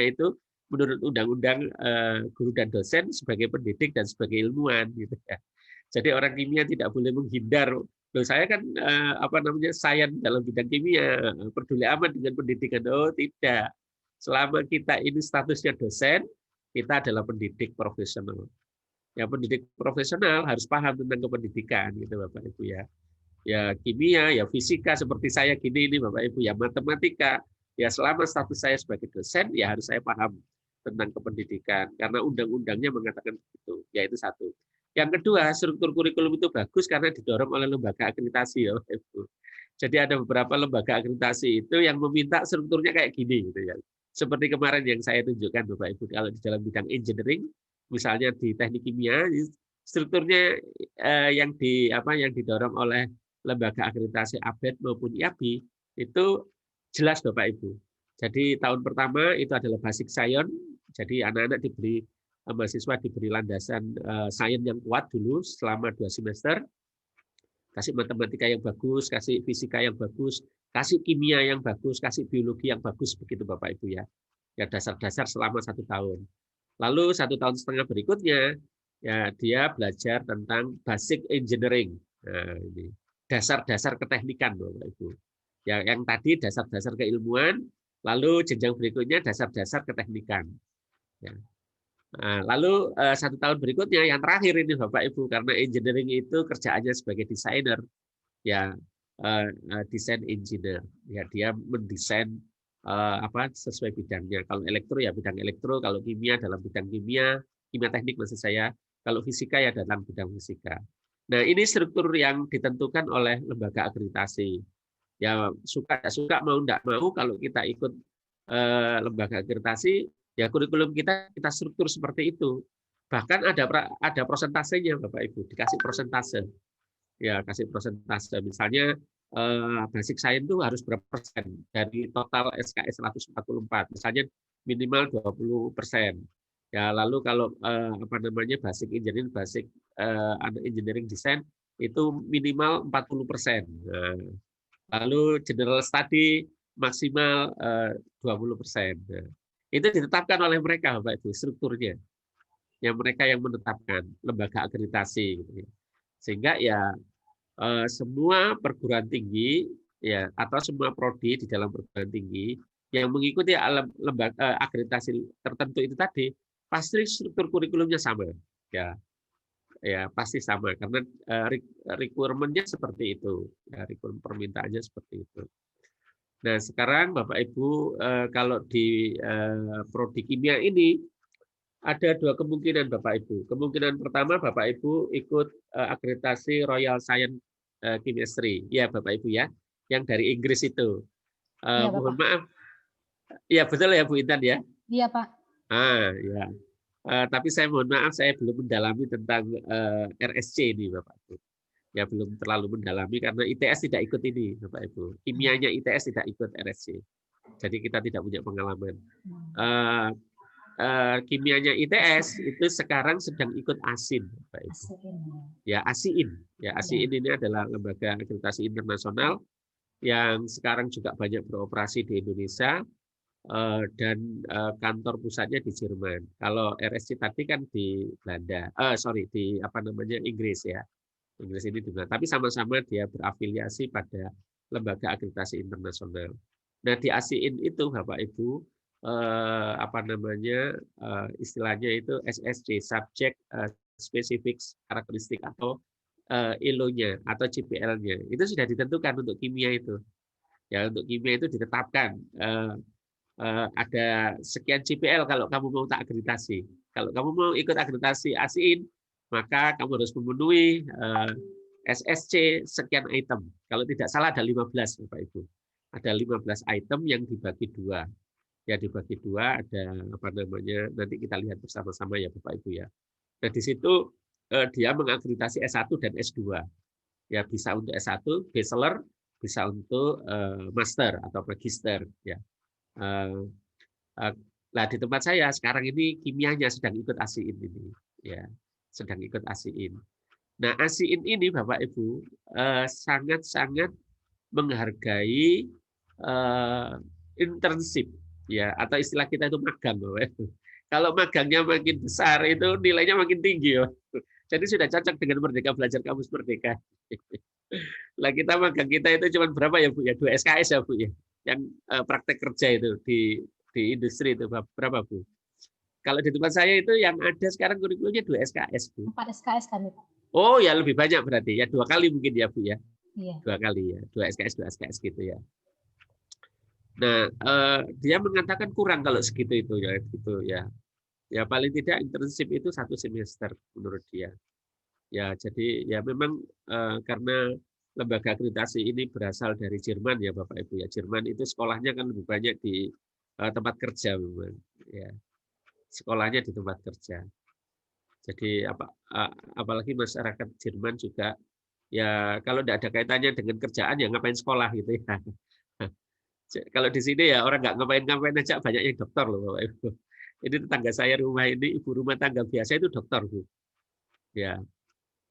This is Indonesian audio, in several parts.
itu menurut undang-undang guru dan dosen sebagai pendidik dan sebagai ilmuwan gitu ya. Jadi orang kimia tidak boleh menghindar. Loh, saya kan apa namanya sains dalam bidang kimia, peduli amat dengan pendidikan. Oh, tidak. Selama kita ini statusnya dosen, kita adalah pendidik profesional. Ya, pendidik profesional harus paham tentang kependidikan gitu Bapak Ibu ya. Ya kimia, ya fisika seperti saya gini ini Bapak Ibu ya, matematika. Ya selama status saya sebagai dosen ya harus saya paham tentang kependidikan karena undang-undangnya mengatakan begitu. Yaitu satu. Yang kedua, struktur kurikulum itu bagus karena didorong oleh lembaga akreditasi ya Bapak Ibu. Jadi ada beberapa lembaga akreditasi itu yang meminta strukturnya kayak gini gitu ya. Seperti kemarin yang saya tunjukkan Bapak Ibu, kalau di dalam bidang engineering, misalnya di teknik kimia, strukturnya yang didorong oleh lembaga akreditasi ABET maupun IABI itu jelas Bapak Ibu. Jadi tahun pertama itu adalah basic science, jadi anak-anak mahasiswa diberi landasan sains yang kuat dulu selama 2 semester, kasih matematika yang bagus, kasih fisika yang bagus, kasih kimia yang bagus, kasih biologi yang bagus, begitu Bapak Ibu ya. Ya dasar-dasar selama 1 tahun. Lalu 1,5 tahun berikutnya, ya dia belajar tentang basic engineering. Nah, ini dasar-dasar keteknikan, Bapak Ibu. Ya, yang tadi dasar-dasar keilmuan, lalu jenjang berikutnya dasar-dasar keteknikan. Ya. Nah, lalu 1 tahun berikutnya, yang terakhir ini Bapak Ibu, karena engineering itu kerjaannya sebagai desainer, ya desain engineer. Ya, dia mendesain apa sesuai bidangnya. Kalau elektro ya bidang elektro, kalau kimia dalam bidang kimia, kimia teknik maksud saya. Kalau fisika ya dalam bidang fisika. Nah, ini struktur yang ditentukan oleh lembaga akreditasi. Ya suka suka mau enggak mau kalau kita ikut lembaga akreditasi, ya kurikulum kita struktur seperti itu. Bahkan ada prosentasenya Bapak Ibu, dikasih persentase. Ya, kasih persentase. Misalnya basic science itu harus berapa persen dari total SKS 144. Misalnya minimal 20%. Ya, lalu kalau apa namanya basic engineering, basic engineering design itu minimal 40%. Nah, lalu general study maksimal 20%. Nah, itu ditetapkan oleh mereka, Bapak Ibu, strukturnya. Yang mereka yang menetapkan lembaga akreditasi gitu ya. Sehingga ya semua perguruan tinggi ya atau semua prodi di dalam perguruan tinggi yang mengikuti lembaga akreditasi tertentu itu tadi pasti struktur kurikulumnya sama ya ya pasti sama karena requirement-nya seperti itu ya requirement permintaannya seperti itu. Nah sekarang Bapak Ibu kalau di prodi kimia ini ada 2 kemungkinan Bapak Ibu. Kemungkinan pertama Bapak Ibu ikut akreditasi Royal Science Chemistry, ya Bapak Ibu ya, yang dari Inggris itu. Iya, Mohon Bapak. maaf, ya betul ya Bu Intan ya. Iya, Pak. Ya. Tapi saya mohon maaf, saya belum mendalami tentang RSC ini Bapak Ibu. Ya belum terlalu mendalami karena ITS tidak ikut ini Bapak Ibu. Kimianya ITS tidak ikut RSC. Jadi kita tidak punya pengalaman. Eh, Kimianya ITS itu sekarang sedang ikut ASIN, Bapak Ibu. Asiin. Ya ASIIN. Ya Ya. ASIIN ini adalah lembaga akreditasi internasional yang sekarang juga banyak beroperasi di Indonesia dan kantor pusatnya di Jerman. Kalau RSC tadi kan di Belanda, sorry di apa namanya Inggris ya. Inggris ini juga. Tapi sama-sama dia berafiliasi pada lembaga akreditasi internasional. Nah di ASIIN itu Bapak Ibu apa namanya istilahnya itu SSC Subject Specific Karakteristik atau ILO-nya atau CPL-nya itu sudah ditentukan untuk kimia itu. Ya untuk kimia itu ditetapkan ada sekian CPL kalau kamu mau tak akreditasi. Kalau kamu mau ikut akreditasi ASIIN, maka kamu harus memenuhi SSC sekian item. Kalau tidak salah ada 15 Bapak Ibu. Ada 15 item yang dibagi dua. Ya dibagi dua ada apa namanya nanti kita lihat bersama-sama ya Bapak Ibu ya. Nah di situ dia mengakreditasi S1 dan S2. Ya bisa untuk S1 bachelor, bisa untuk master atau magister ya. Nah di tempat saya sekarang ini kimianya sedang ikut ASIIN ini ya sedang ikut ASIIN. Nah ASIIN ini Bapak Ibu sangat-sangat menghargai internship Ya, atau istilah kita itu magang, Bapak Ibu. Kalau magangnya makin besar itu nilainya makin tinggi, Bapak Ibu. Jadi sudah cocok dengan Merdeka Belajar Kamus Merdeka. Lah kita magang kita itu cuma berapa ya Bu ya? 2 SKS ya Bu ya. Yang praktek kerja itu di industri itu berapa Bu? Kalau di tempat saya itu yang ada sekarang kurikulumnya 2 SKS Bu. 4 SKS kan Pak? Oh ya lebih banyak berarti ya 2 kali mungkin ya Bu ya. Iya. 2 kali ya, 2 SKS gitu ya. Nah, dia mengatakan kurang kalau segitu itu ya gitu ya. Ya paling tidak internship itu 1 semester menurut dia. Ya jadi ya memang karena lembaga akreditasi ini berasal dari Jerman ya Bapak Ibu ya. Jerman itu sekolahnya kan lebih banyak di tempat kerja memang ya. Sekolahnya di tempat kerja. Jadi apalagi masyarakat Jerman juga ya kalau tidak ada kaitannya dengan kerjaan ya ngapain sekolah gitu ya. Kalau di sini ya orang nggak ngapain-ngapain aja banyak yang dokter loh Bapak Ibu. Ini tetangga saya rumah ini ibu rumah tangga biasa itu dokter Bu. Ya,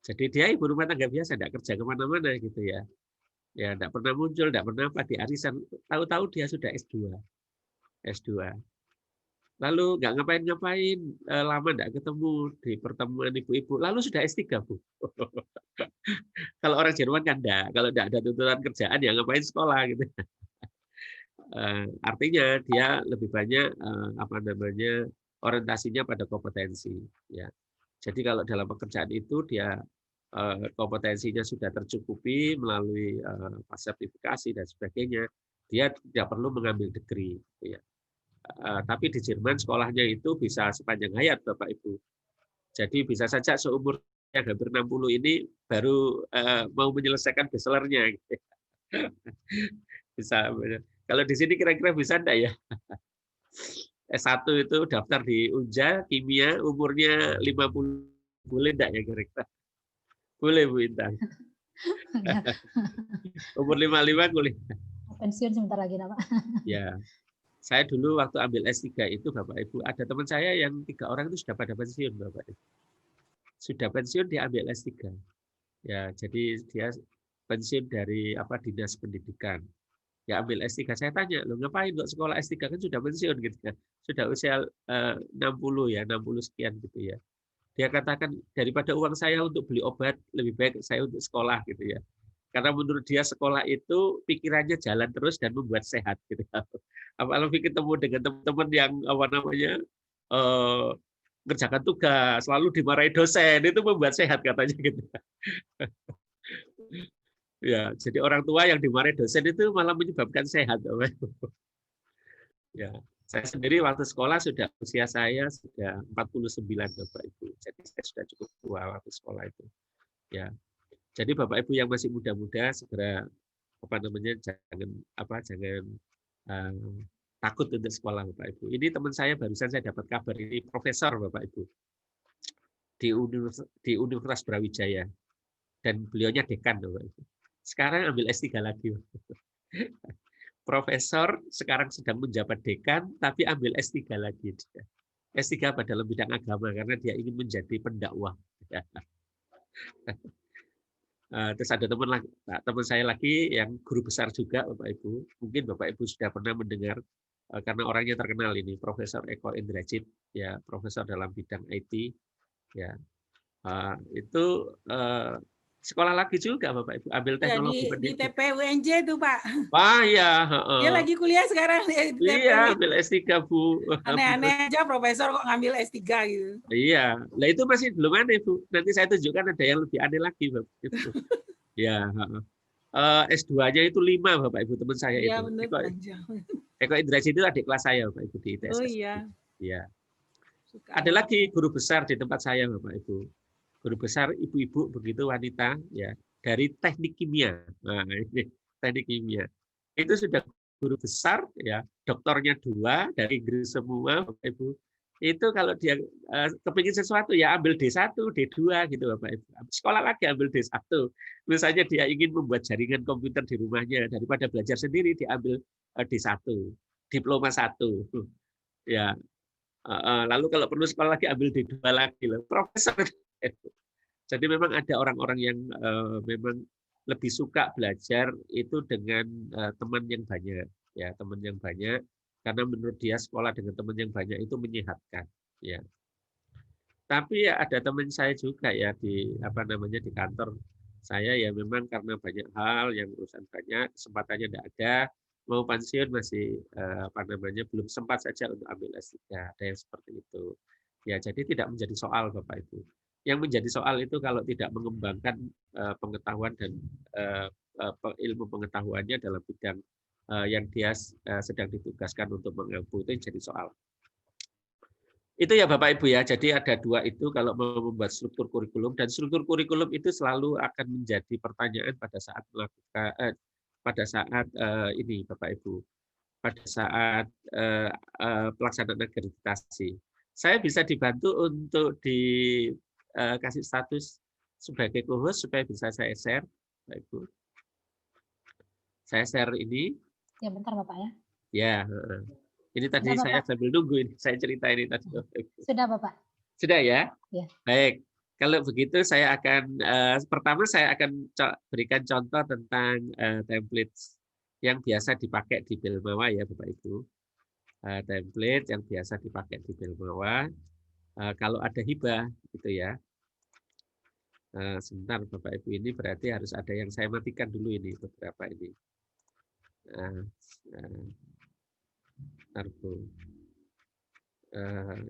jadi dia ibu rumah tangga biasa, tidak kerja kemana-mana gitu ya. Ya, tidak pernah muncul, tidak pernah apa di arisan. Tahu-tahu dia sudah S2. S2. Lalu nggak ngapain-ngapain, lama tidak ketemu di pertemuan ibu-ibu. Lalu sudah S3 Bu. Kalau orang Jerman kan enggak. Kalau tidak ada tuntutan kerjaan ya ngapain sekolah gitu. Artinya dia lebih banyak apa namanya orientasinya pada kompetensi ya. Jadi kalau dalam pekerjaan itu dia kompetensinya sudah tercukupi melalui sertifikasi dan sebagainya, dia tidak perlu mengambil degree gitu ya. Tapi di Jerman sekolahnya itu bisa sepanjang hayat Bapak Ibu. Jadi bisa saja seumur yang hampir 60 ini baru mau menyelesaikan bachelor-nya gitu. Bisa. Kalau di sini kira-kira bisa enggak ya? S1 itu daftar di Unja, kimia, umurnya 50. Boleh enggak ya kira-kira? Boleh Bu Intan. Umur 55 boleh. Pensiun sebentar lagi Pak. Ya. Saya dulu waktu ambil S3 itu Bapak Ibu, ada teman saya yang 3 orang itu sudah pada pensiun Bapak Ibu. Sudah pensiun dia ambil S3. Ya, jadi dia pensiun dari dinas pendidikan. Ya ambil S3. Saya tanya, "Loh ngapain kok sekolah S3 kan sudah pensiun gitu ya. Sudah usia 60 ya, 60 sekian gitu ya." Dia katakan daripada uang saya untuk beli obat lebih baik saya untuk sekolah gitu ya. Karena menurut dia sekolah itu pikirannya jalan terus dan membuat sehat gitu. Apalagi ketemu dengan teman-teman yang ngerjakan tugas, lalu dimarahi dosen, itu membuat sehat katanya gitu. Ya, jadi orang tua yang dimarahi dosen itu malah menyebabkan sehat. Ya, saya sendiri waktu sekolah usia saya sudah 49 Bapak Ibu. Jadi saya sudah cukup tua waktu sekolah itu. Ya. Jadi Bapak Ibu yang masih muda-muda segera jangan takut untuk sekolah Bapak Ibu. Ini teman saya barusan saya dapat kabar ini profesor Bapak Ibu di Universitas Brawijaya dan beliaunya dekan Bapak Ibu. Sekarang ambil S3 lagi. Profesor sekarang sedang menjabat dekan tapi ambil S3 lagi. S3 dalam bidang agama karena dia ingin menjadi pendakwah. Terus ada teman saya lagi yang guru besar juga Bapak Ibu. Mungkin Bapak Ibu sudah pernah mendengar karena orangnya terkenal ini Profesor Eko Indrajit ya, profesor dalam bidang IT ya. Itu sekolah lagi juga Bapak Ibu, ambil teknologi ya, di pendidik. TP UNJ tuh Pak. Wah ya. Dia lagi kuliah sekarang di TP. Iya, ambil S3 Bu. Aneh-aneh aja profesor kok ngambil S3 gitu. Iya, nah itu masih belum aneh Bu. Nanti saya tunjukkan ada yang lebih aneh lagi Bapak Ibu. Ya. S2-nya itu 5 Bapak Ibu teman saya itu. Iya Eko Indrajit itu adik kelas saya Bapak Ibu di ITS. Oh iya. Iya. Ada lagi guru besar di tempat saya Bapak Ibu. Guru besar ibu-ibu begitu wanita ya dari teknik kimia. Nah, ini teknik kimia. Itu sudah guru besar ya, doktornya 2 dari Inggris semua Bapak Ibu. Itu kalau dia kepingin sesuatu ya ambil D1, D2 gitu Bapak Ibu. Sekolah lagi ambil D1. Misalnya dia ingin membuat jaringan komputer di rumahnya daripada belajar sendiri diambil D1, diploma 1. Ya. Lalu kalau perlu sekolah lagi ambil D2 lagi loh. Profesor. Jadi memang ada orang-orang yang memang lebih suka belajar itu dengan teman yang banyak ya, teman yang banyak karena menurut dia sekolah dengan teman yang banyak itu menyehatkan. Ya. Tapi ya ada teman saya juga ya di di kantor saya ya memang karena banyak hal yang urusan banyak, kesempatannya tidak ada, mau pensiun masih belum sempat saja untuk ambil S3. Ada yang seperti itu. Ya, jadi tidak menjadi soal Bapak Ibu. Yang menjadi soal itu kalau tidak mengembangkan pengetahuan dan ilmu pengetahuannya dalam bidang yang dia sedang ditugaskan untuk mengampu, itu jadi soal. Itu ya Bapak Ibu ya. Jadi ada dua itu kalau mau membuat struktur kurikulum, dan struktur kurikulum itu selalu akan menjadi pertanyaan pada saat melakukan ini Bapak Ibu, pada saat pelaksanaan akreditasi. Saya bisa dibantu untuk dikasih status sebagai co-host supaya bisa saya share, Bapak Ibu. Saya share ini. Ya bentar Bapak ya. Ya. Ini tadi Sudah, saya Bapak. sambil nunggu ini, saya cerita ini tadi. Sudah Bapak. Sudah ya? Ya. Baik. Kalau begitu saya akan pertama saya akan berikan contoh tentang template yang biasa dipakai di Belmawa ya Bapak Ibu. Template yang biasa dipakai di Belmawa. Kalau ada hibah gitu ya. Sebentar Bapak Ibu, ini berarti harus ada yang saya matikan dulu ini beberapa ini.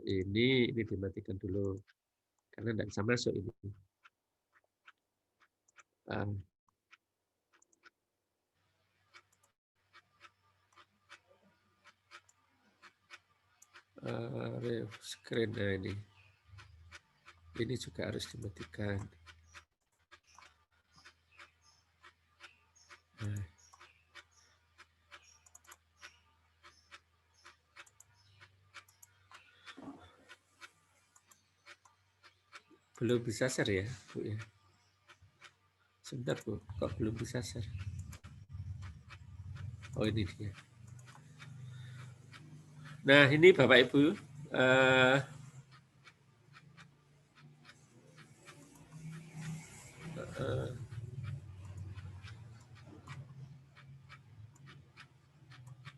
Ini dimatikan dulu karena tidak bisa masuk ini. Screen ini juga harus dimatikan. Belum bisa share ya, Bu ya. Sebentar Bu, kok belum bisa share? Oh ini dia. Nah ini Bapak Ibu,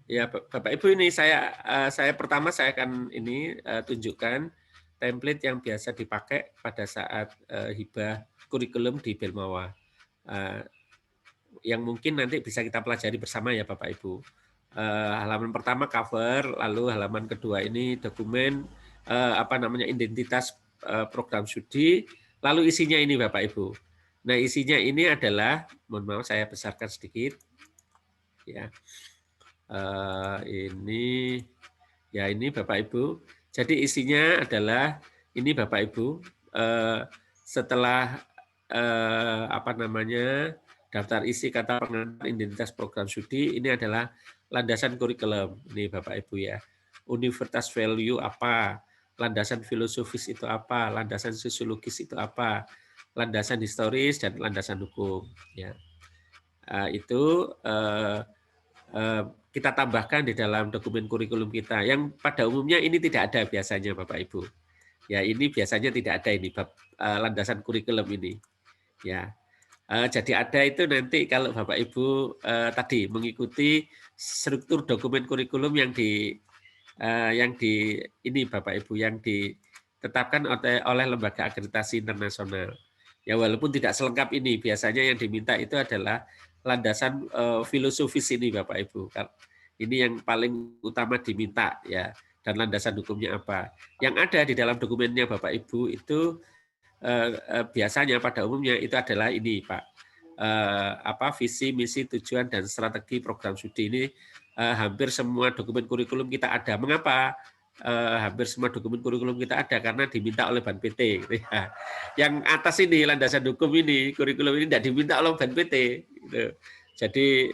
ya Bapak Ibu, ini saya pertama saya akan ini tunjukkan template yang biasa dipakai pada saat hibah kurikulum di Belmawa. Yang mungkin nanti bisa kita pelajari bersama ya Bapak Ibu. Halaman pertama cover, lalu halaman kedua ini dokumen identitas program studi, lalu isinya ini Bapak Ibu. Nah isinya ini adalah, mohon maaf saya besarkan sedikit, ya. Ini Bapak Ibu. Jadi isinya adalah ini Bapak Ibu. Setelah daftar isi kata pengantar identitas program studi, ini adalah landasan kurikulum. Ini Bapak Ibu ya. Universitas value apa? Landasan filosofis itu apa? Landasan sosiologis itu apa? Landasan historis dan landasan hukum. Ya. Itu kita tambahkan di dalam dokumen kurikulum kita. Yang pada umumnya ini tidak ada biasanya Bapak Ibu. Ya ini biasanya tidak ada ini landasan kurikulum ini. Ya. Jadi ada itu nanti kalau Bapak Ibu tadi mengikuti struktur dokumen kurikulum yang di ini Bapak Ibu yang ditetapkan oleh lembaga akreditasi internasional. Ya walaupun tidak selengkap ini, biasanya yang diminta itu adalah landasan filosofis ini Bapak Ibu. Ini yang paling utama diminta ya, dan landasan hukumnya apa. Yang ada di dalam dokumennya Bapak Ibu itu biasanya pada umumnya itu adalah ini Pak. Visi, misi, tujuan dan strategi program studi ini hampir semua dokumen kurikulum kita ada. Mengapa? Hampir semua dokumen kurikulum kita ada karena diminta oleh Ban PT. Gitu ya. Yang atas ini landasan hukum ini, kurikulum ini tidak diminta oleh Ban PT. Gitu. Jadi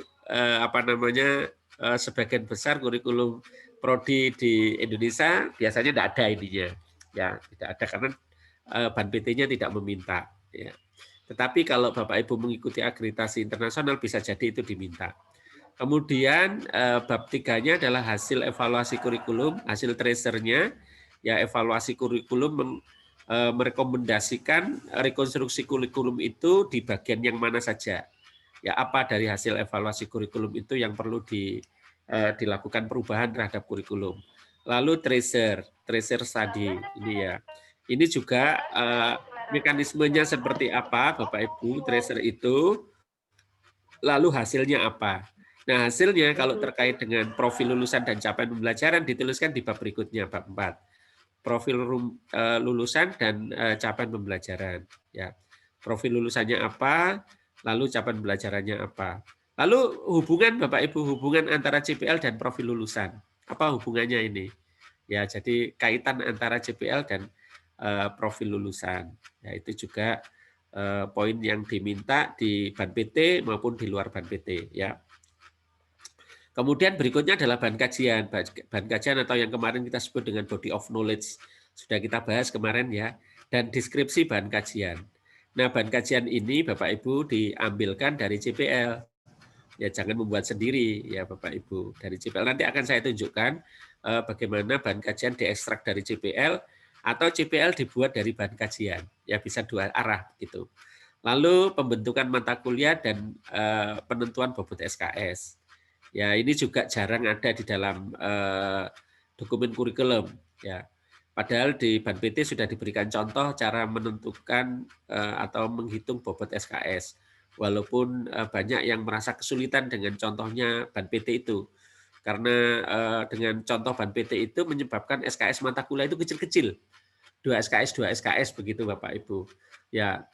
sebagian besar kurikulum prodi di Indonesia biasanya tidak ada ininya, ya tidak ada karena Ban PT-nya tidak meminta. Ya. Tetapi kalau Bapak Ibu mengikuti akreditasi internasional bisa jadi itu diminta. Kemudian bab 3-nya adalah hasil evaluasi kurikulum, hasil tracernya, ya evaluasi kurikulum merekomendasikan rekonstruksi kurikulum itu di bagian yang mana saja. Ya apa dari hasil evaluasi kurikulum itu yang perlu dilakukan perubahan terhadap kurikulum. Lalu tracer study ini ya. Ini juga mekanismenya seperti apa, Bapak Ibu, tracer itu, lalu hasilnya apa. Nah, hasilnya kalau terkait dengan profil lulusan dan capaian pembelajaran dituliskan di bab berikutnya, bab 4. Profil lulusan dan capaian pembelajaran. Ya. Profil lulusannya apa, lalu capaian pembelajarannya apa. Lalu hubungan Bapak Ibu, hubungan antara CPL dan profil lulusan. Apa hubungannya ini? Ya, jadi kaitan antara CPL dan profil lulusan. Ya, itu juga poin yang diminta di ban PT maupun di luar ban PT. Ya. Kemudian berikutnya adalah bahan kajian. Bahan kajian atau yang kemarin kita sebut dengan body of knowledge. Sudah kita bahas kemarin ya. Dan deskripsi bahan kajian. Nah, bahan kajian ini Bapak Ibu diambilkan dari CPL. Ya, jangan membuat sendiri ya Bapak Ibu. Dari CPL nanti akan saya tunjukkan bagaimana bahan kajian diekstrak dari CPL atau CPL dibuat dari bahan kajian. Ya, bisa dua arah gitu. Lalu pembentukan mata kuliah dan penentuan bobot SKS. Ya, ini juga jarang ada di dalam dokumen kurikulum. Ya, padahal di Ban PT sudah diberikan contoh cara menentukan atau menghitung bobot SKS. Walaupun banyak yang merasa kesulitan dengan contohnya Ban PT itu, karena dengan contoh Ban PT itu menyebabkan SKS mata kuliah itu kecil-kecil, 2 SKS begitu Bapak Ibu. Ya,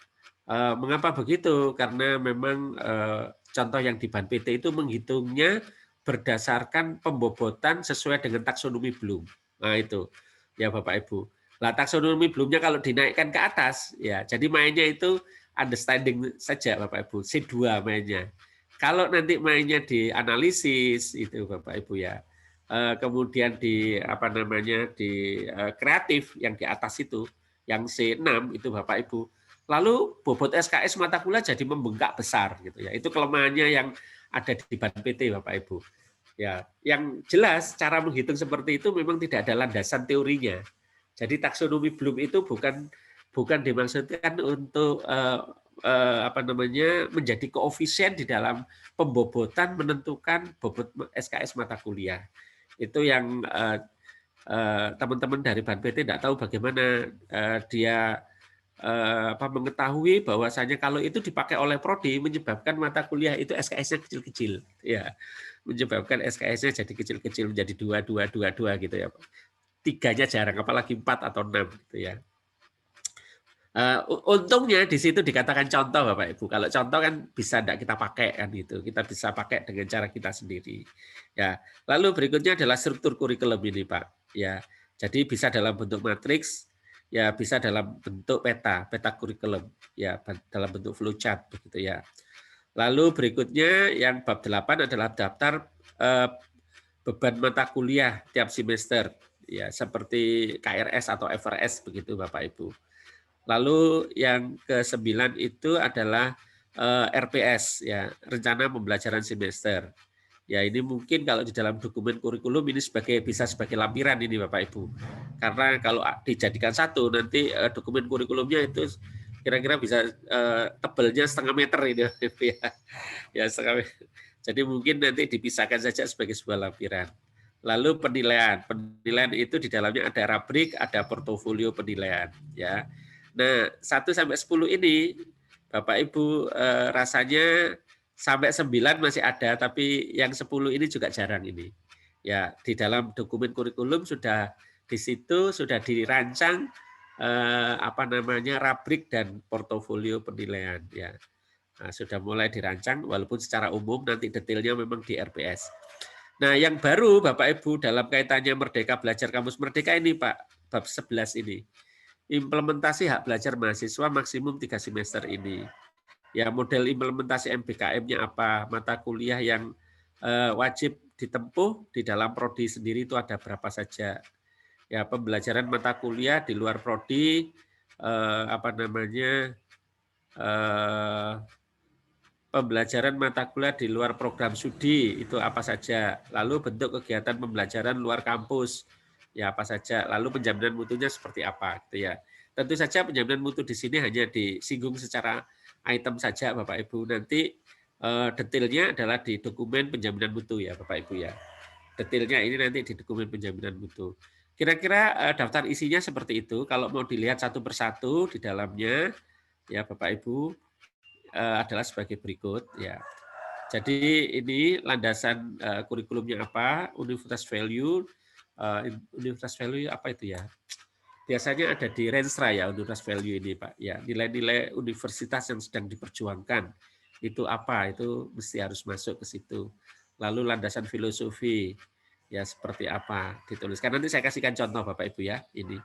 mengapa begitu? Karena memang contoh yang di Ban PT itu menghitungnya berdasarkan pembobotan sesuai dengan taksonomi Bloom. Nah itu, ya Bapak Ibu. Nah taksonomi Bloomnya kalau dinaikkan ke atas, ya jadi mainnya itu understanding saja Bapak Ibu, C2 mainnya. Kalau nanti mainnya di analisis itu Bapak Ibu ya, kemudian di apa namanya di kreatif yang di atas itu, yang C6 itu Bapak Ibu. Lalu bobot SKS mata kuliah jadi membengkak besar gitu ya. Itu kelemahannya yang ada di Ban PT Bapak Ibu. Ya, yang jelas cara menghitung seperti itu memang tidak ada landasan teorinya. Jadi taksonomi Bloom itu bukan dimaksudkan untuk apa namanya menjadi koefisien di dalam pembobotan menentukan bobot SKS mata kuliah. Itu yang teman-teman dari Ban PT tidak tahu bagaimana dia mengetahui bahwasanya kalau itu dipakai oleh prodi menyebabkan mata kuliah itu SKS-nya kecil-kecil, ya, menyebabkan SKS-nya jadi kecil-kecil menjadi 2 gitu ya, 3-nya jarang, apalagi 4 atau 6 gitu ya. Untungnya di situ dikatakan contoh Bapak Ibu. Kalau contoh kan bisa tidak kita pakai kan gitu, kita bisa pakai dengan cara kita sendiri. Ya, lalu berikutnya adalah struktur kurikulum ini Pak. Ya, jadi bisa dalam bentuk matriks. Ya bisa dalam bentuk peta kurikulum, ya dalam bentuk flowchart begitu ya. Lalu berikutnya yang bab 8 adalah daftar beban mata kuliah tiap semester, ya seperti KRS atau FRS begitu Bapak Ibu. Lalu yang ke-9 itu adalah RPS, ya rencana pembelajaran semester. Ya ini mungkin kalau di dalam dokumen kurikulum ini bisa sebagai lampiran ini Bapak Ibu. Karena kalau dijadikan satu nanti dokumen kurikulumnya itu kira-kira bisa tebalnya 0,5 meter ini ya. Ya setengah meter. Jadi mungkin nanti dipisahkan saja sebagai sebuah lampiran. Lalu penilaian itu di dalamnya ada rubrik, ada portofolio penilaian ya. Nah, 1 sampai 10 ini Bapak Ibu rasanya sampai 9 masih ada, tapi yang 10 ini juga jarang ini. Ya, di dalam dokumen kurikulum sudah di situ sudah dirancang rubrik dan portofolio penilaian ya. Nah, sudah mulai dirancang walaupun secara umum nanti detailnya memang di RPS. Nah, yang baru Bapak Ibu dalam kaitannya Merdeka Belajar Kampus Merdeka ini Pak, bab 11 ini. Implementasi hak belajar mahasiswa maksimum 3 semester ini. Ya, model implementasi MBKM-nya apa, mata kuliah yang wajib ditempuh di dalam prodi sendiri itu ada berapa saja. Ya, pembelajaran mata kuliah di luar prodi pembelajaran mata kuliah di luar program studi itu apa saja. Lalu bentuk kegiatan pembelajaran luar kampus ya apa saja. Lalu penjaminan mutunya seperti apa gitu ya. Tentu saja penjaminan mutu di sini hanya disinggung secara item saja Bapak Ibu. Nanti detailnya adalah di dokumen penjaminan mutu ya Bapak Ibu ya. detailnya ini nanti di dokumen penjaminan mutu. Kira-kira daftar isinya seperti itu. Kalau mau dilihat satu persatu di dalamnya, ya Bapak Ibu, adalah sebagai berikut. Ya. Jadi ini landasan kurikulumnya apa, universitas value apa itu ya? Biasanya ada di Renstra ya universitas value ini Pak. Ya, nilai-nilai universitas yang sedang diperjuangkan itu apa? Itu mesti harus masuk ke situ. Lalu landasan filosofi ya seperti apa dituliskan. Nanti saya kasihkan contoh Bapak Ibu ya ini.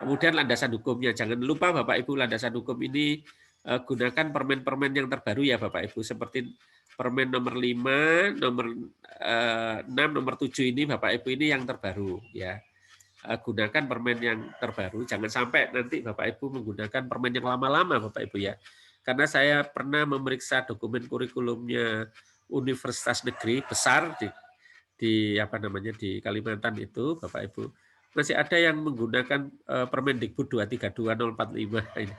Kemudian landasan hukumnya, jangan lupa Bapak Ibu landasan hukum ini gunakan permen-permen yang terbaru ya Bapak Ibu seperti permen nomor 5, nomor 6, nomor 7 ini Bapak Ibu ini yang terbaru ya. Gunakan permen yang terbaru, jangan sampai nanti Bapak Ibu menggunakan permen yang lama-lama Bapak Ibu ya. Karena saya pernah memeriksa dokumen kurikulumnya universitas negeri besar di apa namanya di Kalimantan itu Bapak Ibu masih ada yang menggunakan Permendikbud 232045 ini.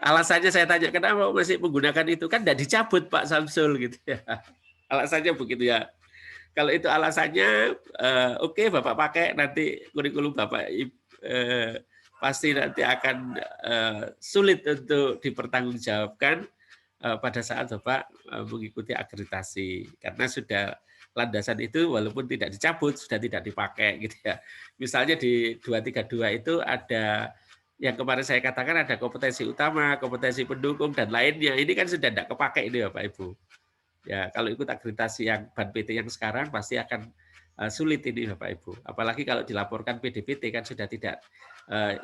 Alasannya saya tanya kenapa masih menggunakan itu, kan tidak dicabut Pak Samsul gitu ya. Alasannya begitu ya. Kalau itu alasannya oke, Bapak pakai nanti kurikulum Bapak pasti nanti akan sulit untuk dipertanggungjawabkan pada saat Bapak mengikuti akreditasi karena sudah landasan itu walaupun tidak dicabut sudah tidak dipakai gitu ya. Misalnya di 232 itu ada yang kemarin saya katakan ada kompetensi utama, kompetensi pendukung dan lainnya. Ini kan sudah tidak kepakai ini Bapak Ibu. Ya, kalau ikut akreditasi yang BAN PT yang sekarang pasti akan sulit ini Bapak Ibu. Apalagi kalau dilaporkan PDPT kan sudah tidak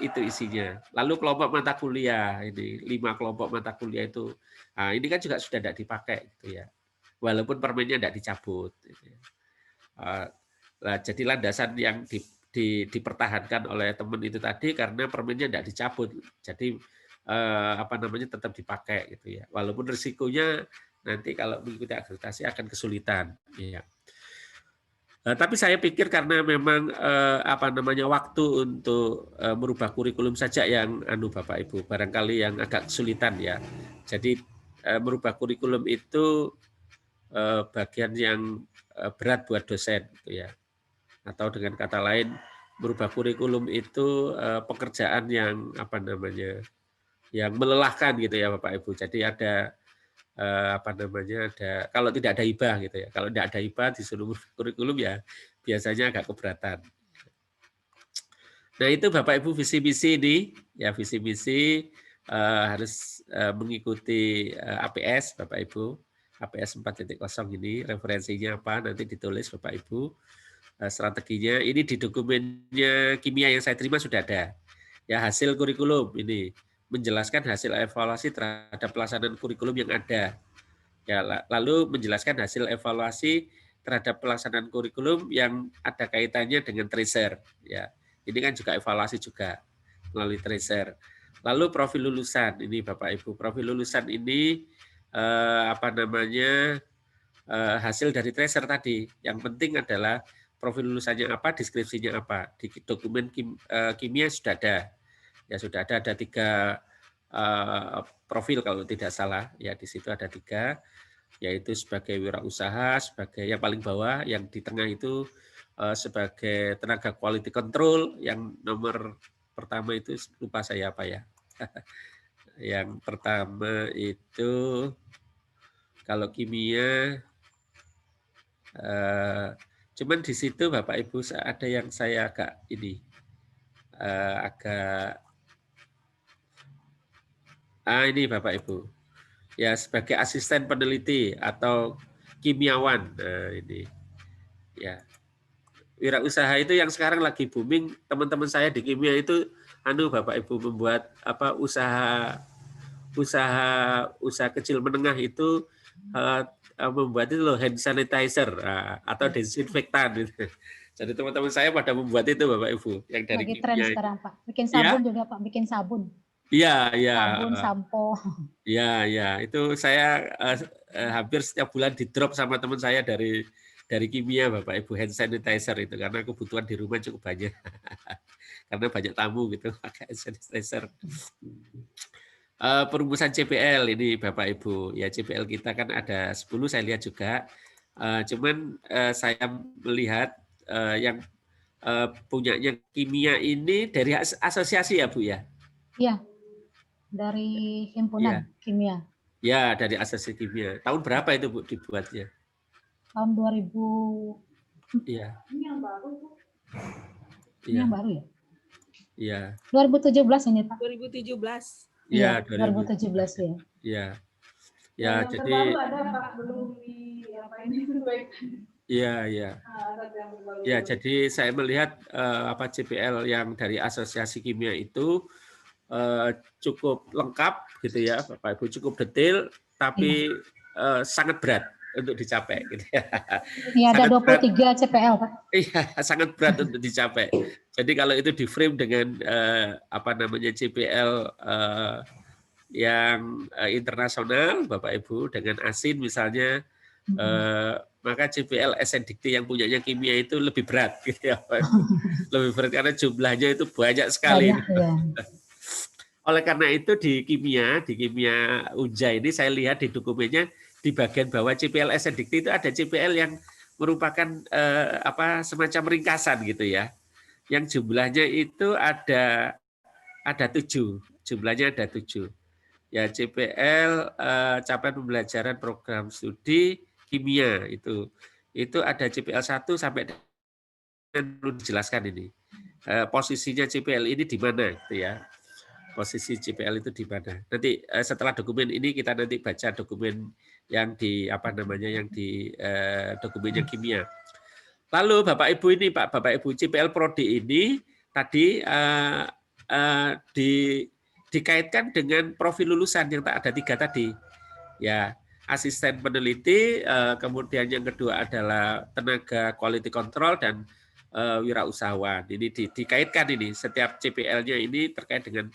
itu isinya. Lalu kelompok mata kuliah ini 5 kelompok mata kuliah itu, nah, ini kan juga sudah tidak dipakai gitu ya. Walaupun permennya tidak dicabut. Gitu ya. Nah, jadi landasan yang dipertahankan oleh teman itu tadi karena permennya tidak dicabut. Jadi apa namanya tetap dipakai gitu ya. Walaupun risikonya nanti kalau mengikuti akreditasi akan kesulitan. Ya. Tapi saya pikir karena memang apa namanya waktu untuk merubah kurikulum saja yang Bapak Ibu barangkali yang agak kesulitan ya. Jadi merubah kurikulum itu bagian yang berat buat dosen gitu ya. Atau dengan kata lain merubah kurikulum itu pekerjaan yang apa namanya yang melelahkan gitu ya Bapak Ibu. Jadi ada apa namanya ada kalau tidak ada hibah gitu ya. Kalau tidak ada hibah di seluruh kurikulum ya biasanya agak keberatan. Nah, itu Bapak Ibu visi misi ini ya visi misi harus mengikuti APS Bapak Ibu. APS 4.0 ini referensinya apa nanti ditulis Bapak Ibu. Strateginya ini di dokumennya kimia yang saya terima sudah ada. Ya hasil kurikulum ini menjelaskan hasil evaluasi terhadap pelaksanaan kurikulum yang ada. Ya, lalu menjelaskan hasil evaluasi terhadap pelaksanaan kurikulum yang ada kaitannya dengan tracer. Ya, ini kan juga evaluasi juga melalui tracer. Lalu profil lulusan ini Bapak Ibu, profil lulusan ini apa namanya hasil dari tracer tadi. Yang penting adalah profil lulusannya apa, deskripsinya apa. Di dokumen kimia sudah ada. Ya sudah ada 3 profil kalau tidak salah. Ya di situ ada 3, yaitu sebagai wirausaha, sebagai yang paling bawah, yang di tengah itu sebagai tenaga quality control, yang nomor pertama itu lupa saya apa ya. Yang pertama itu kalau kimia cuman di situ Bapak Ibu ada yang saya agak ini ini Bapak Ibu ya sebagai asisten peneliti atau kimiawan. Nah, ini ya wirausaha itu yang sekarang lagi booming. Teman-teman saya di kimia itu Bapak Ibu membuat apa usaha kecil menengah itu membuat itu loh hand sanitizer atau desinfektan gitu. Jadi teman-teman saya pada membuat itu Bapak Ibu yang dari lagi kimia. Tren sekarang Pak. Bikin sabun juga Pak, bikin sabun. Iya, iya. Sabun, sampo. Iya, iya. Itu saya hampir setiap bulan di drop sama teman saya dari kimia Bapak Ibu hand sanitizer itu karena kebutuhan di rumah cukup banyak. Karena banyak tamu gitu pakai hand sanitizer. Perumusan CPL ini Bapak Ibu. Ya CPL kita kan ada 10 saya lihat juga. Cuman saya melihat yang punyanya kimia ini dari asosiasi ya Bu ya? Iya, dari himpunan Iya. kimia. Ya, dari asosiasi kimia. Tahun berapa itu Bu dibuatnya? Tahun 2000. Iya. Ini yang baru, Bu. Ini Iya. yang baru ya? Iya. 2017 ini, Pak. 2017. Iya, 2017 ya. Iya. Ya, yang jadi terbaru ada Pak, belum di apa ini baik. iya, iya. Ya, jadi saya melihat CPL yang dari Asosiasi Kimia itu cukup lengkap gitu ya, Bapak Ibu, cukup detail, tapi sangat berat untuk dicapai. Gitu ya. Iya, ada Sangat berat. 23 CPL, Pak. Iya, sangat berat untuk dicapai. Jadi kalau itu di frame dengan CPL yang internasional, Bapak Ibu, dengan ASIN misalnya, maka CPL SNDikti yang punyanya kimia itu lebih berat, gitu ya, Pak Ibu. Lebih berat karena jumlahnya itu banyak sekali. Banyak, ya. Oleh karena itu di kimia Unja ini saya lihat di dokumennya di bagian bawah CPL SNDikti itu ada CPL yang merupakan semacam ringkasan gitu ya. Yang jumlahnya itu ada 7. Jumlahnya ada 7. Ya, CPL capaian pembelajaran program studi kimia itu ada CPL 1 sampai perlu dijelaskan ini. Posisinya CPL ini di mana gitu ya. Posisi CPL itu di mana. Nanti setelah dokumen ini kita nanti baca dokumen yang di dokumennya kimia. Lalu Bapak Ibu ini Bapak Ibu CPL Prodi ini tadi dikaitkan dengan profil lulusan yang tak ada 3 tadi. Ya, asisten peneliti, kemudian yang kedua adalah tenaga quality control dan wirausahawan. Ini dikaitkan ini setiap CPL-nya ini terkait dengan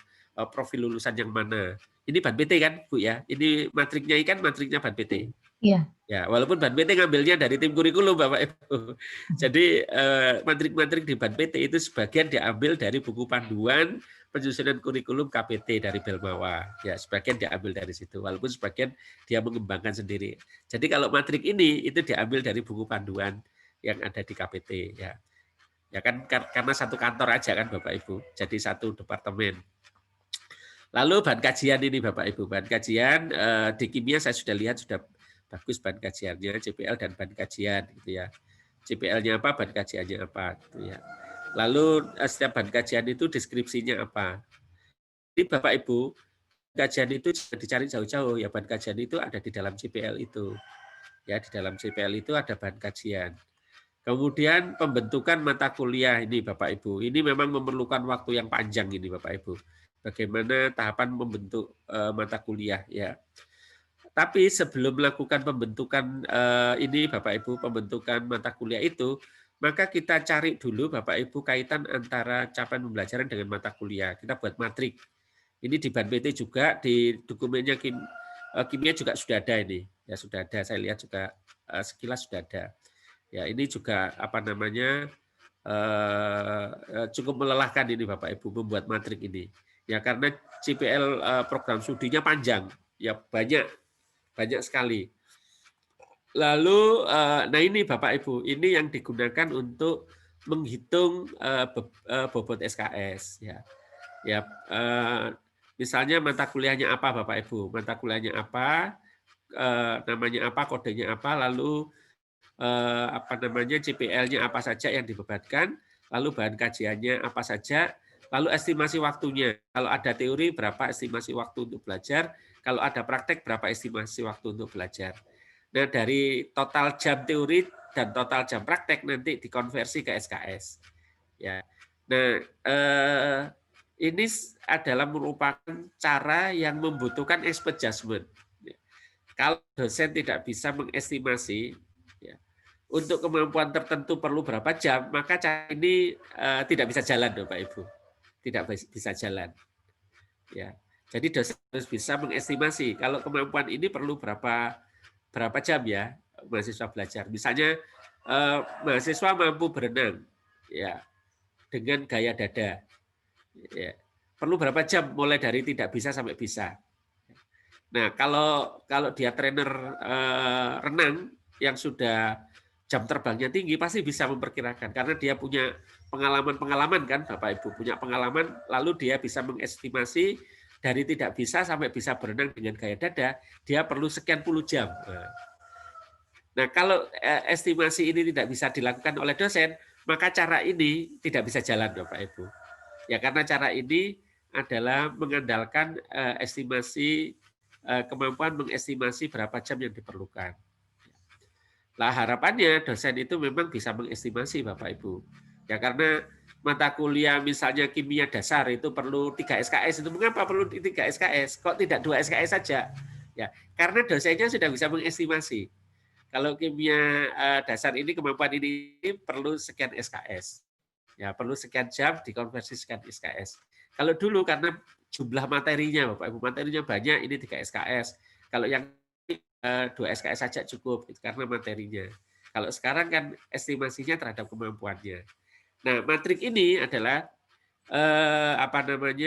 profil lulusan yang mana. Ini Ban PT kan, Bu ya? Ini matriknya kan matriknya Ban PT. Iya. Ya, walaupun Ban PT ngambilnya dari tim kurikulum, Bapak Ibu. Jadi matrik-matrik di Ban PT itu sebagian diambil dari buku panduan penyusunan kurikulum KPT dari Belmawa. Ya, sebagian diambil dari situ, walaupun sebagian dia mengembangkan sendiri. Jadi kalau matrik ini itu diambil dari buku panduan yang ada di KPT. Ya, ya kan karena satu kantor aja kan Bapak Ibu. Jadi satu departemen. Lalu bahan kajian ini Bapak Ibu, bahan kajian di kimia saya sudah lihat sudah bagus bahan kajiannya, CPL dan bahan kajian gitu ya. CPL-nya apa, bahan kajiannya apa gitu ya. Lalu setiap bahan kajian itu deskripsinya apa. Jadi Bapak Ibu, kajian itu dicari jauh-jauh ya, bahan kajian itu ada di dalam CPL itu. Ya, di dalam CPL itu ada bahan kajian. Kemudian pembentukan mata kuliah ini Bapak Ibu. Ini memang memerlukan waktu yang panjang ini Bapak Ibu. Bagaimana tahapan membentuk mata kuliah ya. Tapi sebelum melakukan pembentukan ini Bapak Ibu, pembentukan mata kuliah itu, maka kita cari dulu Bapak Ibu kaitan antara capaian pembelajaran dengan mata kuliah. Kita buat matrik. Ini di Ban PT juga, di dokumennya kimia juga sudah ada ini. Ya sudah ada, saya lihat juga sekilas sudah ada. Ya ini juga cukup melelahkan ini Bapak Ibu membuat matrik ini. Ya karena CPL program studinya panjang, ya banyak sekali. Lalu, nah ini Bapak Ibu, ini yang digunakan untuk menghitung bobot SKS. Ya, misalnya mata kuliahnya apa Bapak Ibu, mata kuliahnya apa, namanya apa, kodenya apa, lalu CPL-nya apa saja yang dibebankan, lalu bahan kajiannya apa saja, lalu estimasi waktunya. Kalau ada teori berapa estimasi waktu untuk belajar, kalau ada praktek berapa estimasi waktu untuk belajar. Nah, dari total jam teori dan total jam praktek nanti dikonversi ke SKS. Ya. Nah, ini adalah merupakan cara yang membutuhkan expert judgment. Kalau dosen tidak bisa mengestimasi, ya, untuk kemampuan tertentu perlu berapa jam, maka cara ini tidak bisa jalan, Bapak Ibu. Tidak bisa jalan. Ya. Jadi dosen harus bisa mengestimasi kalau kemampuan ini perlu berapa jam ya mahasiswa belajar. Misalnya mahasiswa mampu berenang ya dengan gaya dada. Ya. Perlu berapa jam mulai dari tidak bisa sampai bisa. Nah, kalau dia trainer renang yang sudah jam terbangnya tinggi pasti bisa memperkirakan karena dia punya pengalaman-pengalaman kan Bapak Ibu, punya pengalaman lalu dia bisa mengestimasi dari tidak bisa sampai bisa berenang dengan gaya dada, dia perlu sekian puluh jam. Nah, kalau estimasi ini tidak bisa dilakukan oleh dosen, maka cara ini tidak bisa jalan Bapak Ibu. Ya karena cara ini adalah mengandalkan estimasi kemampuan mengestimasi berapa jam yang diperlukan. Nah, harapannya dosen itu memang bisa mengestimasi Bapak Ibu. Ya karena mata kuliah misalnya kimia dasar itu perlu 3 SKS, itu mengapa perlu 3 SKS? Kok tidak 2 SKS saja? Ya, karena dosennya sudah bisa mengestimasi. Kalau kimia dasar ini kemampuan ini perlu sekian SKS. Ya, perlu sekian jam dikonversi sekian SKS. Kalau dulu karena jumlah materinya Bapak Ibu, materinya banyak ini 3 SKS. Kalau yang 2 SKS saja cukup karena materinya. Kalau sekarang kan estimasinya terhadap kemampuannya. Nah, matrik ini adalah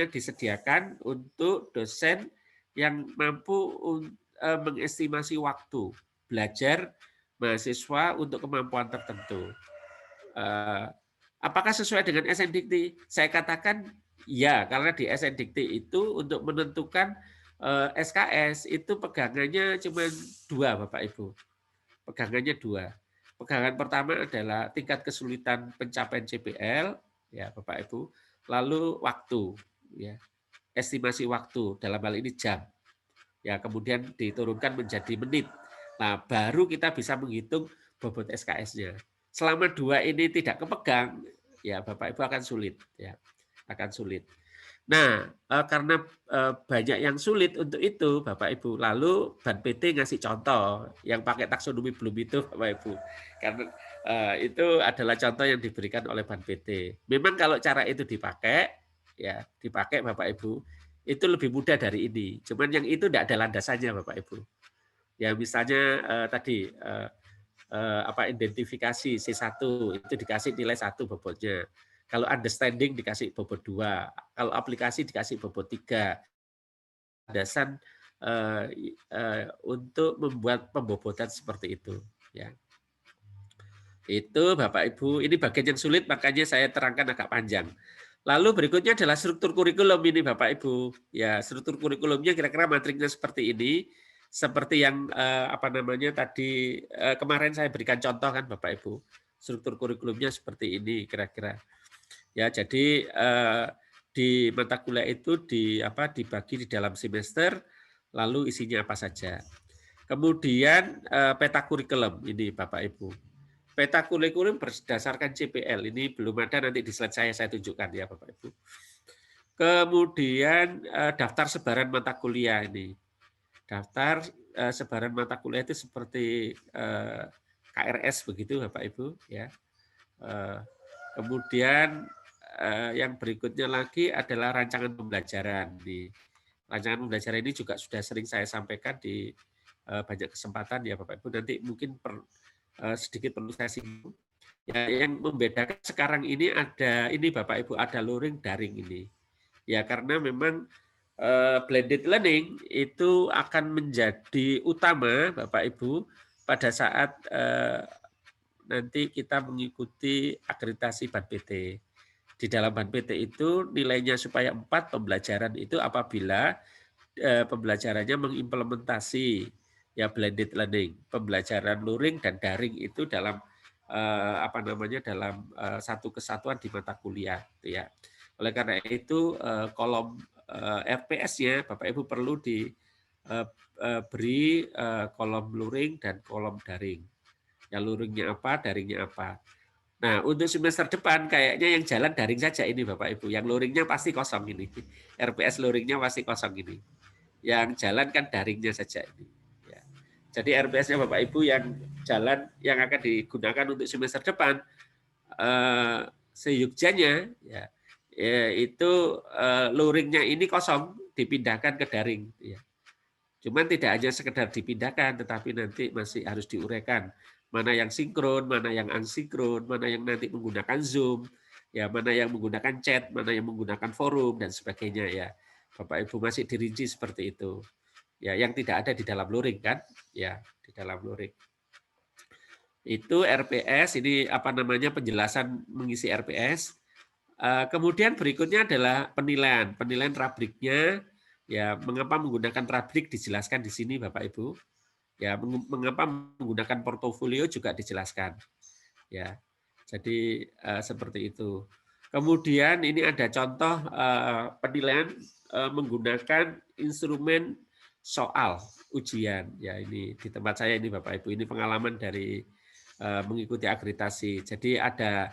disediakan untuk dosen yang mampu mengestimasi waktu belajar mahasiswa untuk kemampuan tertentu. Apakah sesuai dengan SNDikti? Saya katakan ya, karena di SNDikti itu untuk menentukan SKS itu pegangannya cuma 2 Bapak Ibu. Pegangannya 2. Pegangan pertama adalah tingkat kesulitan pencapaian CPL ya Bapak Ibu, lalu waktu ya. Estimasi waktu dalam hal ini jam. Ya, kemudian diturunkan menjadi menit. Nah, baru kita bisa menghitung bobot SKS-nya. Selama 2 ini tidak kepegang, ya Bapak Ibu akan sulit ya. Akan sulit. Nah, karena banyak yang sulit untuk itu, Bapak Ibu, lalu Ban PT ngasih contoh yang pakai taksonomi belum itu, Bapak Ibu. Karena itu adalah contoh yang diberikan oleh Ban PT. Memang kalau cara itu dipakai, ya dipakai Bapak Ibu, itu lebih mudah dari ini. Cuman yang itu tidak ada landasannya, Bapak Ibu. Ya misalnya tadi identifikasi C1 itu dikasih nilai 1 bobotnya. Kalau understanding dikasih bobot 2, kalau aplikasi dikasih bobot 3. Landasan untuk membuat pembobotan seperti itu ya. Itu Bapak Ibu, ini bagian yang sulit makanya saya terangkan agak panjang. Lalu berikutnya adalah struktur kurikulum ini Bapak Ibu. Ya, struktur kurikulumnya kira-kira matriknya seperti ini. Seperti yang tadi kemarin saya berikan contoh kan Bapak Ibu. Struktur kurikulumnya seperti ini kira-kira. Ya, jadi di mata kuliah itu dibagi di dalam semester, lalu isinya apa saja. Kemudian peta kurikulum ini Bapak Ibu. Peta kurikulum berdasarkan CPL, ini belum ada nanti di slide saya tunjukkan ya Bapak Ibu. Kemudian daftar sebaran mata kuliah ini. Daftar sebaran mata kuliah itu seperti KRS begitu Bapak Ibu ya. Kemudian yang berikutnya lagi adalah rancangan pembelajaran. Di rancangan pembelajaran ini juga sudah sering saya sampaikan di banyak kesempatan ya Bapak Ibu. Nanti mungkin sedikit perlu saya singgung. Ya, yang membedakan sekarang ini ada ini Bapak Ibu, ada luring daring ini. Ya karena memang blended learning itu akan menjadi utama Bapak Ibu pada saat nanti kita mengikuti akreditasi Ban PT. Di dalam Ban PT itu nilainya supaya 4 pembelajaran itu apabila pembelajarannya mengimplementasi ya blended learning, pembelajaran luring dan daring itu dalam dalam satu kesatuan di mata kuliah gitu ya. Oleh karena itu kolom RPS-nya Bapak Ibu perlu diberi kolom luring dan kolom daring. Ya luringnya apa, daringnya apa. Nah, untuk semester depan kayaknya yang jalan daring saja ini Bapak Ibu. Yang luringnya pasti kosong ini. RPS luringnya pasti kosong ini. Yang jalan kan daringnya saja ini. Ya. Jadi RPS-nya Bapak Ibu yang jalan yang akan digunakan untuk semester depan seyogjanya ya itu luringnya ini kosong dipindahkan ke daring. Ya. Cuman tidak hanya sekedar dipindahkan, tetapi nanti masih harus diuraikan mana yang sinkron, mana yang asinkron, mana yang nanti menggunakan Zoom, ya mana yang menggunakan chat, mana yang menggunakan forum dan sebagainya ya. Bapak Ibu masih dirinci seperti itu. Ya, yang tidak ada di dalam luring kan? Ya, di dalam luring. Itu RPS, ini apa namanya penjelasan mengisi RPS. Kemudian berikutnya adalah penilaian. Penilaian rubriknya, ya mengapa menggunakan rubrik dijelaskan di sini Bapak Ibu. Ya, mengapa menggunakan portofolio juga dijelaskan. Ya, jadi seperti itu. Kemudian ini ada contoh penilaian menggunakan instrumen soal ujian. Ya, ini di tempat saya ini Bapak Ibu. Ini pengalaman dari mengikuti akreditasi. Jadi ada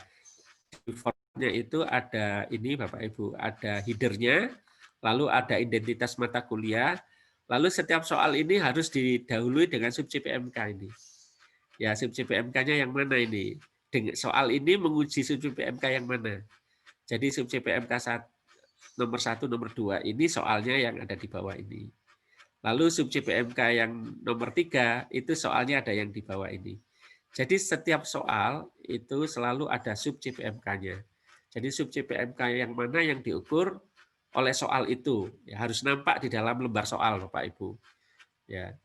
di formnya itu ada ini Bapak Ibu, ada headernya, lalu ada identitas mata kuliah, lalu setiap soal ini harus didahului dengan sub CPMK ini. Ya, sub CPMK-nya yang mana ini? Soal ini menguji sub CPMK yang mana? Jadi sub CPMK nomor 1, nomor 2 ini soalnya yang ada di bawah ini. Lalu sub CPMK yang nomor 3 itu soalnya ada yang di bawah ini. Jadi setiap soal itu selalu ada sub CPMK-nya. Jadi sub CPMK yang mana yang diukur oleh soal itu, ya, harus nampak di dalam lembar soal Bapak Ibu. Ya,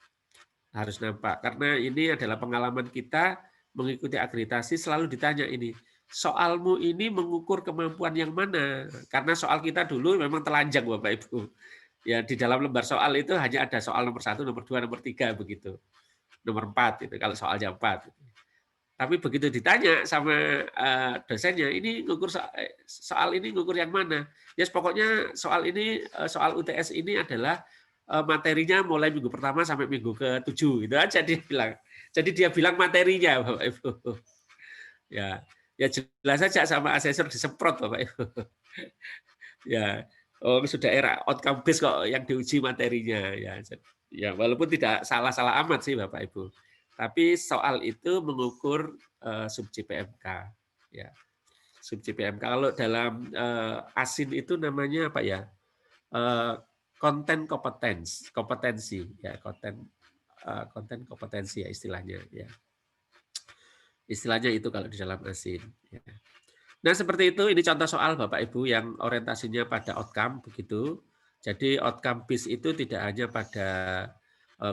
harus nampak karena ini adalah pengalaman kita mengikuti akreditasi, selalu ditanya ini, soalmu ini mengukur kemampuan yang mana? Karena soal kita dulu memang telanjang Bapak Ibu. Ya, di dalam lembar soal itu hanya ada soal nomor 1, nomor 2, nomor 3 begitu. Nomor 4 itu kalau soalnya 4. Tapi begitu ditanya sama dosennya, ini ngukur soal ini ngukur yang mana? Ya, pokoknya soal ini, soal UTS ini adalah materinya mulai minggu pertama sampai minggu ke-7 gitu aja dia bilang. Jadi dia bilang materinya Bapak Ibu. Ya, ya jelas saja sama asesor disemprot Bapak Ibu. Ya, oh sudah era outcome based kok yang diuji materinya ya. Ya walaupun tidak salah-salah amat sih Bapak Ibu. Tapi soal itu mengukur sub CPMK ya. Sub CPMK kalau dalam ASIN itu namanya apa ya? Konten kompetensi ya, konten kompetensi ya istilahnya ya. Istilahnya itu kalau di dalam ASIN ya. Nah, seperti itu ini contoh soal Bapak Ibu yang orientasinya pada outcome begitu. Jadi outcome based itu tidak hanya pada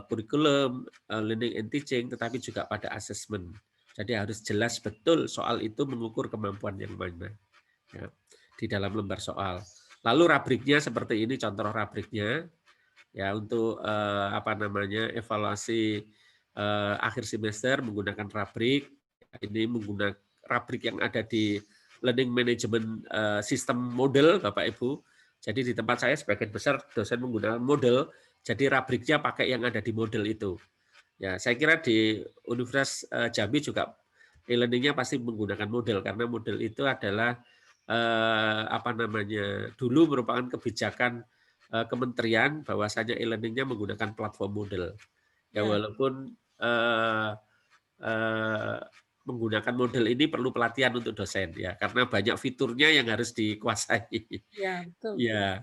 kurikulum, learning and teaching, tetapi juga pada assessment. Jadi harus jelas betul soal itu mengukur kemampuan yang mana ya, di dalam lembar soal. Lalu rubriknya seperti ini contoh rubriknya ya untuk apa namanya evaluasi akhir semester menggunakan rubrik. Ini menggunakan rubrik yang ada di learning management system model Bapak Ibu. Jadi di tempat saya sebagian besar dosen menggunakan model, jadi rubriknya pakai yang ada di model itu. Ya, saya kira di Universitas Jambi juga e-learning-nya pasti menggunakan model karena model itu adalah apa namanya dulu merupakan kebijakan kementerian bahwasanya e-learning-nya menggunakan platform model. Ya, walaupun menggunakan model ini perlu pelatihan untuk dosen ya karena banyak fiturnya yang harus dikuasai. Ya, betul. Ya,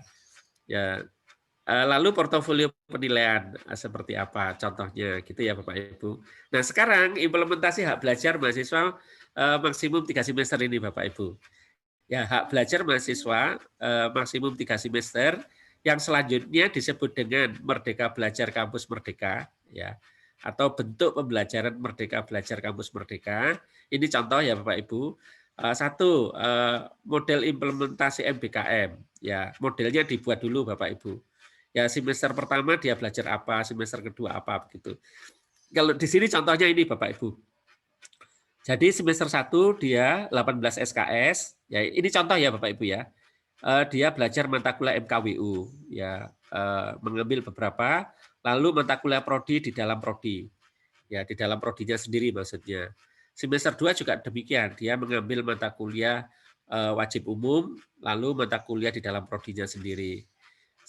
ya. Lalu portofolio penilaian seperti apa contohnya gitu ya Bapak Ibu. Nah, sekarang implementasi hak belajar mahasiswa maksimum 3 semester ini Bapak Ibu. Ya, hak belajar mahasiswa maksimum 3 semester yang selanjutnya disebut dengan Merdeka Belajar Kampus Merdeka ya atau bentuk pembelajaran Merdeka Belajar Kampus Merdeka. Ini contoh ya Bapak Ibu. Satu, model implementasi MBKM ya, modelnya dibuat dulu Bapak Ibu. Ya, semester pertama dia belajar apa, semester kedua apa begitu. Kalau di sini contohnya ini Bapak Ibu. Jadi semester 1 dia 18 SKS, ya ini contoh ya Bapak Ibu ya. Dia belajar mata kuliah MKWU ya, mengambil beberapa, lalu mata kuliah prodi di dalam prodi. Ya, di dalam prodinya sendiri maksudnya. Semester 2 juga demikian, dia mengambil mata kuliah wajib umum, lalu mata kuliah di dalam prodinya sendiri.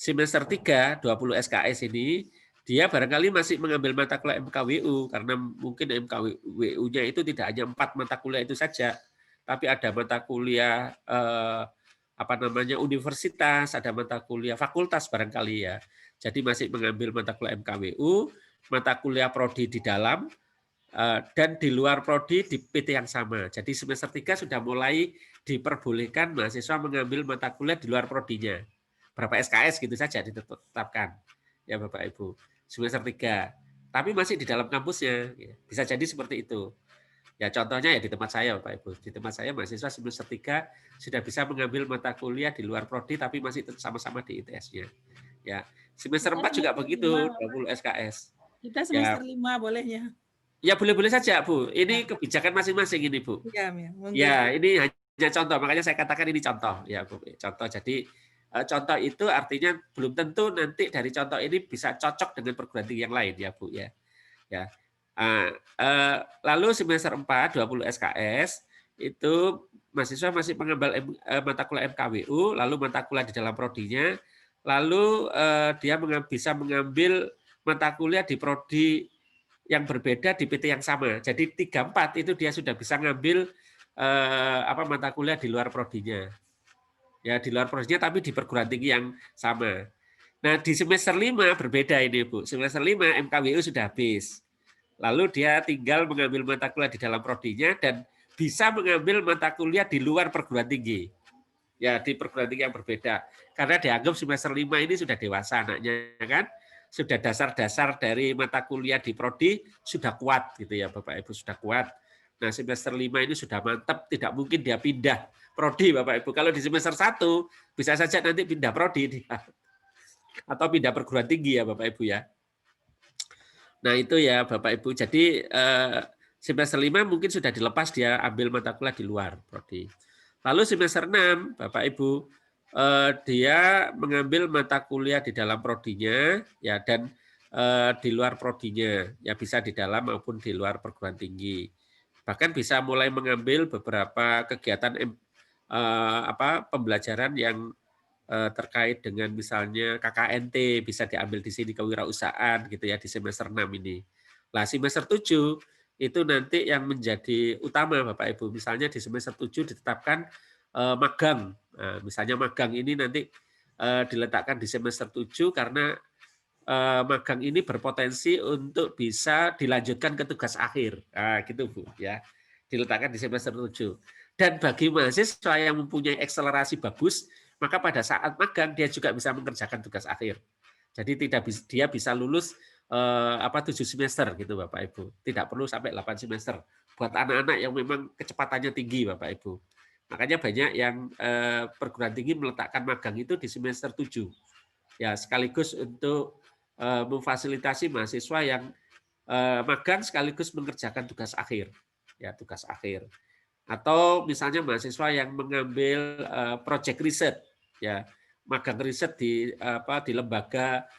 Semester 3, 20 SKS ini, dia barangkali masih mengambil mata kuliah MKWU, karena mungkin MKWU-nya itu tidak hanya 4 mata kuliah itu saja, tapi ada mata kuliah apa namanya universitas, ada mata kuliah fakultas barangkali ya. Jadi masih mengambil mata kuliah MKWU, mata kuliah prodi di dalam, dan di luar prodi di PT yang sama. Jadi semester 3 sudah mulai diperbolehkan mahasiswa mengambil mata kuliah di luar prodinya. Berapa SKS gitu saja ditetapkan ya Bapak Ibu semester 3, tapi masih di dalam kampusnya, bisa jadi seperti itu Ya contohnya ya di tempat saya Bapak Ibu. Di tempat saya mahasiswa semester 3 sudah bisa mengambil mata kuliah di luar prodi tapi masih sama-sama di ITS-nya. Ya, semester 4 juga begitu, 20 SKS. Kita Ya, semester 5 bolehnya. ya boleh-boleh saja, Bu. Ini kebijakan masing-masing ini, Bu. Iya, monggo. Ya, ini hanya contoh, makanya saya katakan ini contoh, ya, Bu. Contoh. Jadi contoh itu artinya belum tentu nanti dari contoh ini bisa cocok dengan perguruan tinggi yang lain, ya, Bu, ya. Ya. Lalu semester 4 20 SKS itu mahasiswa masih mengambil mata kuliah MKWU, lalu mata kuliah di dalam prodinya, lalu dia bisa mengambil mata kuliah di prodi yang berbeda di PT yang sama. Jadi 3-4 itu dia sudah bisa ngambil mata kuliah di luar prodinya. Ya, di luar prodinya tapi di perguruan tinggi yang sama. Nah, di semester 5 berbeda ini, Bu. Semester 5 MKWU sudah habis. Lalu dia tinggal mengambil mata kuliah di dalam prodinya dan bisa mengambil mata kuliah di luar perguruan tinggi. Ya, di perguruan tinggi yang berbeda. Karena dianggap semester 5 ini sudah dewasa anaknya, kan? Sudah dasar-dasar dari mata kuliah di prodi sudah kuat gitu ya Bapak Ibu, sudah kuat. Nah, semester 5 ini sudah mantap, tidak mungkin dia pindah prodi Bapak Ibu. Kalau di semester 1 bisa saja nanti pindah prodi dia. Atau pindah perguruan tinggi ya Bapak Ibu ya. Nah, itu ya Bapak Ibu. Jadi semester 5 mungkin sudah dilepas dia ambil mata kuliah di luar prodi. Lalu semester 6 Bapak Ibu dia mengambil mata kuliah di dalam prodinya ya dan di luar prodinya ya bisa di dalam maupun di luar perguruan tinggi. Bahkan bisa mulai mengambil beberapa kegiatan pembelajaran yang terkait dengan misalnya KKNT bisa diambil di sini kewirausahaan gitu ya di semester 6 ini. Nah, semester 7 itu nanti yang menjadi utama Bapak Ibu. Misalnya di semester 7 ditetapkan magang. Nah, misalnya magang ini nanti diletakkan di semester 7 karena magang ini berpotensi untuk bisa dilanjutkan ke tugas akhir. Nah, gitu Bu ya. Diletakkan di semester 7. Dan bagi mahasiswa yang mempunyai akselerasi bagus, maka pada saat magang dia juga bisa mengerjakan tugas akhir. Jadi dia bisa lulus 7 semester gitu Bapak Ibu. Tidak perlu sampai 8 semester. Buat anak-anak yang memang kecepatannya tinggi Bapak Ibu. Makanya banyak yang perguruan tinggi meletakkan magang itu di semester 7. Ya, sekaligus untuk memfasilitasi mahasiswa yang magang sekaligus mengerjakan tugas akhir. Ya, tugas akhir. Atau misalnya mahasiswa yang mengambil project riset, ya magang riset di lembaga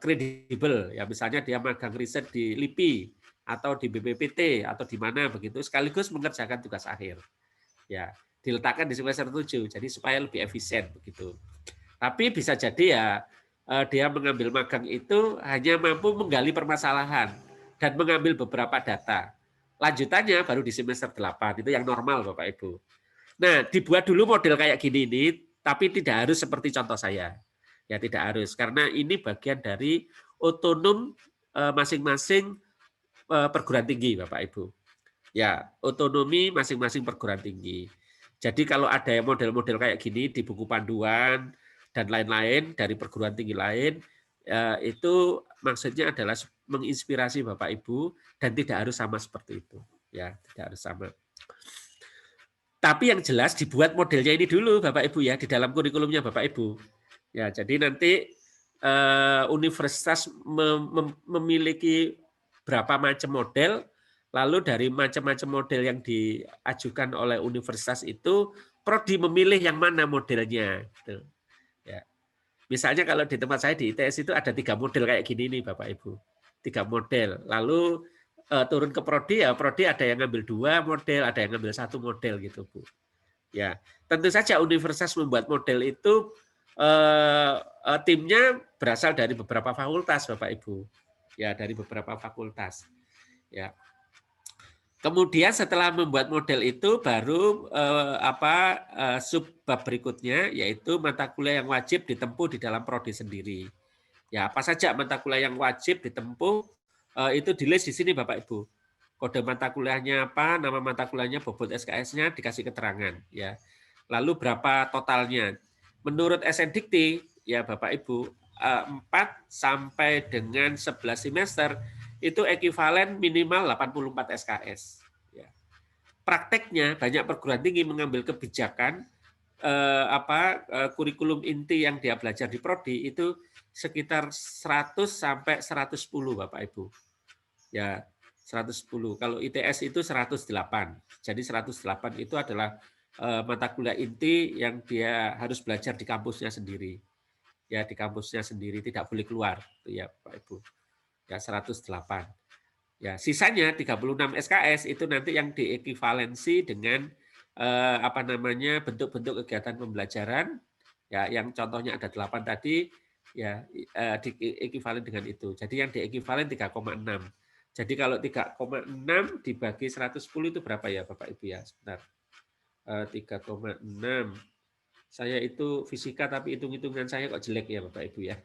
kredibel, ya misalnya dia magang riset di LIPI atau di BPPT atau di mana begitu, sekaligus mengerjakan tugas akhir. Ya, diletakkan di semester 7, jadi supaya lebih efisien begitu. Tapi bisa jadi ya dia mengambil magang itu hanya mampu menggali permasalahan dan mengambil beberapa data. Lanjutannya baru di semester 8, itu yang normal Bapak Ibu. Nah, dibuat dulu model kayak gini ini, tapi tidak harus seperti contoh saya. Ya tidak harus, karena ini bagian dari otonom masing-masing perguruan tinggi Bapak Ibu. Ya, otonomi masing-masing perguruan tinggi. Jadi kalau ada model-model kayak gini di buku panduan dan lain-lain dari perguruan tinggi lain, itu maksudnya adalah menginspirasi Bapak Ibu dan tidak harus sama seperti itu. Ya, tidak harus sama. Tapi yang jelas dibuat modelnya ini dulu Bapak Ibu ya di dalam kurikulumnya Bapak Ibu. Ya, jadi nanti universitas memiliki berapa macam model, lalu dari macam-macam model yang diajukan oleh universitas itu prodi memilih yang mana modelnya. Gitu. Ya. Misalnya kalau di tempat saya di ITS itu ada 3 model kayak gini nih Bapak Ibu. 3 model. Lalu turun ke prodi ya prodi ada yang ngambil 2 model, ada yang ngambil 1 model gitu Bu. Ya, tentu saja universitas membuat model itu timnya berasal dari beberapa fakultas Bapak Ibu. Ya, dari beberapa fakultas. Ya. Kemudian setelah membuat model itu baru subbab berikutnya yaitu mata kuliah yang wajib ditempuh di dalam prodi sendiri. Ya, apa saja mata kuliah yang wajib ditempuh itu di-list di sini Bapak Ibu. Kode mata kuliahnya apa, nama mata kuliahnya, bobot SKS-nya dikasih keterangan ya. Lalu berapa totalnya? Menurut SNDikti ya Bapak Ibu 4 sampai dengan 11 semester itu ekuivalen minimal 84 SKS. Ya. prakteknya banyak perguruan tinggi mengambil kebijakan kurikulum inti yang dia belajar di prodi itu sekitar 100 sampai 110 Bapak Ibu. Ya, 110. Kalau ITS itu 108. Jadi 108 itu adalah mata kuliah inti yang dia harus belajar di kampusnya sendiri. Ya, di kampusnya sendiri, tidak boleh keluar, ya Pak Ibu. Ya, 108. Ya, sisanya 36 SKS itu nanti yang diekuivalensi dengan bentuk-bentuk kegiatan pembelajaran, ya yang contohnya ada 8 tadi, ya diekuivalen dengan itu. Jadi yang diekuivalen 3,6. Jadi kalau 3,6 dibagi 110 itu berapa ya Bapak Ibu ya? Sebentar. 3,6. Saya itu fisika tapi hitung-hitungan saya kok jelek ya Bapak Ibu ya.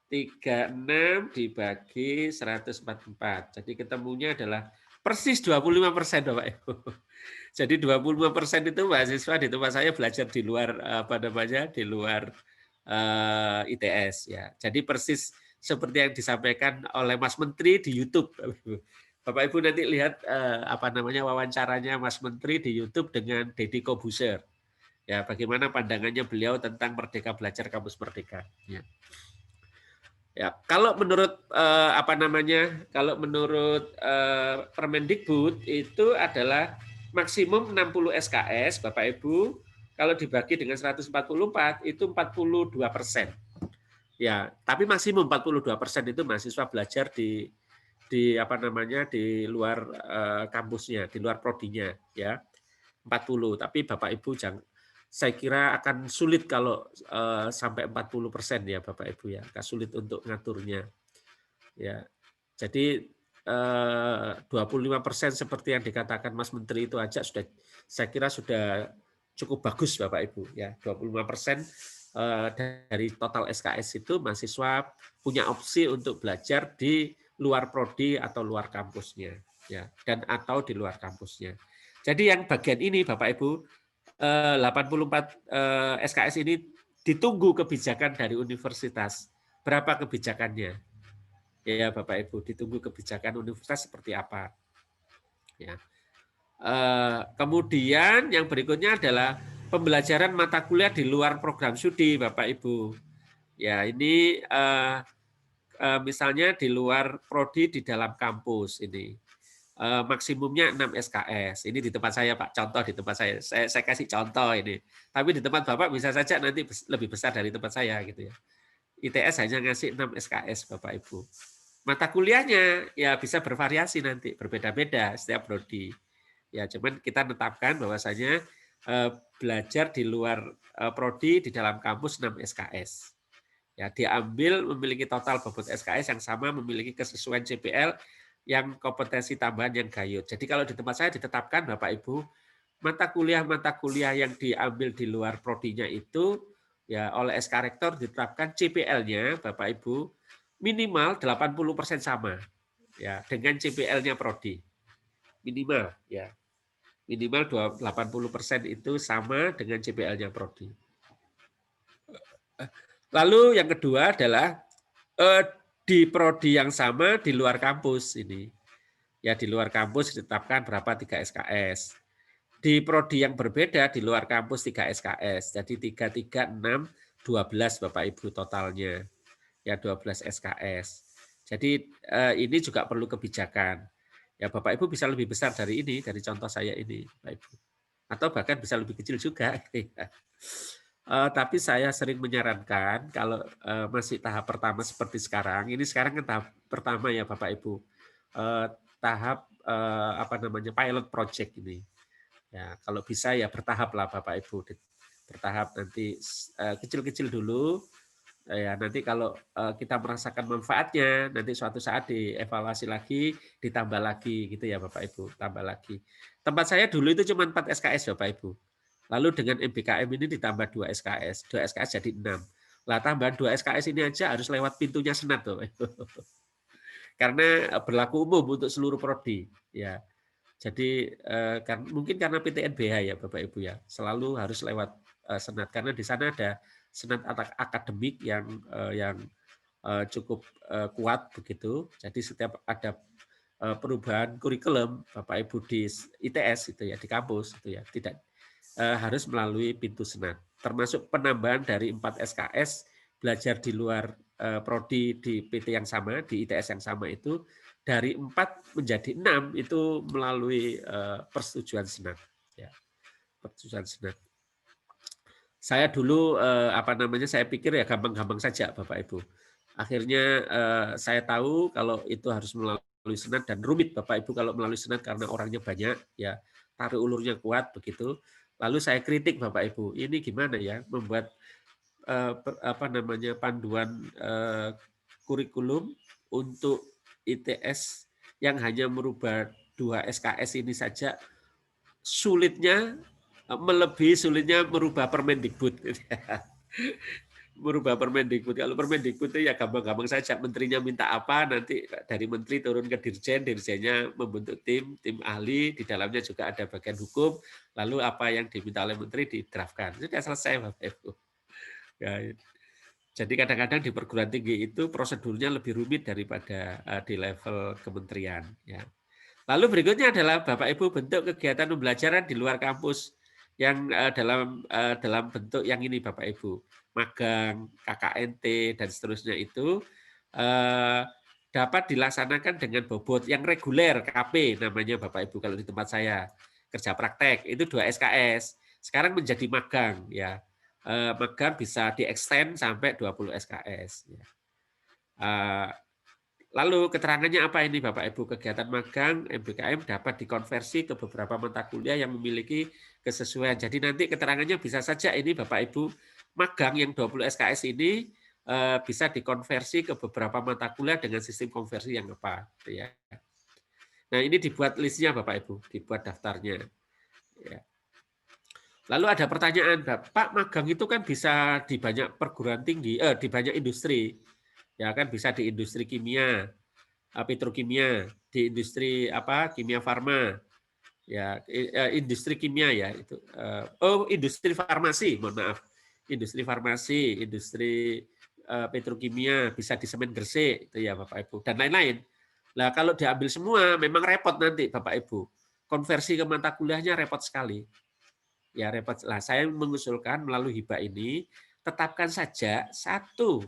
36 dibagi 144. Jadi ketemunya adalah persis 25% Bapak Ibu. Jadi 25% itu mahasiswa di tempat saya belajar di luar di luar ITS ya. Jadi persis seperti yang disampaikan oleh Mas Menteri di YouTube. Bapak Ibu nanti lihat wawancaranya Mas Menteri di YouTube dengan Deddy Kobuser. Ya, bagaimana pandangannya beliau tentang Merdeka Belajar Kampus Merdeka. Ya. Ya, kalau menurut Permendikbud itu adalah maksimum 60 SKS, Bapak Ibu. Kalau dibagi dengan 144 itu 42%. Ya, tapi maksimum 42% itu mahasiswa belajar di luar kampusnya, di luar prodinya, ya. 40. Tapi Bapak Ibu saya kira akan sulit kalau sampai 40% ya Bapak Ibu ya, agak sulit untuk ngaturnya. Ya, jadi 25% seperti yang dikatakan Mas Menteri itu aja saya kira sudah cukup bagus Bapak Ibu ya. 25% dari total SKS itu mahasiswa punya opsi untuk belajar di luar prodi atau luar kampusnya ya, dan atau di luar kampusnya. Jadi yang bagian ini Bapak Ibu 84 SKS ini ditunggu kebijakan dari universitas. Berapa kebijakannya? Ya Bapak Ibu, ditunggu kebijakan universitas seperti apa. Ya. Kemudian yang berikutnya adalah pembelajaran mata kuliah di luar program studi Bapak Ibu. Ya ini misalnya di luar prodi di dalam kampus ini. Maksimumnya 6 SKS. Ini di tempat saya Pak, contoh di tempat saya. Saya kasih contoh ini. Tapi di tempat Bapak bisa saja nanti lebih besar dari tempat saya gitu ya. ITS hanya ngasih 6 SKS Bapak Ibu. Mata kuliahnya ya bisa bervariasi nanti, berbeda-beda setiap prodi. Ya, cuman kita tetapkan bahwasanya belajar di luar prodi di dalam kampus 6 SKS. Ya, diambil memiliki total bobot SKS yang sama, memiliki kesesuaian CPL yang kompetensi tambahan yang gayut. Jadi kalau di tempat saya ditetapkan Bapak Ibu, mata kuliah yang diambil di luar prodinya itu ya oleh SK Rektor ditetapkan CPL-nya Bapak Ibu minimal 80% sama ya dengan CPL-nya prodi. Minimal ya. Minimal 80% itu sama dengan CPL-nya prodi. Lalu yang kedua adalah di prodi yang sama di luar kampus ini. Ya di luar kampus ditetapkan berapa 3 SKS. Di prodi yang berbeda di luar kampus 3 SKS. Jadi 3, 3, 6, 12 Bapak Ibu totalnya. Ya 12 SKS. Jadi ini juga perlu kebijakan. Ya Bapak Ibu bisa lebih besar dari ini, dari contoh saya ini Bapak Ibu. Atau bahkan bisa lebih kecil juga. Tapi saya sering menyarankan kalau masih tahap pertama seperti sekarang, ini sekarang kan tahap pertama ya Bapak Ibu, tahap pilot project ini. Ya kalau bisa ya bertahap lah Bapak Ibu, bertahap nanti kecil-kecil dulu. Ya nanti kalau kita merasakan manfaatnya, nanti suatu saat dievaluasi lagi, ditambah lagi gitu ya Bapak Ibu, tambah lagi. Tempat saya dulu itu cuma 4 SKS Bapak Ibu. Lalu dengan MBKM ini ditambah 2 SKS. 2 SKS jadi 6. Lah tambahan 2 SKS ini aja harus lewat pintunya Senat tuh. Karena berlaku umum untuk seluruh prodi, ya. Jadi mungkin karena PTNBH ya Bapak Ibu ya, selalu harus lewat Senat karena di sana ada Senat akademik yang cukup kuat begitu. Jadi setiap ada perubahan kurikulum Bapak Ibu di ITS itu ya, di kampus itu ya, tidak harus melalui pintu senat. Termasuk penambahan dari 4 SKS belajar di luar prodi di PT yang sama, di ITS yang sama itu dari 4 menjadi 6 itu melalui persetujuan senat ya. Persetujuan senat. Saya dulu saya pikir ya gampang-gampang saja Bapak Ibu. Akhirnya saya tahu kalau itu harus melalui senat dan rumit Bapak Ibu kalau melalui senat karena orangnya banyak ya, tarik ulurnya kuat begitu. Lalu saya kritik Bapak Ibu, ini gimana ya membuat panduan kurikulum untuk ITS yang hanya merubah 2 SKS ini saja sulitnya melebihi sulitnya merubah Permendikbud. Merubah Permendikbud. Kalau Permendikbud itu ya gampang-gampang saja. Menterinya minta apa, nanti dari menteri turun ke dirjen, dirjennya membentuk tim ahli, di dalamnya juga ada bagian hukum, lalu apa yang diminta oleh menteri didraftkan. Sudah selesai, Bapak Ibu. Ya, jadi kadang-kadang di perguruan tinggi itu prosedurnya lebih rumit daripada di level kementerian. Ya. Lalu berikutnya adalah Bapak Ibu bentuk kegiatan pembelajaran di luar kampus yang dalam bentuk yang ini Bapak Ibu, magang, KKNT dan seterusnya itu dapat dilaksanakan dengan bobot yang reguler KP namanya Bapak Ibu kalau di tempat saya kerja praktek itu 2 SKS. Sekarang menjadi magang ya. Magang bisa di-extend sampai 20 SKS ya. Lalu keterangannya apa ini Bapak Ibu? Kegiatan magang MBKM dapat dikonversi ke beberapa mata kuliah yang memiliki kesesuaian. Jadi nanti keterangannya bisa saja ini Bapak Ibu, magang yang 20 SKS ini bisa dikonversi ke beberapa mata kuliah dengan sistem konversi yang apa. Ya. Nah ini dibuat listnya Bapak Ibu, dibuat daftarnya. Ya. Lalu ada pertanyaan, Pak magang itu kan bisa di banyak perguruan tinggi, di banyak industri. Ya kan bisa di industri kimia, petrokimia, di industri kimia farma, ya industri kimia ya itu. Industri farmasi, mohon maaf, industri farmasi, industri petrokimia, bisa di semen Gresik itu ya Bapak Ibu dan lain-lain. Nah kalau diambil semua memang repot nanti Bapak Ibu, konversi ke mata kuliahnya repot sekali. Ya repot. Lah saya mengusulkan melalui hibah ini tetapkan saja satu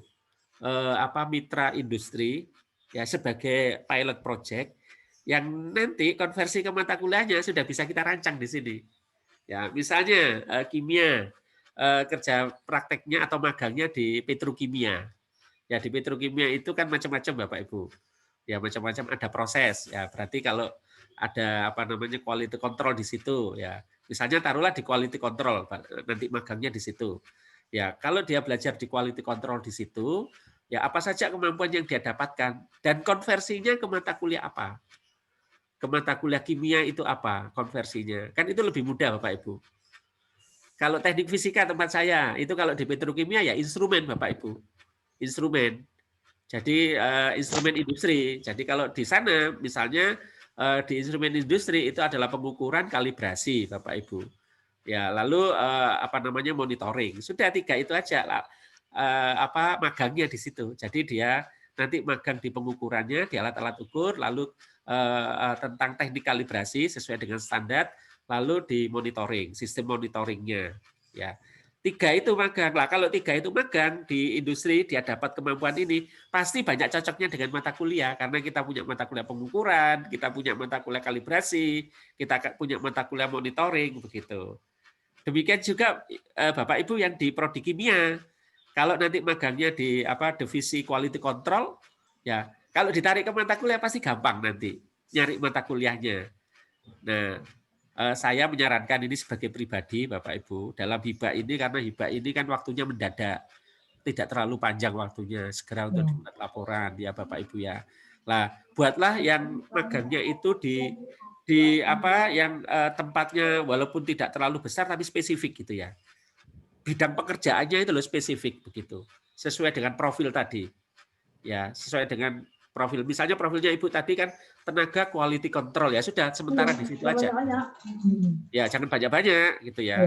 mitra industri ya sebagai pilot project yang nanti konversi ke mata kuliahnya sudah bisa kita rancang di sini. Ya, misalnya kimia kerja prakteknya atau magangnya di petrokimia. Ya di petrokimia itu kan macam-macam Bapak Ibu. Ya macam-macam ada proses. Ya berarti kalau ada quality control di situ ya. Misalnya taruhlah di quality control nanti magangnya di situ. Ya, kalau dia belajar di quality control di situ, ya apa saja kemampuan yang dia dapatkan dan konversinya ke mata kuliah apa? Ke mata kuliah kimia itu apa konversinya? Kan itu lebih mudah Bapak Ibu. Kalau teknik fisika tempat saya, itu kalau di petrokimia ya instrumen Bapak Ibu. Instrumen. Jadi instrumen industri. Jadi kalau di sana misalnya di instrumen industri itu adalah pengukuran kalibrasi Bapak Ibu. Ya, lalu monitoring. Sudah 3 itu aja lah. Magangnya di situ. Jadi dia nanti magang di pengukurannya, di alat-alat ukur, lalu tentang teknik kalibrasi sesuai dengan standar, lalu di monitoring, sistem monitoringnya. Ya. 3 itu magang. Lah kalau 3 itu magang di industri dia dapat kemampuan ini, pasti banyak cocoknya dengan mata kuliah karena kita punya mata kuliah pengukuran, kita punya mata kuliah kalibrasi, kita punya mata kuliah monitoring begitu. Demikian juga Bapak Ibu yang di prodi kimia. Kalau nanti magangnya di divisi quality control, ya kalau ditarik ke mata kuliah pasti gampang nanti nyari mata kuliahnya. Nah, saya menyarankan ini sebagai pribadi Bapak Ibu dalam hibah ini karena hibah ini kan waktunya mendadak, tidak terlalu panjang waktunya, segera untuk dibuat laporan ya Bapak Ibu ya. Lah, buatlah yang magangnya itu di yang tempatnya walaupun tidak terlalu besar tapi spesifik gitu ya. Bidang pekerjaannya itu loh spesifik begitu. Sesuai dengan profil tadi. Ya, sesuai dengan profil. Misalnya profilnya Ibu tadi kan tenaga quality control ya sudah sementara di situ aja. Ya, jangan banyak-banyak gitu ya.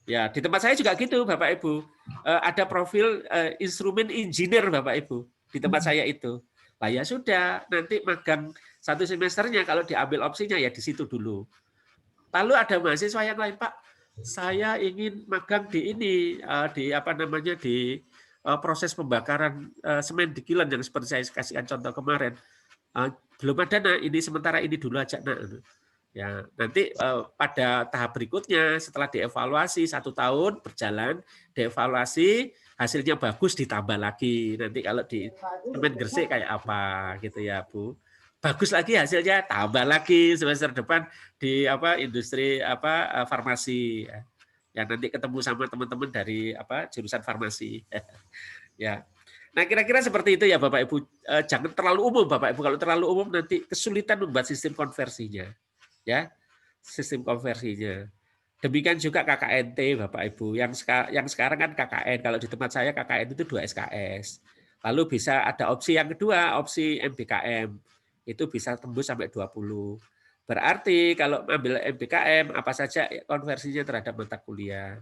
Ya, di tempat saya juga gitu Bapak Ibu. Ada profil instrumen engineer Bapak Ibu di tempat saya itu. Lah ya sudah, nanti magang 1 semesternya kalau diambil opsinya ya di situ dulu. Lalu ada mahasiswa yang lain, Pak, saya ingin magang di ini, di apa namanya, di proses pembakaran semen di kilang yang seperti saya kasihkan contoh kemarin. Belum ada, Nak, ini sementara ini dulu aja, Nak. Ya, nanti pada tahap berikutnya setelah dievaluasi 1 tahun berjalan, dievaluasi hasilnya bagus ditambah lagi. Nanti kalau di semen Gresik kayak apa gitu ya, Bu. Bagus lagi hasilnya tambah lagi semester depan di apa industri apa farmasi. Ya nanti ketemu sama teman-teman dari apa jurusan farmasi. Ya. Nah, kira-kira seperti itu ya Bapak Ibu. Jangan terlalu umum Bapak Ibu. Kalau terlalu umum nanti kesulitan membuat sistem konversinya. Ya, sistem konversinya. Demikian juga KKNT Bapak Ibu. Yang sekarang kan KKN. Kalau di tempat saya KKN itu 2 SKS. Lalu bisa ada opsi yang kedua, opsi MBKM. Itu bisa tembus sampai 20. Berarti kalau ambil MBKM apa saja konversinya terhadap mata kuliah.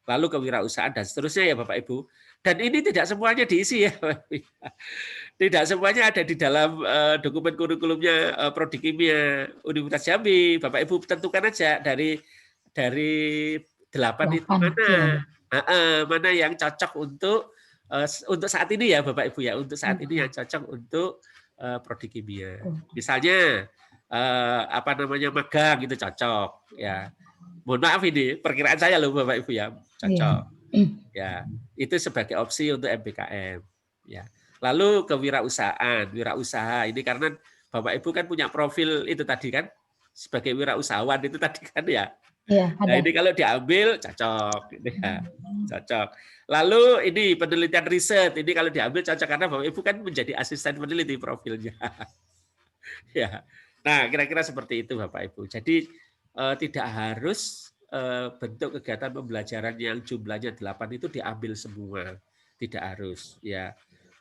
Lalu kewirausahaan dan seterusnya ya Bapak Ibu. Dan ini tidak semuanya diisi ya Bapak Ibu. Tidak semuanya ada di dalam dokumen kurikulumnya Prodi Kimia Universitas Jambi. Bapak Ibu tentukan aja dari 8 itu mana yang cocok untuk saat ini ya Bapak Ibu ya, untuk saat ini yang cocok untuk Prodi Kimia. Misalnya apa namanya magang itu cocok ya. Mohon maaf ini perkiraan saya loh Bapak Ibu ya, cocok. Ya, itu sebagai opsi untuk MBKM ya. Lalu kewirausahaan, wirausaha ini karena Bapak Ibu kan punya profil itu tadi kan sebagai wirausahawan itu tadi kan ya. Iya, ada. Nah, ini kalau diambil cocok gitu ya. Cocok. Lalu ini penelitian riset, ini kalau diambil cocok karena Bapak Ibu kan menjadi asisten peneliti profilnya. Ya. Nah, kira-kira seperti itu Bapak Ibu. Jadi tidak harus bentuk kegiatan pembelajaran yang jumlahnya 8 itu diambil semua. Tidak harus ya.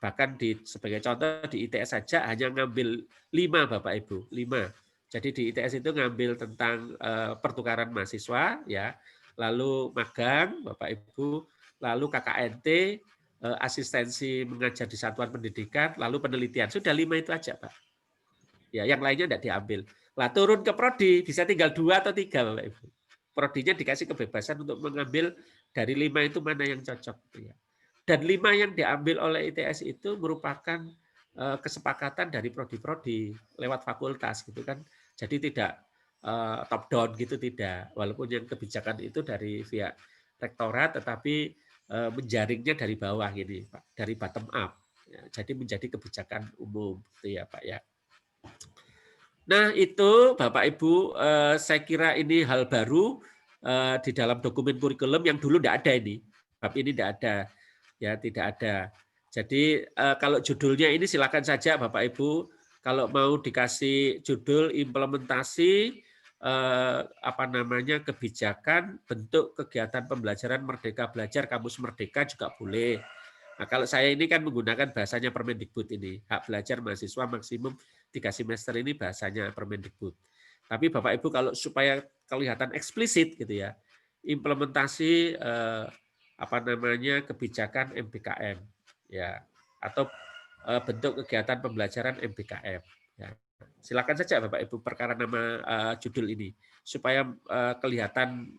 Bahkan sebagai contoh di ITS saja hanya ngambil 5 Bapak Ibu, 5. Jadi di ITS itu ngambil tentang pertukaran mahasiswa ya, lalu magang Bapak Ibu, lalu KKNT, asistensi mengajar di satuan pendidikan, lalu penelitian. Sudah 5 itu aja, Pak. Ya, yang lainnya tidak diambil. Lah turun ke prodi bisa tinggal 2 atau 3 Bapak Ibu. Prodinya dikasih kebebasan untuk mengambil dari 5 itu mana yang cocok ya. Dan 5 yang diambil oleh ITS itu merupakan kesepakatan dari prodi-prodi lewat fakultas gitu kan. Jadi tidak top down gitu tidak. Walaupun yang kebijakan itu dari pihak rektorat tetapi menjaringnya dari bawah gini, Pak, dari bottom up. Ya, jadi menjadi kebijakan umum gitu ya, Pak ya. Nah, itu Bapak Ibu saya kira ini hal baru di dalam dokumen kurikulum yang dulu tidak ada ini. Bab ini tidak ada. Ya, tidak ada. Jadi kalau judulnya ini silakan saja Bapak Ibu kalau mau dikasih judul implementasi apa namanya kebijakan bentuk kegiatan pembelajaran Merdeka Belajar Kampus Merdeka juga boleh. Nah, kalau saya ini kan menggunakan bahasanya Permendikbud ini, hak belajar mahasiswa maksimum 3 semester ini bahasanya Permendikbud. Tapi Bapak Ibu kalau supaya kelihatan eksplisit gitu ya, implementasi apa namanya kebijakan MBKM ya atau bentuk kegiatan pembelajaran MBKM ya. Silakan saja Bapak Ibu perkara nama judul ini supaya kelihatan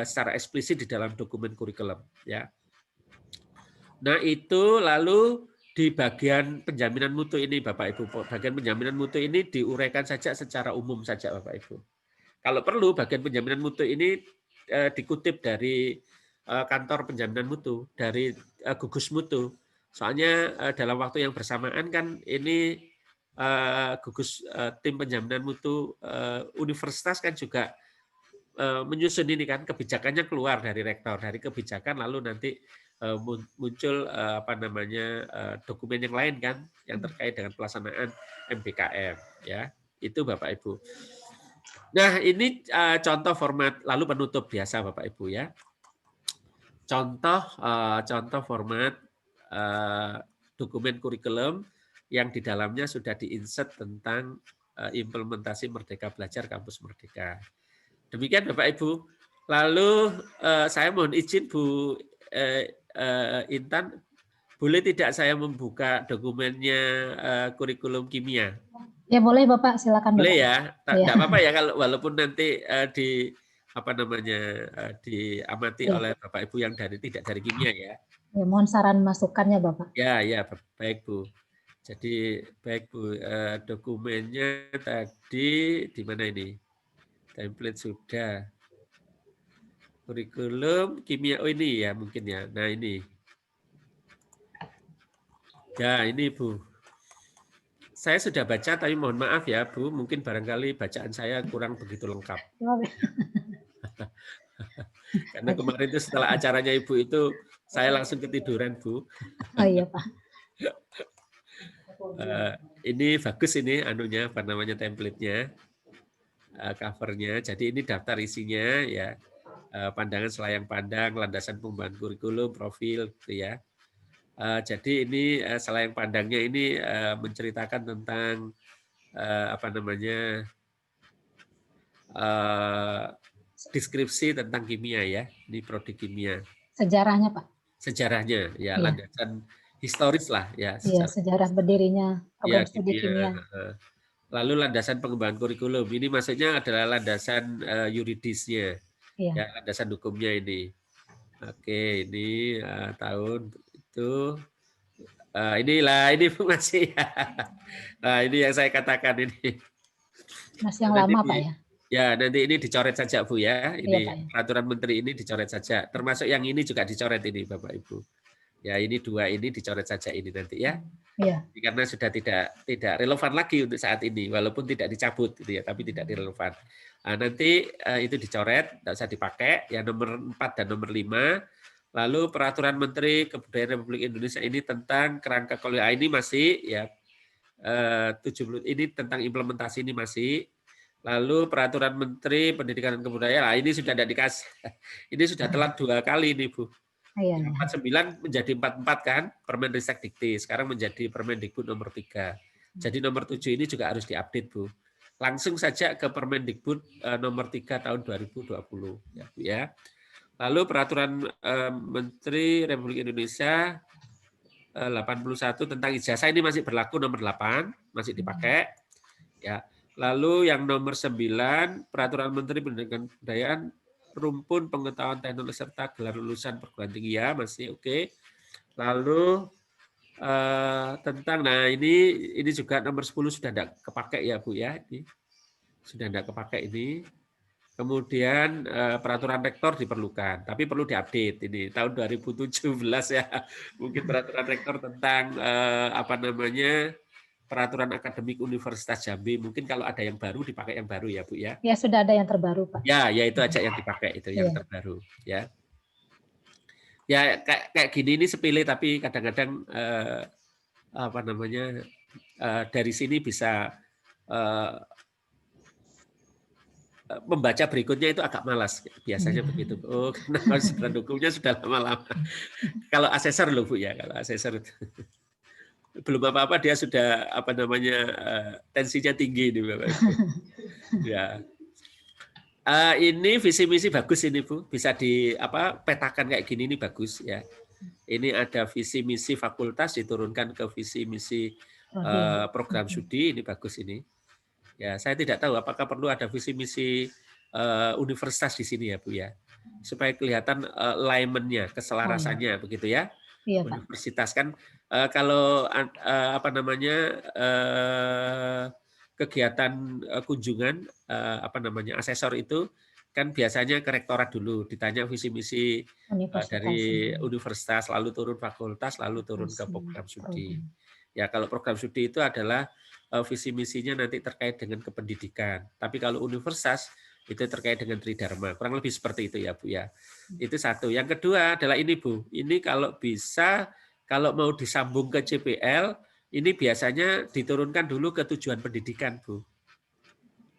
secara eksplisit di dalam dokumen kurikulum ya. Nah, itu lalu di bagian penjaminan mutu ini Bapak Ibu, bagian penjaminan mutu ini diuraikan saja secara umum saja Bapak Ibu. Kalau perlu bagian penjaminan mutu ini dikutip dari kantor penjaminan mutu, dari gugus mutu. Soalnya dalam waktu yang bersamaan kan ini gugus tim penjaminan mutu universitas kan juga menyusun ini kan kebijakannya keluar dari rektor, dari kebijakan lalu nanti muncul apa namanya dokumen yang lain kan yang terkait dengan pelaksanaan MBKM ya. Itu Bapak Ibu. Nah, ini contoh format lalu penutup biasa Bapak Ibu ya. Contoh format dokumen kurikulum yang di dalamnya sudah diinsert tentang implementasi Merdeka Belajar Kampus Merdeka. Demikian Bapak Ibu. Lalu saya mohon izin Bu Intan, boleh tidak saya membuka dokumennya kurikulum kimia? Ya boleh Bapak, silakan Boleh Bapak. ya, Iya. tidak apa-apa ya kalau walaupun nanti di apa namanya diamati Iya. oleh Bapak Ibu yang tidak dari kimia ya. Ya, mohon saran masukannya Bapak. Ya, ya, baik Bu. Jadi baik Bu, dokumennya tadi di mana ini? Template sudah. Kurikulum kimia, oh ini ya mungkin ya. Nah ini. Ya ini Bu. Saya sudah baca tapi mohon maaf ya Bu, mungkin barangkali bacaan saya kurang begitu lengkap. Karena kemarin itu setelah acaranya Ibu itu saya langsung ketiduran Bu. Oh iya Pak. Ini bagus ini anunya apa namanya template-nya, covernya. Jadi ini daftar isinya ya, pandangan selayang pandang, landasan pengembangan kurikulum, profil gitu ya. Jadi ini selayang pandangnya ini menceritakan tentang apa namanya deskripsi tentang kimia ya, ini prodi kimia. Sejarahnya Pak. Sejarahnya ya, Iya. landasan historis lah ya. Iya, sejarah berdirinya program Ya, studi kimia. Lalu landasan pengembangan kurikulum ini maksudnya adalah landasan yuridisnya, Iya. ya landasan hukumnya ini. Oke, ini tahun itu inilah ini masih. Nah ini yang saya katakan ini. Masih yang Nanti lama Pak ya. Ya nanti ini dicoret saja Bu ya. Ini Iya, Pak. peraturan menteri ini dicoret saja. Termasuk yang ini juga dicoret ini Bapak Ibu. Ya ini dua ini dicoret saja ini nanti ya. Iya. Karena sudah tidak relevan lagi untuk saat ini, walaupun tidak dicabut gitu ya, tapi tidak relevan. Nah, nanti itu dicoret, tidak usah dipakai. Ya nomor 4 dan nomor 5. Lalu peraturan Menteri Kebudayaan Republik Indonesia ini tentang kerangka kuliah ini masih ya 70 ini tentang implementasi ini masih. Lalu peraturan Menteri Pendidikan dan Kebudayaan, nah ini sudah tidak dikasih. Ini sudah telat 2 kali nih Bu. Iya. 49 menjadi 44 kan, Permenristek Dikti. Sekarang menjadi Permendikbud nomor 3. Jadi nomor 7 ini juga harus diupdate Bu. Langsung saja ke Permendikbud nomor 3 tahun 2020 ya Bu ya. Lalu peraturan Menteri Republik Indonesia 81 tentang ijazah ini masih berlaku nomor 8, masih dipakai. Ya. Lalu yang nomor 9 peraturan Menteri Pendidikan dan Kebudayaan rumpun pengetahuan teknologi serta gelar lulusan perguruan tinggi ya masih oke. Lalu tentang nah ini juga nomor 10 sudah tidak kepakai ya Bu ya, ini sudah tidak kepakai ini. Kemudian peraturan rektor diperlukan, tapi perlu diupdate ini tahun 2017 ya. Mungkin peraturan rektor tentang apa namanya peraturan akademik Universitas Jambi. Mungkin kalau ada yang baru dipakai yang baru ya Bu ya. Ya sudah ada yang terbaru Pak. Ya itu aja yang dipakai itu yang terbaru ya. Ya kayak gini ini sepele tapi kadang-kadang apa namanya dari sini bisa membaca berikutnya itu agak malas biasanya begitu. Oh karena sebenarnya hukumnya sudah lama-lama. Kalau asesor loh Bu ya, kalau asesor itu belum apa-apa dia sudah apa namanya tensinya tinggi nih Bapak Ibu. Ya. Ini visi misi bagus ini Bu, bisa di apa petakan kayak gini ini bagus ya. Ini ada visi misi fakultas diturunkan ke visi misi program studi ini bagus ini. Ya, saya tidak tahu apakah perlu ada visi misi universitas di sini ya Bu ya, supaya kelihatan alignment-nya, keselarasannya begitu ya. Iya, Universitas kan kalau apa namanya kegiatan kunjungan apa namanya asesor itu kan biasanya ke rektorat dulu ditanya visi misi dari universitas lalu turun fakultas lalu turun ke program studi. Ya kalau program studi itu adalah visi misinya nanti terkait dengan kependidikan. Tapi kalau universitas itu terkait dengan tridharma. Kurang lebih seperti itu ya Bu ya. Itu satu. Yang kedua adalah ini Bu. Ini kalau bisa kalau mau disambung ke CPL ini biasanya diturunkan dulu ke tujuan pendidikan Bu.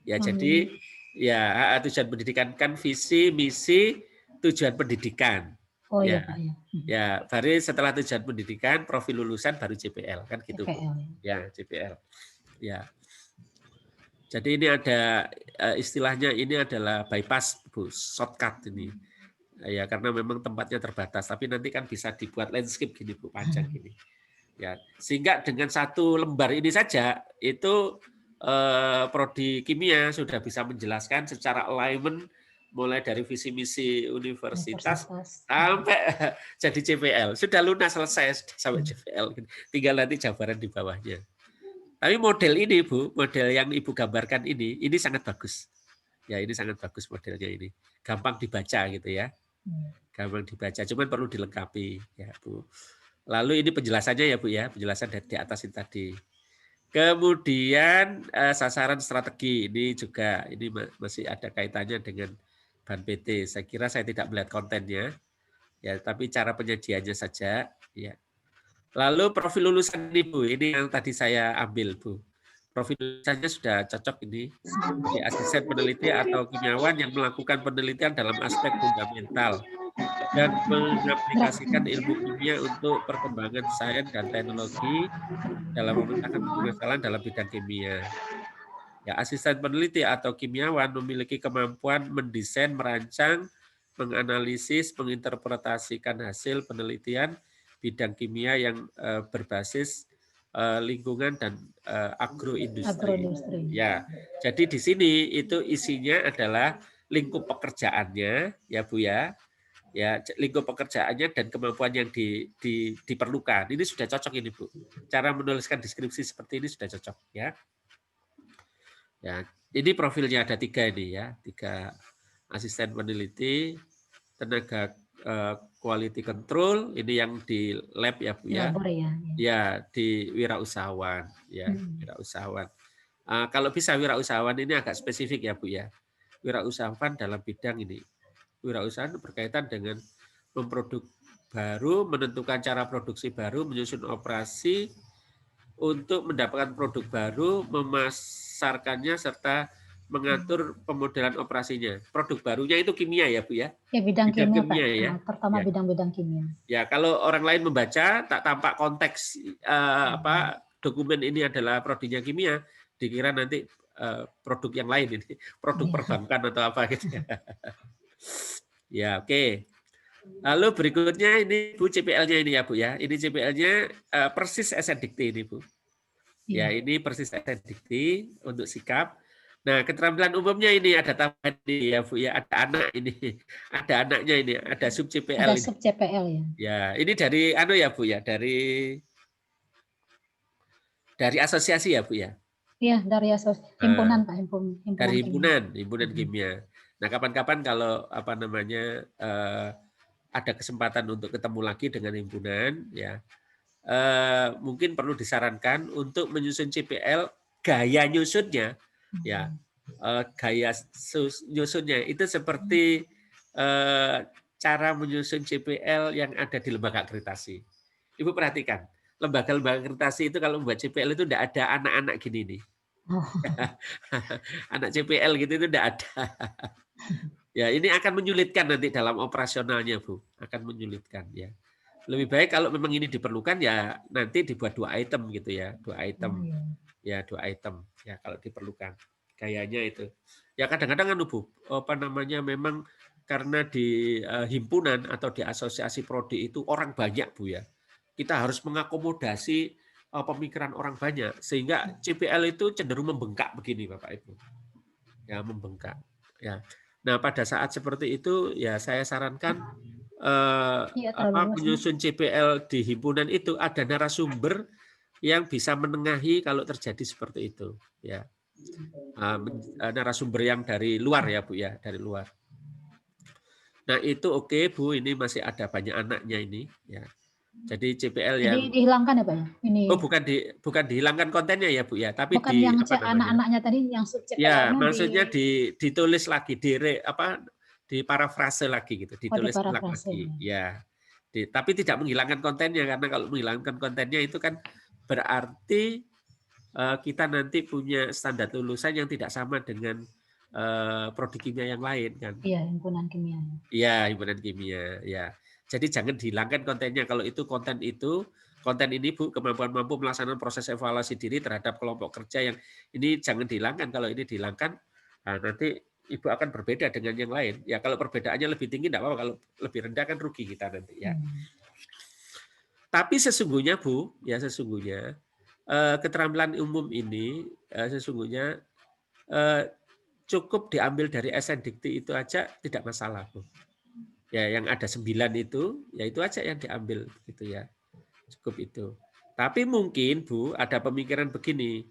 Ya jadi ya tujuan pendidikan kan visi misi tujuan pendidikan. Oh ya. iya Pak ya. Ya, baru setelah tujuan pendidikan profil lulusan baru CPL kan gitu. CPL. Ya, CPL. Ya. Jadi ini ada istilahnya ini adalah bypass Bu, shortcut ini. Ya karena memang tempatnya terbatas, tapi nanti kan bisa dibuat landscape gini Bu, panjang gini. Ya, sehingga dengan satu lembar ini saja itu prodi kimia sudah bisa menjelaskan secara alignment mulai dari visi misi universitas sampai jadi CPL. Sudah lunas selesai sampai CPL. Tinggal nanti jabaran di bawahnya. Tapi model ini Bu, model yang Ibu gambarkan ini sangat bagus. Ya, ini sangat bagus modelnya ini. Gampang dibaca gitu ya. Gampang dibaca, cuman perlu dilengkapi ya Bu. Lalu ini penjelasannya ya Bu ya, penjelasan di atas ini tadi. Kemudian sasaran strategi ini juga ini masih ada kaitannya dengan bahan PT. Saya kira saya tidak melihat kontennya ya, tapi cara penyajiannya saja ya. Lalu profil lulusan ini Bu, ini yang tadi saya ambil Bu. Profil lulusannya sudah cocok ini. Sebagai asisten peneliti atau kimiawan yang melakukan penelitian dalam aspek fundamental dan mengaplikasikan ilmu kimia untuk perkembangan sains dan teknologi dalam memecahkan permasalahan dalam bidang kimia. Ya, asisten peneliti atau kimiawan memiliki kemampuan mendesain, merancang, menganalisis, menginterpretasikan hasil penelitian bidang kimia yang berbasis lingkungan dan agroindustri. Ya, jadi di sini itu isinya adalah lingkup pekerjaannya, ya Bu ya. Ya, lingkup pekerjaannya dan kemampuan yang diperlukan. Ini sudah cocok ini Bu. Cara menuliskan deskripsi seperti ini sudah cocok ya. Ya, ini profilnya ada 3 ini ya, 3 asisten peneliti, tenaga quality control, ini yang di lab ya Bu ya. Ya, di wirausahawan ya, wirausahawan. Kalau bisa wirausahawan ini agak spesifik ya Bu ya. Wirausahawan dalam bidang ini. Wirausahaan berkaitan dengan memproduk baru, menentukan cara produksi baru, menyusun operasi untuk mendapatkan produk baru, memasarkannya serta mengatur pemodelan operasinya. Produk barunya itu kimia ya Bu ya? Ya, bidang kimia Pak. Ya. Pertama ya. Bidang kimia. Ya, kalau orang lain membaca tak tampak konteks dokumen ini adalah prodinya kimia, dikira nanti produk yang lain ini, produk perbankan atau apa gitu ya. Ya, oke. Lalu berikutnya ini Bu CPL-nya ini ya Bu ya. Ini CPL-nya persis SN Dikti ini Bu. Ya, ini persis SN Dikti untuk sikap. Nah, keterampilan umumnya ini ada tambahan ini ya Bu ya. Ada anak ini. Ada anaknya ini, ada sub CPL. Ada sub CPL ya. Ya, ini dari ya Bu ya, dari asosiasi ya Bu ya. Iya, dari asosiasi himpunan Pak, himpunan. Dari himpunan kimia. Nah, kapan-kapan kalau ada kesempatan untuk ketemu lagi dengan himpunan ya, mungkin perlu disarankan untuk menyusun CPL, gaya nyusunnya ya, gaya nyusunnya itu seperti cara menyusun CPL yang ada di lembaga akreditasi. Ibu perhatikan, lembaga-lembaga akreditasi itu kalau membuat CPL itu tidak ada anak-anak gini nih. Anak CPL gitu itu tidak ada. Ya, ini akan menyulitkan nanti dalam operasionalnya, Bu. Akan menyulitkan ya. Lebih baik kalau memang ini diperlukan ya nanti dibuat 2 item gitu ya, 2 item. Ya, 2 item ya kalau diperlukan. Gayanya itu. Ya kadang-kadang kan Bu, memang karena di himpunan atau di asosiasi prodi itu orang banyak Bu ya. Kita harus mengakomodasi pemikiran orang banyak sehingga CPL itu cenderung membengkak begini Bapak Ibu. Ya, membengkak. Ya. Nah, pada saat seperti itu ya saya sarankan menyusun CPL di himpunan itu ada narasumber yang bisa menengahi kalau terjadi seperti itu ya. Narasumber yang dari luar ya Bu ya, dari luar. Nah, itu oke Bu, ini masih ada banyak anaknya ini ya. Jadi CPL yang dihilangkan ya Pak ya? Ini. Oh, bukan dihilangkan kontennya ya Bu ya, tapi bukan yang anak-anaknya tadi yang sub CPL. Ya, maksudnya ditulis lagi di parafrase lagi gitu, ditulis lagi. Ya. Tapi tidak menghilangkan kontennya karena kalau menghilangkan kontennya itu kan berarti kita nanti punya standar lulusan yang tidak sama dengan prodi kimia yang lain kan. Iya, himpunan kimia. Iya, himpunan kimia. Ya. Jadi jangan dihilangkan kontennya. Kalau itu konten ini Bu, kemampuan mampu melaksanakan proses evaluasi diri terhadap kelompok kerja yang ini jangan dihilangkan. Kalau ini dihilangkan, nanti Ibu akan berbeda dengan yang lain. Ya kalau perbedaannya lebih tinggi tidak apa-apa, kalau lebih rendah kan rugi kita nanti ya. Tapi sesungguhnya Bu, ya sesungguhnya keterampilan umum ini sesungguhnya cukup diambil dari SN Dikti itu aja tidak masalah Bu. Ya yang ada 9 itu, ya itu aja yang diambil gitu ya. Cukup itu. Tapi mungkin Bu ada pemikiran begini,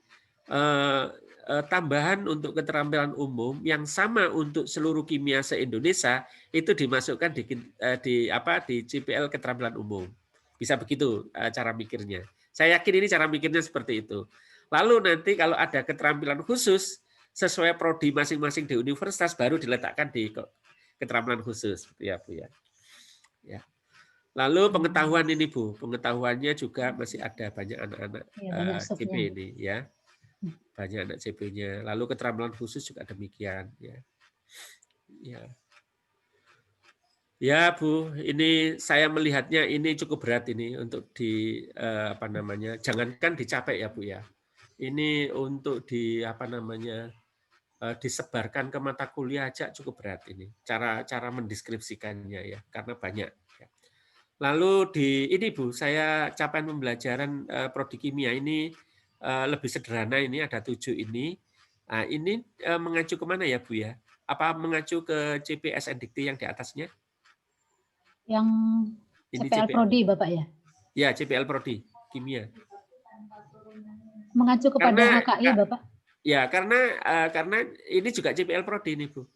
tambahan untuk keterampilan umum yang sama untuk seluruh kimia se-Indonesia itu dimasukkan di CPL keterampilan umum. Bisa begitu cara mikirnya. Saya yakin ini cara mikirnya seperti itu. Lalu nanti kalau ada keterampilan khusus sesuai prodi masing-masing di universitas baru diletakkan di keterampilan khusus ya Bu ya. Ya. Lalu pengetahuan ini Bu, pengetahuannya juga masih ada banyak anak-anak CP ini ya. Banyak anak CP-nya. Lalu keterampilan khusus juga demikian ya. Ya. Ya Bu, ini saya melihatnya ini cukup berat ini untuk jangankan dicapai ya Bu ya. Ini untuk disebarkan ke mata kuliah aja cukup berat ini. Cara mendeskripsikannya ya, karena banyak. Ya. Lalu ini Bu, saya capaian pembelajaran prodi kimia ini lebih sederhana, ini ada 7 ini. Nah, ini mengacu kemana ya Bu ya? Apa mengacu ke CPSN Dikti yang di atasnya? Yang CPL Prodi Bapak ya? Ya, CPL Prodi kimia. Mengacu kepada HKI Bapak? Ya, karena ini juga CPL Prodi ini Bu.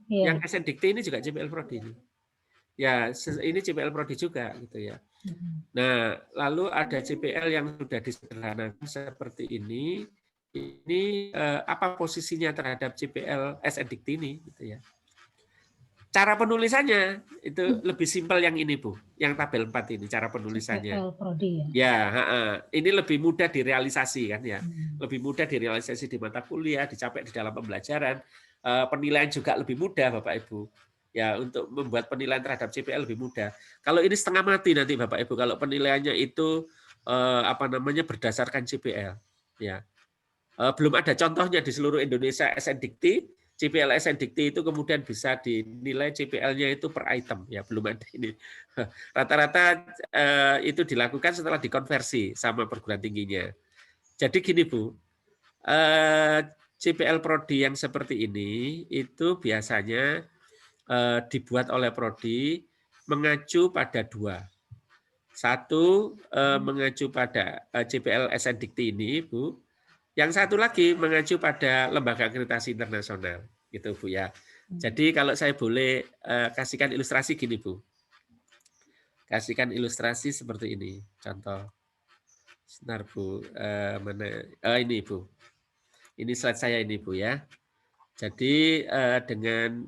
Iya. Yang SN Dikti ini juga CPL Prodi ini. Ya, ini CPL Prodi juga gitu ya. Nah, lalu ada CPL yang sudah disederhanakan seperti ini. Ini apa posisinya terhadap CPL SN Dikti ini gitu ya. Cara penulisannya itu lebih simpel yang ini Bu, yang tabel 4 ini cara penulisannya. CPL Prodi ya. Ini lebih mudah direalisasi kan ya. Lebih mudah direalisasi di mata kuliah, dicapai di dalam pembelajaran. Penilaian juga lebih mudah Bapak Ibu. Ya, untuk membuat penilaian terhadap CPL lebih mudah. Kalau ini setengah mati nanti Bapak Ibu kalau penilaiannya itu berdasarkan CPL ya. Belum ada contohnya di seluruh Indonesia SN Dikti, CPL SN Dikti itu kemudian bisa dinilai CPL-nya itu per item ya, belum ada ini. Rata-rata itu dilakukan setelah dikonversi sama perguruan tingginya. Jadi gini Bu, CPL Prodi yang seperti ini itu biasanya dibuat oleh Prodi mengacu pada 2. Satu mengacu pada CPL SN Dikti ini Bu. Yang satu lagi mengacu pada lembaga akreditasi internasional, gitu Bu ya. Jadi kalau saya boleh kasihkan ilustrasi gini Bu. Kasihkan ilustrasi seperti ini, contoh. Sebentar Bu, ini Bu. Ini slide saya ini Bu ya. Jadi dengan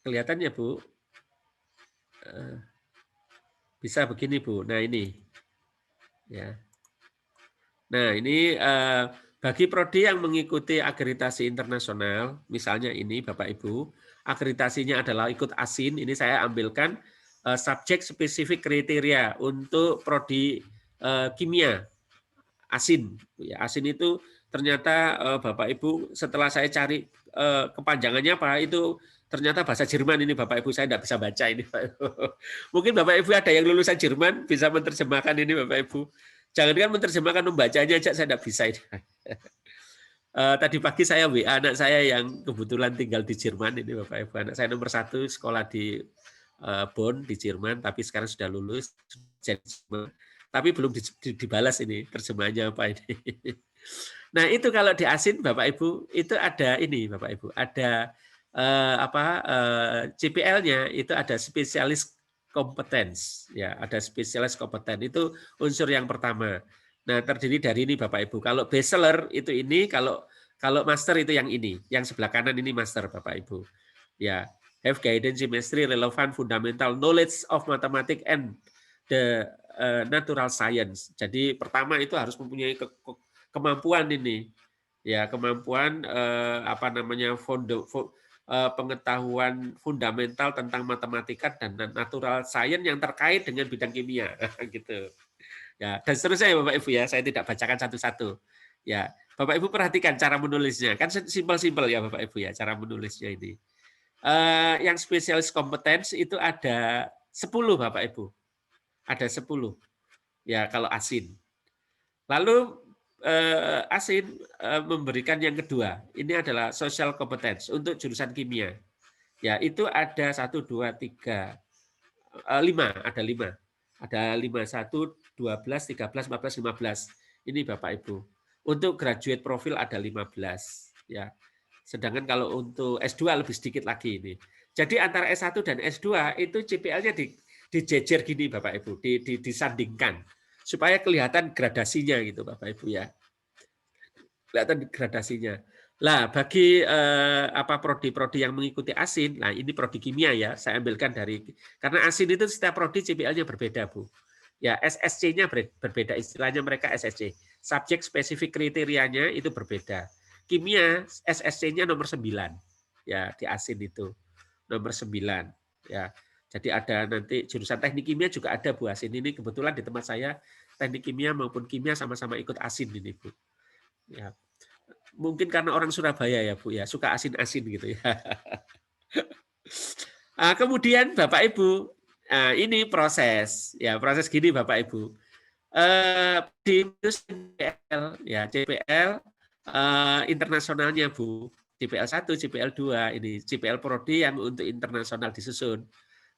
kelihatannya Bu, bisa begini Bu. Nah ini, ya. Nah, ini bagi prodi yang mengikuti akreditasi internasional, misalnya ini Bapak Ibu, akreditasinya adalah ikut ASIN, ini saya ambilkan subjek spesifik kriteria untuk prodi kimia, ASIN. ASIN itu ternyata Bapak Ibu setelah saya cari kepanjangannya apa, itu ternyata bahasa Jerman ini Bapak Ibu, saya tidak bisa baca ini Pak Ibu. Mungkin Bapak Ibu ada yang lulusan Jerman bisa menerjemahkan ini Bapak Ibu. Jangan kan menerjemahkan, membacanya aja saya tidak bisa ini. Tadi pagi saya WA anak saya yang kebetulan tinggal di Jerman ini Bapak Ibu. Anak saya nomor 1 sekolah di Bonn di Jerman, tapi sekarang sudah lulus. Tapi belum dibalas ini terjemahannya apa ini. Nah itu kalau di ASIN Bapak Ibu itu ada ini Bapak Ibu, ada CPL-nya itu ada spesialis kompetens ya, ada spesialis kompeten, itu unsur yang pertama. Nah terdiri dari ini Bapak Ibu, kalau bachelor itu ini, kalau master itu yang ini, yang sebelah kanan ini master Bapak Ibu ya. Have guidance chemistry relevant fundamental knowledge of mathematics and the natural science. Jadi pertama itu harus mempunyai kemampuan ini ya, kemampuan pengetahuan fundamental tentang matematika dan natural science yang terkait dengan bidang kimia gitu. Ya, dan seterusnya ya Bapak Ibu ya, saya tidak bacakan satu-satu. Ya, Bapak Ibu perhatikan cara menulisnya. Kan simpel-simpel ya Bapak Ibu ya cara menulisnya ini. Yang spesialis kompetens itu ada 10 Bapak Ibu. Ada 10. Ya, kalau asin. Lalu asin memberikan yang kedua. Ini adalah social competence untuk jurusan kimia. Ya, itu ada 1 2 3 5, ada 5. Ada 5 1 12 13 14 15. Ini Bapak Ibu. Untuk graduate profil ada 15 ya. Sedangkan kalau untuk S2 lebih sedikit lagi ini. Jadi antara S1 dan S2 itu CPL-nya dijejer gini Bapak Ibu, disandingkan supaya kelihatan gradasinya gitu Bapak Ibu ya. Kelihatan gradasinya. Lah bagi prodi-prodi yang mengikuti asin, nah ini prodi kimia ya, saya ambilkan dari karena asin itu setiap prodi CPL-nya berbeda Bu. Ya SSC-nya berbeda, istilahnya mereka SSC. Subjek spesifik kriterianya itu berbeda. Kimia SSC-nya nomor 9. Ya, di asin itu. Nomor 9, ya. Jadi ada nanti jurusan teknik kimia juga ada Bu asin ini, kebetulan di tempat saya teknik kimia maupun kimia sama-sama ikut asin ini Bu. Ya. Mungkin karena orang Surabaya ya Bu ya, suka asin-asin gitu ya. Kemudian Bapak Ibu, ini proses gini Bapak Ibu. Di CPL ya, CPL internasionalnya Bu, CPL 1, CPL 2, ini CPL prodi yang untuk internasional disusun.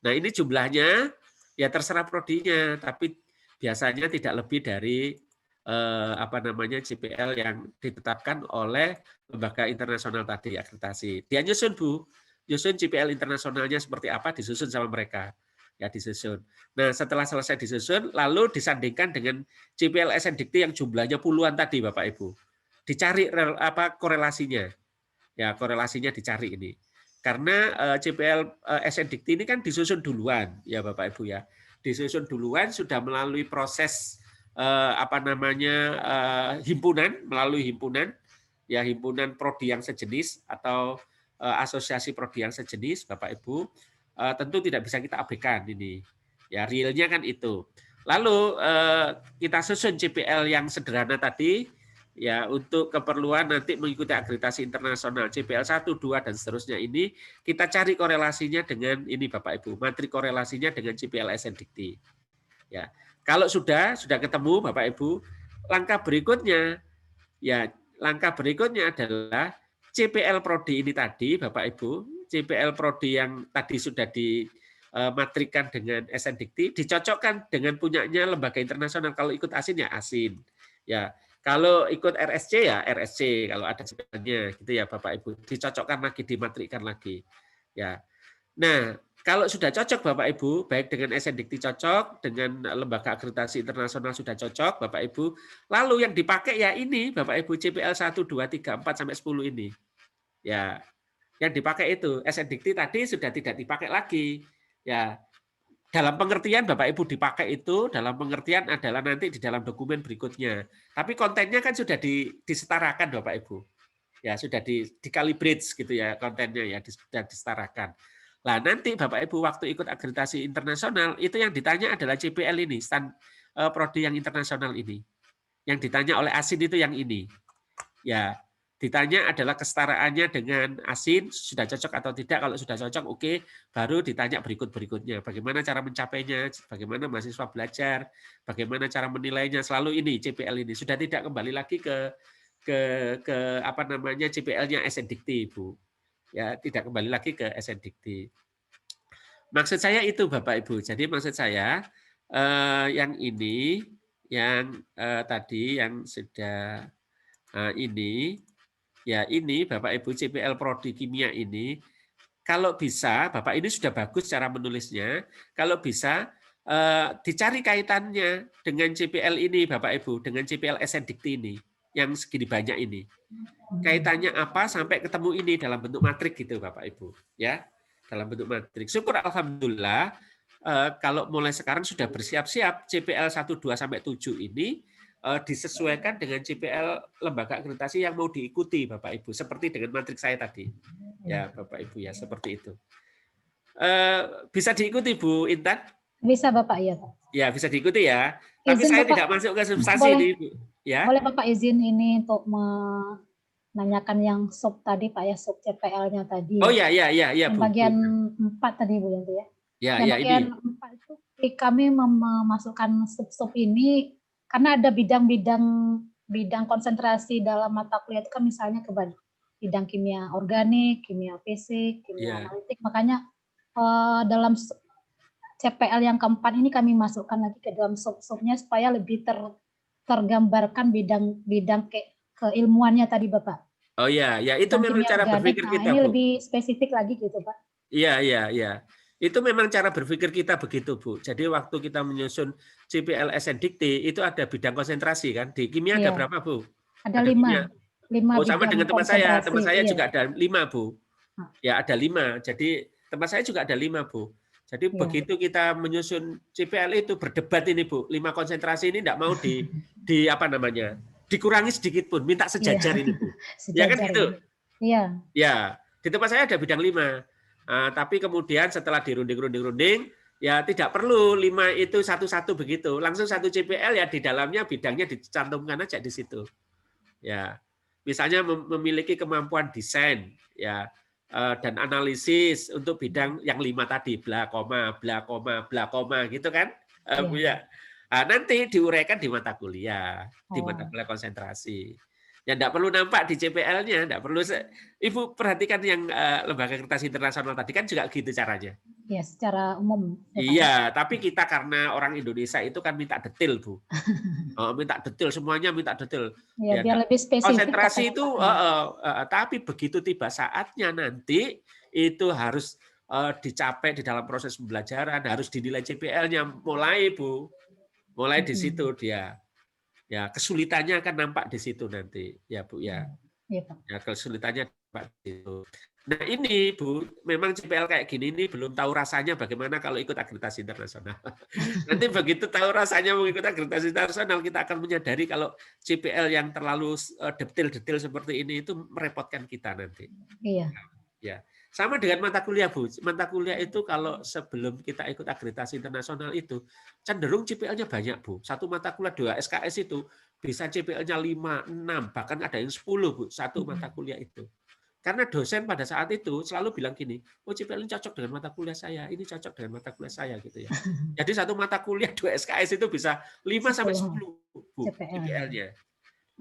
Nah, ini jumlahnya ya terserah prodinya, tapi biasanya tidak lebih dari CPL yang ditetapkan oleh lembaga internasional tadi akreditasi. Dia nyusun Bu, nyusun CPL internasionalnya seperti apa disusun sama mereka. Ya disusun. Nah, setelah selesai disusun lalu disandingkan dengan CPL SNDikti yang jumlahnya puluhan tadi Bapak Ibu. Dicari korelasinya. Ya, korelasinya dicari ini. Karena CPL SNDikti ini kan disusun duluan ya Bapak Ibu ya. Disusun duluan sudah melalui proses himpunan, melalui himpunan ya, himpunan prodi yang sejenis atau asosiasi prodi yang sejenis Bapak Ibu, tentu tidak bisa kita abaikan ini ya, realnya kan itu. Lalu kita susun CPL yang sederhana tadi ya, untuk keperluan nanti mengikuti akreditasi internasional CPL 1, 2 dan seterusnya ini kita cari korelasinya dengan ini Bapak Ibu, matrik korelasinya dengan CPL SNDikti ya. Kalau sudah ketemu Bapak Ibu, langkah berikutnya adalah CPL prodi ini tadi Bapak Ibu, CPL prodi yang tadi sudah dimatrikan dengan SNDikti dicocokkan dengan punyanya lembaga internasional. Kalau ikut asin ya asin. Ya, kalau ikut RSC ya RSC kalau ada CPL-nya gitu ya Bapak Ibu, dicocokkan lagi, dimatrikan lagi. Ya. Nah, kalau sudah cocok Bapak Ibu, baik dengan SNDikti cocok, dengan lembaga akreditasi internasional sudah cocok Bapak Ibu, lalu yang dipakai ya ini Bapak Ibu CPL 1, 2, 3, 4 sampai 10 ini. Ya, yang dipakai itu SNDikti tadi sudah tidak dipakai lagi. Ya, dalam pengertian Bapak Ibu dipakai itu, dalam pengertian adalah nanti di dalam dokumen berikutnya. Tapi kontennya kan sudah disetarakan Bapak Ibu. Ya, sudah dikalibrate gitu ya kontennya ya, sudah disetarakan. Nah, nanti Bapak Ibu waktu ikut akreditasi internasional itu yang ditanya adalah CPL ini, prodi yang internasional ini. Yang ditanya oleh asin itu yang ini. Ya, ditanya adalah kesetaraannya dengan asin, sudah cocok atau tidak. Kalau sudah cocok, oke, baru ditanya berikutnya. Bagaimana cara mencapainya, bagaimana mahasiswa belajar, bagaimana cara menilainya, selalu ini CPL ini. Sudah tidak kembali lagi ke CPL-nya SNDikti, Bu. Ya, tidak kembali lagi ke SNDikti. Maksud saya itu Bapak Ibu. Jadi maksud saya yang ini, yang tadi yang sudah ini, ya ini Bapak Ibu CPL prodi kimia ini, kalau bisa Bapak ini sudah bagus cara menulisnya, kalau bisa dicari kaitannya dengan CPL ini Bapak Ibu, dengan CPL SNDikti ini yang segini banyak ini. Kaitannya apa sampai ketemu ini dalam bentuk matrik gitu Bapak Ibu, ya. Dalam bentuk matrik. Syukur alhamdulillah kalau mulai sekarang sudah bersiap-siap CPL 1 2 sampai 7 ini disesuaikan dengan CPL lembaga akreditasi yang mau diikuti Bapak Ibu, seperti dengan matrik saya tadi. Ya, Bapak Ibu ya, seperti itu. Bisa diikuti Bu Intan? Bisa Bapak ya, Pak. Ya, bisa diikuti ya. Tapi saya tidak masuk ke substansi ini, Bu. Ya. Boleh Bapak izin ini untuk menanyakan yang sub tadi Pak ya, sub CPL-nya tadi. Oh ya, Yang Bu. bagian 4 tadi Bu ya. Ya, yang ya bagian ini. 4 itu kami memasukkan sub-sub ini karena ada bidang konsentrasi dalam mata kuliah itu kan misalnya ke bidang kimia organik, kimia fisik, kimia analitik. Makanya dalam CPL yang keempat ini kami masukkan lagi ke dalam sub-subnya supaya lebih tergambarkan bidang keilmuannya tadi Bapak. Oh ya, itu Bidang memang kimia cara organik. berpikir Nah, kita, ini Bu. lebih spesifik lagi gitu Pak. Iya. Itu memang cara berpikir kita begitu, Bu. Jadi waktu kita menyusun CPL SN Dikti, itu ada bidang konsentrasi kan. Di kimia ada berapa, Bu? Ada kimia. 5 Oh, sama bidang dengan teman saya. konsentrasi. Teman saya juga ada 5, Bu. Ya, ada 5. Jadi tempat saya juga ada 5, Bu. Jadi begitu kita menyusun CPL itu berdebat ini, Bu. 5 konsentrasi ini enggak mau dikurangi sedikit pun, minta sejajar ini, Bu. Ya kan gitu? Iya. Ya, di tempat saya ada bidang 5. Tapi kemudian setelah dirunding, ya tidak perlu 5 itu satu-satu begitu. Langsung satu CPL ya di dalamnya bidangnya dicantumkan aja di situ. Ya. Misalnya memiliki kemampuan desain ya dan analisis untuk bidang yang 5 tadi, bla koma gitu kan. Ya. Nanti diuraikan di mata kuliah, di mata kuliah konsentrasi. Ya enggak perlu nampak di CPL-nya, enggak perlu. Ibu perhatikan yang Lembaga Akuntansi Internasional tadi kan juga gitu caranya. Ya, secara umum. Iya, tapi kita karena orang Indonesia itu kan minta detail, Bu. Minta detail, semuanya minta detail. Ya, biar lebih spesifik. Konsentrasi itu, tapi begitu tiba saatnya nanti itu harus dicapai di dalam proses pembelajaran, harus dinilai CPL-nya mulai, Bu. Mulai di situ dia. Ya, kesulitannya akan nampak di situ nanti, ya Bu ya. Ya, kesulitannya nampak di situ. Nah ini Bu, memang CPL kayak gini ini belum tahu rasanya bagaimana kalau ikut akreditasi internasional. Nanti begitu tahu rasanya mengikuti akreditasi internasional, kita akan menyadari kalau CPL yang terlalu detail-detail seperti ini itu merepotkan kita nanti. Iya. Ya, sama dengan mata kuliah, Bu. Mata kuliah itu kalau sebelum kita ikut akreditasi internasional itu cenderung CPL-nya banyak, Bu. Satu mata kuliah 2 SKS itu bisa CPL-nya 5, 6, bahkan ada yang 10, Bu, satu mata kuliah itu. Karena dosen pada saat itu selalu bilang gini, oh CPL ini cocok dengan mata kuliah saya, ini cocok dengan mata kuliah saya gitu ya. Jadi satu mata kuliah 2 SKS itu bisa 5 sampai 10, Bu, CPL-nya.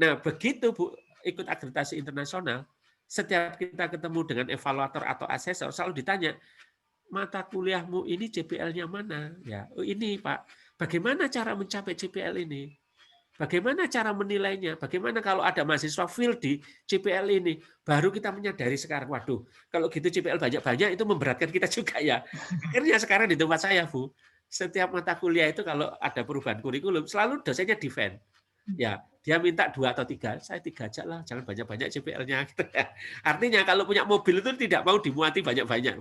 Nah, begitu Bu ikut akreditasi internasional, setiap kita ketemu dengan evaluator atau asesor selalu ditanya, mata kuliahmu ini CPL-nya mana? Ya, oh ini Pak. Bagaimana cara mencapai CPL ini? Bagaimana cara menilainya? Bagaimana kalau ada mahasiswa fail di CPL ini? Baru kita menyadari sekarang, waduh, kalau gitu CPL banyak-banyak itu memberatkan kita juga ya. Akhirnya sekarang di tempat saya, Bu, setiap mata kuliah itu kalau ada perubahan kurikulum, selalu dosennya defend. Ya, dia minta 2 atau 3, saya 3 aja lah, jangan banyak-banyak CPL-nya. Artinya kalau punya mobil itu tidak mau dimuati banyak-banyak.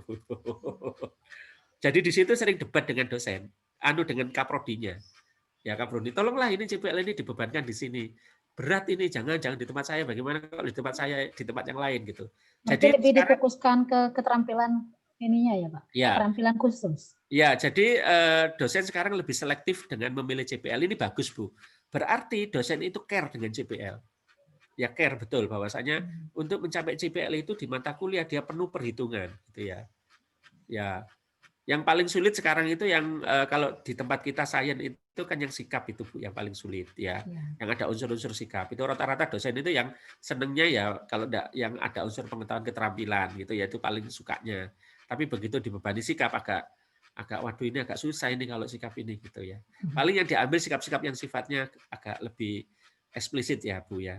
Jadi di situ sering debat dengan dosen, dengan kaprodinya. Ya Kaprodi, tolonglah ini CPL ini dibebankan di sini. Berat ini, jangan di tempat saya. Bagaimana kalau di tempat saya, di tempat yang lain gitu. Jadi lebih difokuskan ke keterampilan ininya ya Pak, ya. Keterampilan khusus. Ya, jadi dosen sekarang lebih selektif dengan memilih CPL. Ini bagus, Bu. Berarti dosen itu care dengan CPL. Ya care betul bahwasanya untuk mencapai CPL itu di mata kuliah dia penuh perhitungan gitu ya. Ya. Yang paling sulit sekarang itu yang kalau di tempat kita sains itu kan yang sikap itu Bu, yang paling sulit ya. Yang ada unsur-unsur sikap. Itu rata-rata dosen itu yang senengnya ya kalau enggak yang ada unsur pengetahuan keterampilan gitu ya, itu paling sukanya. Tapi begitu dibebani sikap agak waduh ini agak susah ini kalau sikap ini gitu ya. Paling yang diambil sikap-sikap yang sifatnya agak lebih eksplisit ya Bu ya.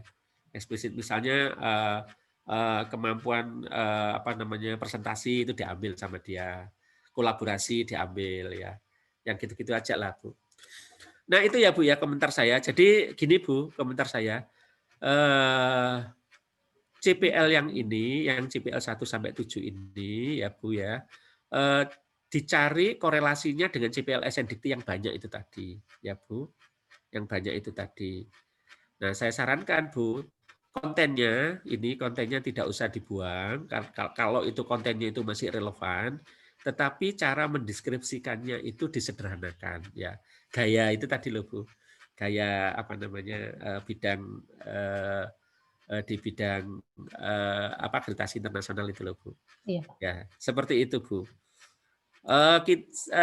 Eksplisit misalnya kemampuan presentasi itu diambil sama dia. Kolaborasi diambil ya. Yang gitu-gitu aja lah, Bu. Nah, itu ya Bu ya komentar saya. Jadi gini Bu, komentar saya. CPL yang ini, yang CPL 1 sampai 7 ini ya Bu ya. Dicari korelasinya dengan CPL SN Dikti yang banyak itu tadi, ya Bu. Yang banyak itu tadi. Nah, saya sarankan Bu, kontennya tidak usah dibuang kalau itu kontennya itu masih relevan. Tetapi cara mendeskripsikannya itu disederhanakan ya. Gaya itu tadi loh Bu. kayak apa namanya bidang di bidang apa akreditasi internasional itu loh Bu. Iya, Pak. Ya, seperti itu Bu.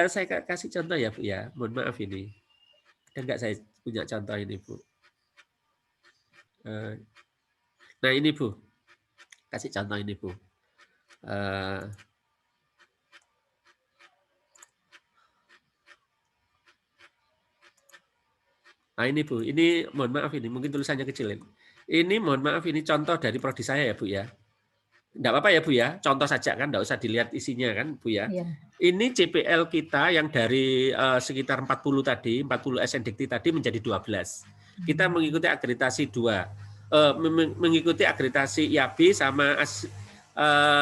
Saya kasih contoh ya Bu ya. Mohon maaf ini. Dan nggak saya punya contoh ini Bu. Nah ini Bu, kasih contoh ini Bu. Nah ini Bu, ini mohon maaf ini, mungkin tulisannya kecilin. Ini mohon maaf ini contoh dari prodi saya ya Bu ya. Enggak apa-apa ya Bu ya, contoh saja kan, enggak usah dilihat isinya kan Bu ya. Iya. Ini CPL kita yang dari sekitar 40 tadi, 40 SNDikti tadi menjadi 12. Kita mengikuti akreditasi 2, mengikuti akreditasi IAB sama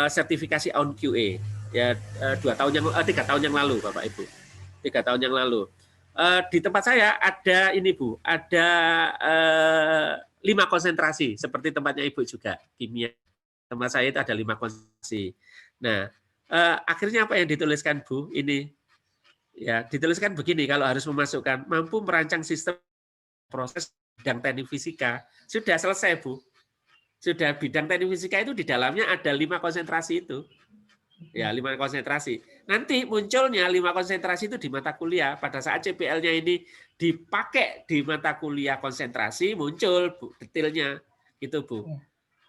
sertifikasi on QA ya 3 tahun yang lalu Bapak Ibu. 3 tahun yang lalu. Di tempat saya ada ini Bu, ada 5 konsentrasi seperti tempatnya Ibu juga, kimia. Tempat saya itu ada 5 konsentrasi. Nah, akhirnya apa yang dituliskan Bu? Ini ya dituliskan begini, kalau harus memasukkan mampu merancang sistem proses bidang teknik fisika, sudah selesai Bu. Sudah bidang teknik fisika itu di dalamnya ada 5 konsentrasi itu. Ya, 5 konsentrasi. Nanti munculnya 5 konsentrasi itu di mata kuliah. Pada saat CPL-nya ini dipakai di mata kuliah konsentrasi, muncul Bu, detailnya. Gitu, Bu.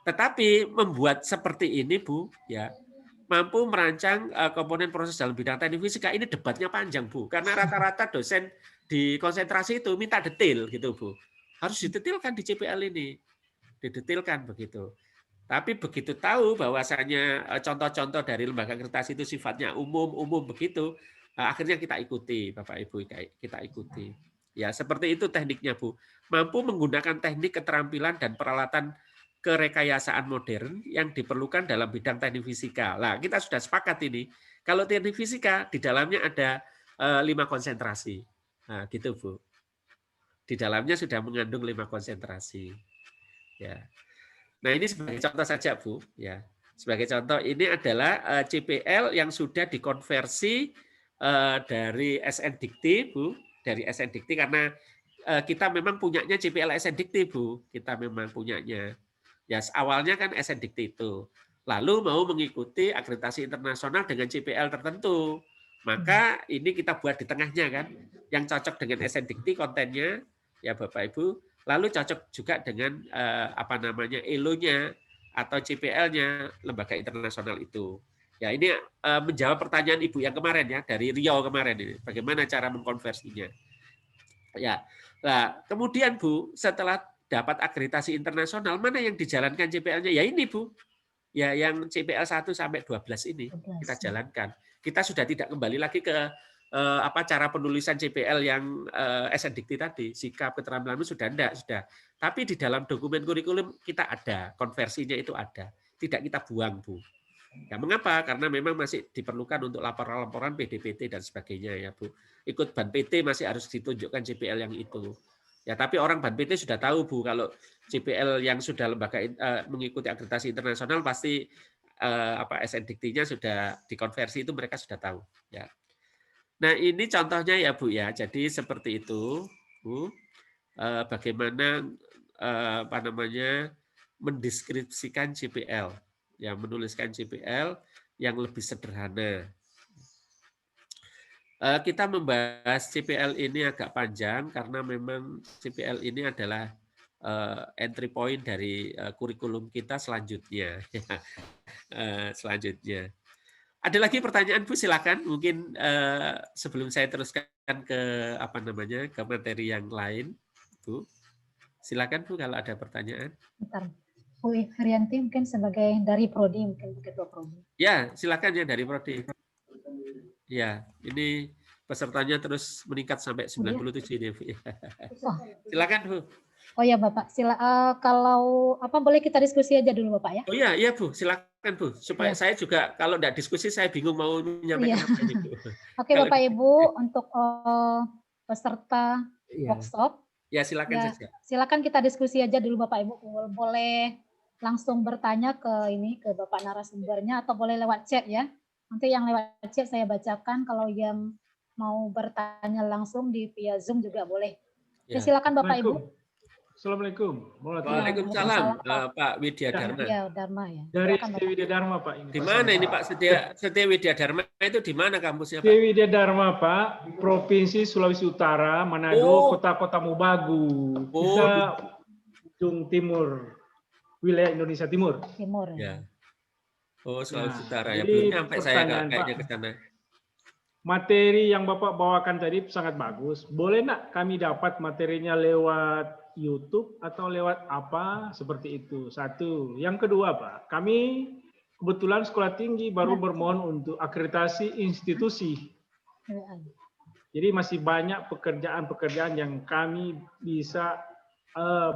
Tetapi membuat seperti ini, Bu, ya, mampu merancang komponen proses dalam bidang teknik fisika, ini debatnya panjang, Bu. Karena rata-rata dosen di konsentrasi itu minta detail, gitu, Bu. Harus didetailkan di CPL ini. Didetailkan begitu. Tapi begitu tahu bahwasanya contoh-contoh dari lembaga akreditasi itu sifatnya umum begitu, akhirnya kita ikuti, Bapak Ibu, kita ikuti. Ya, seperti itu tekniknya, Bu. Mampu menggunakan teknik keterampilan dan peralatan kerekayasaan modern yang diperlukan dalam bidang teknik fisika. Nah, kita sudah sepakat ini. Kalau teknik fisika, di dalamnya ada 5 konsentrasi. Nah, gitu, Bu. Di dalamnya sudah mengandung 5 konsentrasi. Ya. Nah, ini sebagai contoh saja, Bu. Ya, sebagai contoh ini adalah CPL yang sudah dikonversi dari SNDikti, Bu, dari SNDikti karena kita memang punyanya CPL SNDikti, Bu. Kita memang punyanya. Ya, awalnya kan SNDikti itu. Lalu mau mengikuti akreditasi internasional dengan CPL tertentu. Maka ini kita buat di tengahnya kan, yang cocok dengan SNDikti kontennya, ya Bapak Ibu, lalu cocok juga dengan apa namanya ELO-nya atau CPL-nya lembaga internasional itu. Ya ini menjawab pertanyaan Ibu yang kemarin ya dari Riau kemarin ini, bagaimana cara mengkonversinya. Ya, nah kemudian Bu, setelah dapat akreditasi internasional, mana yang dijalankan CPL-nya? Ya ini Bu, ya yang CPL 1 sampai 12 ini kita jalankan. Kita sudah tidak kembali lagi ke cara penulisan CPL yang SNDikti tadi, sikap keterampilan sudah enggak, sudah. Tapi di dalam dokumen kurikulum kita ada, konversinya itu ada. Tidak kita buang, Bu. Ya, mengapa? Karena memang masih diperlukan untuk laporan-laporan PDPT dan sebagainya ya, Bu. Ikut ban PT masih harus ditunjukkan CPL yang itu. Ya, tapi orang ban PT sudah tahu, Bu, kalau CPL yang sudah lembaga mengikuti akreditasi internasional pasti SNDikti-nya sudah dikonversi, itu mereka sudah tahu, ya. Nah, ini contohnya ya, Bu ya. Jadi seperti itu, Bu. Bagaimana mendeskripsikan CPL, yang menuliskan CPL yang lebih sederhana. Kita membahas CPL ini agak panjang karena memang CPL ini adalah entry point dari kurikulum kita selanjutnya. Selanjutnya. Ada lagi pertanyaan Bu, silakan. Mungkin sebelum saya teruskan ke ke materi yang lain, Bu. Silakan Bu kalau ada pertanyaan. Bentar. Bu Haryanti mungkin sebagai dari prodi, mungkin ketua prodi. Ya, silakan ya dari prodi. Ya, ini pesertanya terus meningkat sampai 97 ini Bu. Silakan Bu. Oh ya Bapak, kalau boleh kita diskusi aja dulu Bapak ya? Oh iya, iya Bu, silakan Bu. Supaya saya juga kalau enggak diskusi saya bingung mau menyampaikan apa ini Bu. Oke Bapak Ibu, untuk peserta workshop, ya silakan saja. Silakan kita diskusi aja dulu Bapak Ibu. Boleh langsung bertanya ke Bapak narasumbernya atau boleh lewat chat ya. Nanti yang lewat chat saya bacakan, kalau yang mau bertanya langsung di via Zoom juga boleh. Ya, silakan Bapak Ibu. Assalamualaikum. Waalaikumsalam, Pak Widya Dharma. Ya, Dharma ya. Dari Silakan, Setia Bapak. Widya Dharma, Pak. Di mana ini Pak Setia Widya Dharma itu di mana kampusnya Pak? Setia Widya Dharma, Pak, Provinsi Sulawesi Utara, Manado, kota-kota Mubagu. Kita ujung timur, wilayah Indonesia Timur. Timur ya. Ya. Oh, Sulawesi Utara ya. jadi Belum nyampe saya pertanyaan, kayaknya Pak. ke sana. Materi yang Bapak bawakan tadi sangat bagus. Boleh nak kami dapat materinya lewat YouTube atau lewat apa seperti itu? Satu. Yang kedua, Pak, kami kebetulan sekolah tinggi baru bermohon untuk akreditasi institusi. Jadi masih banyak pekerjaan-pekerjaan yang kami bisa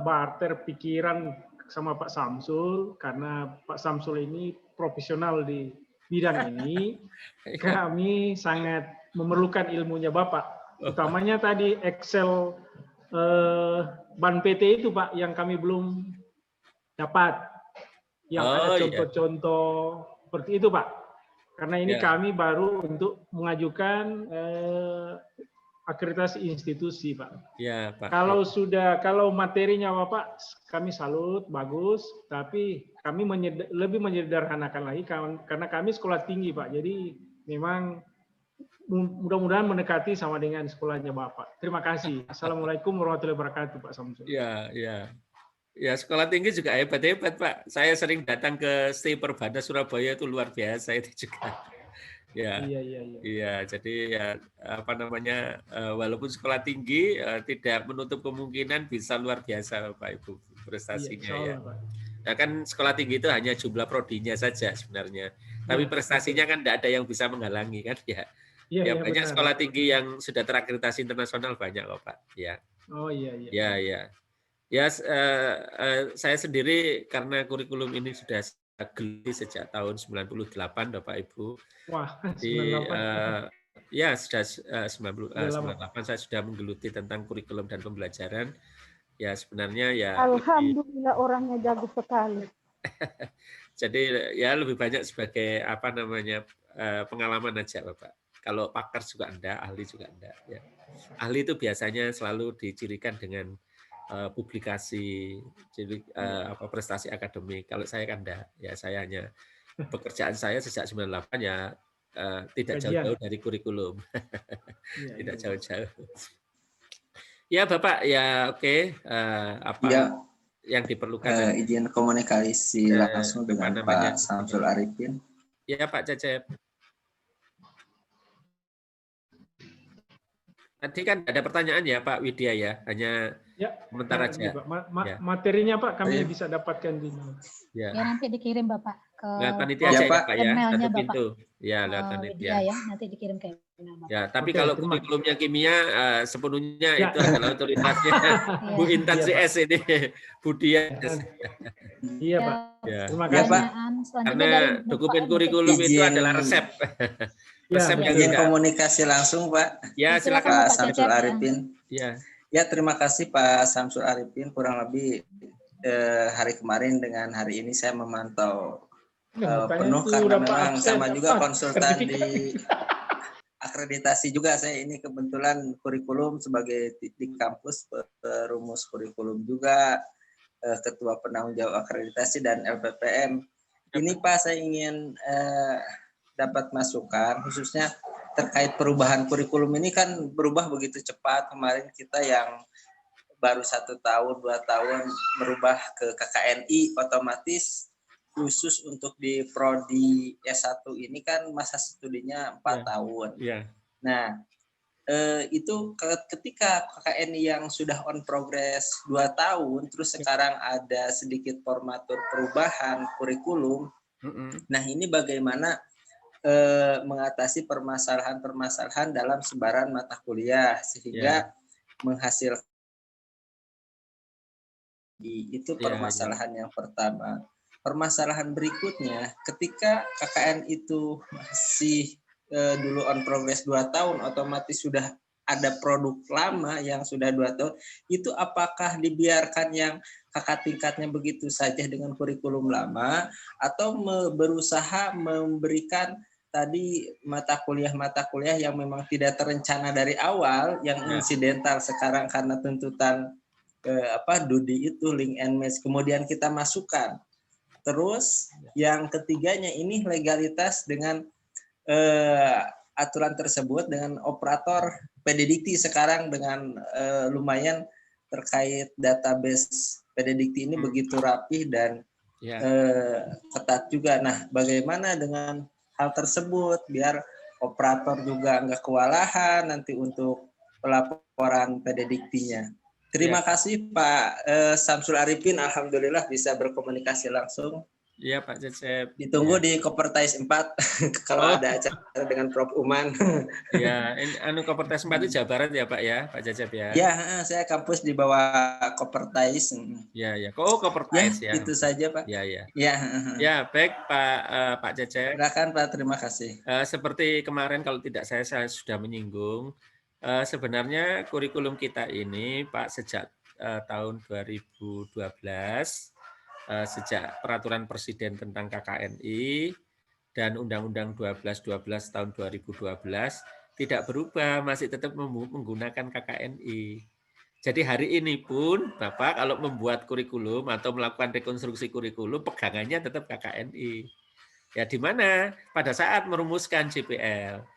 barter pikiran sama Pak Samsul, karena Pak Samsul ini profesional di bidang ini. Kami sangat memerlukan ilmunya Bapak, utamanya tadi Excel ban PT itu Pak yang kami belum dapat, yang ada contoh-contoh seperti itu Pak, karena ini kami baru untuk mengajukan akreditasi institusi Pak. Ya, Pak. Kalau materinya Bapak kami salut, bagus, tapi kami lebih menyederhanakan lagi karena kami sekolah tinggi Pak. Jadi memang mudah-mudahan mendekati sama dengan sekolahnya Bapak. Terima kasih. Assalamualaikum warahmatullahi wabarakatuh Pak Samsul. Ya, ya. Ya, sekolah tinggi juga hebat-hebat Pak. Saya sering datang ke STI Perbada Surabaya, itu luar biasa itu juga. Ya, iya. Jadi ya apa namanya, walaupun sekolah tinggi tidak menutup kemungkinan bisa luar biasa Bapak Ibu prestasinya ya. Nah kan sekolah tinggi itu hanya jumlah prodinya saja sebenarnya, tapi prestasinya kan tidak ada yang bisa menghalangi kan ya. Ya banyak benar. Sekolah tinggi yang sudah terakreditasi internasional banyak kok Pak. Ya. Oh iya. Ya. Ya saya sendiri karena kurikulum ini sudah geluti sejak tahun 98 Bapak Ibu. Wah, 98. Ya sudah 98 saya sudah menggeluti tentang kurikulum dan pembelajaran. Ya sebenarnya ya. Alhamdulillah orangnya jago sekali. Jadi ya lebih banyak sebagai apa namanya pengalaman aja Bapak. Kalau pakar juga enggak, ahli juga enggak. Ya. Ahli itu biasanya selalu dicirikan dengan publikasi, jadi prestasi akademik. Kalau saya kan enggak, ya saya hanya pekerjaan saya sejak 98 ya tidak jauh-jauh dari kurikulum, tidak jauh-jauh. Ya Bapak, ya oke. Apa yang diperlukan? Izin komunikasi langsung dengan Pak Samsul Arifin. Ya Pak Cecep. Tadi kan ada pertanyaan ya Pak Widya ya, hanya komentar aja. Materinya Pak kami bisa dapatkan di mana? Ya nanti dikirim Bapak ke panitia aja Pak ya, emailnya satu pintu. Bapak. Ya lewat panitia. Ya nanti dikirim ke email Bapak. Ya, tapi kalau kurikulumnya kimia sepenuhnya itu adalah otoritasnya Bu Intan CS ini, Bu Dian. Iya Pak. Terima kasih Pak. Karena dokumen kurikulum itu adalah resep. Izin komunikasi langsung Pak. Ya silakan Pak Samsul Arifin. Ya terima kasih Pak Samsul Arifin. Kurang lebih hari kemarin dengan hari ini saya memantau penuh karena memang sama juga konsultan di akreditasi juga. Saya ini kebetulan kurikulum sebagai di kampus perumus kurikulum juga, ketua penanggung jawab akreditasi dan LPPM. Ini Pak saya ingin dapat masukan khususnya terkait perubahan kurikulum ini kan berubah begitu cepat. Kemarin kita yang baru 1 tahun 2 tahun merubah ke KKNI, otomatis khusus untuk di prodi S1 ini kan masa studinya 4 tahun. Nah itu ketika KKNI yang sudah on progress 2 tahun terus sekarang ada sedikit formatur perubahan kurikulum. Nah ini bagaimana mengatasi permasalahan-permasalahan dalam sebaran mata kuliah sehingga menghasilkan itu permasalahan yang pertama. Permasalahan berikutnya ketika KKN itu masih dulu on progress 2 tahun otomatis sudah ada produk lama yang sudah 2 tahun, itu apakah dibiarkan yang kakak tingkatnya begitu saja dengan kurikulum lama atau berusaha memberikan tadi mata kuliah yang memang tidak terencana dari awal, yang insidental sekarang karena tuntutan Dudi itu link and match, kemudian kita masukkan. Terus yang ketiganya ini legalitas dengan aturan tersebut dengan operator PDDikti sekarang dengan lumayan terkait database PDDikti ini begitu rapih dan ketat juga. Nah, bagaimana dengan hal tersebut biar operator juga nggak kewalahan nanti untuk pelaporan PDDiktinya. Terima kasih Pak Samsul Arifin, alhamdulillah bisa berkomunikasi langsung. Iya Pak Cecep. Ditunggu di Kopertais 4 kalau ada acara dengan Prof. Uman. Iya, Kopertais 4 itu Jawa Barat ya Pak ya, Pak Cecep ya. Ya, saya kampus di bawah Kopertais. Iya, ya. Oh, Kopertais ya. Itu saja Pak. Iya, iya. Ya. Ya, baik Pak Cecep. Silakan Pak, terima kasih. Seperti kemarin kalau tidak saya sudah menyinggung, sebenarnya kurikulum kita ini Pak sejak tahun 2012 sejak peraturan Presiden tentang KKNI dan Undang-Undang 12 tahun 2012 tidak berubah, masih tetap menggunakan KKNI. Jadi hari ini pun Bapak kalau membuat kurikulum atau melakukan rekonstruksi kurikulum pegangannya tetap KKNI. Ya di mana pada saat merumuskan CPL.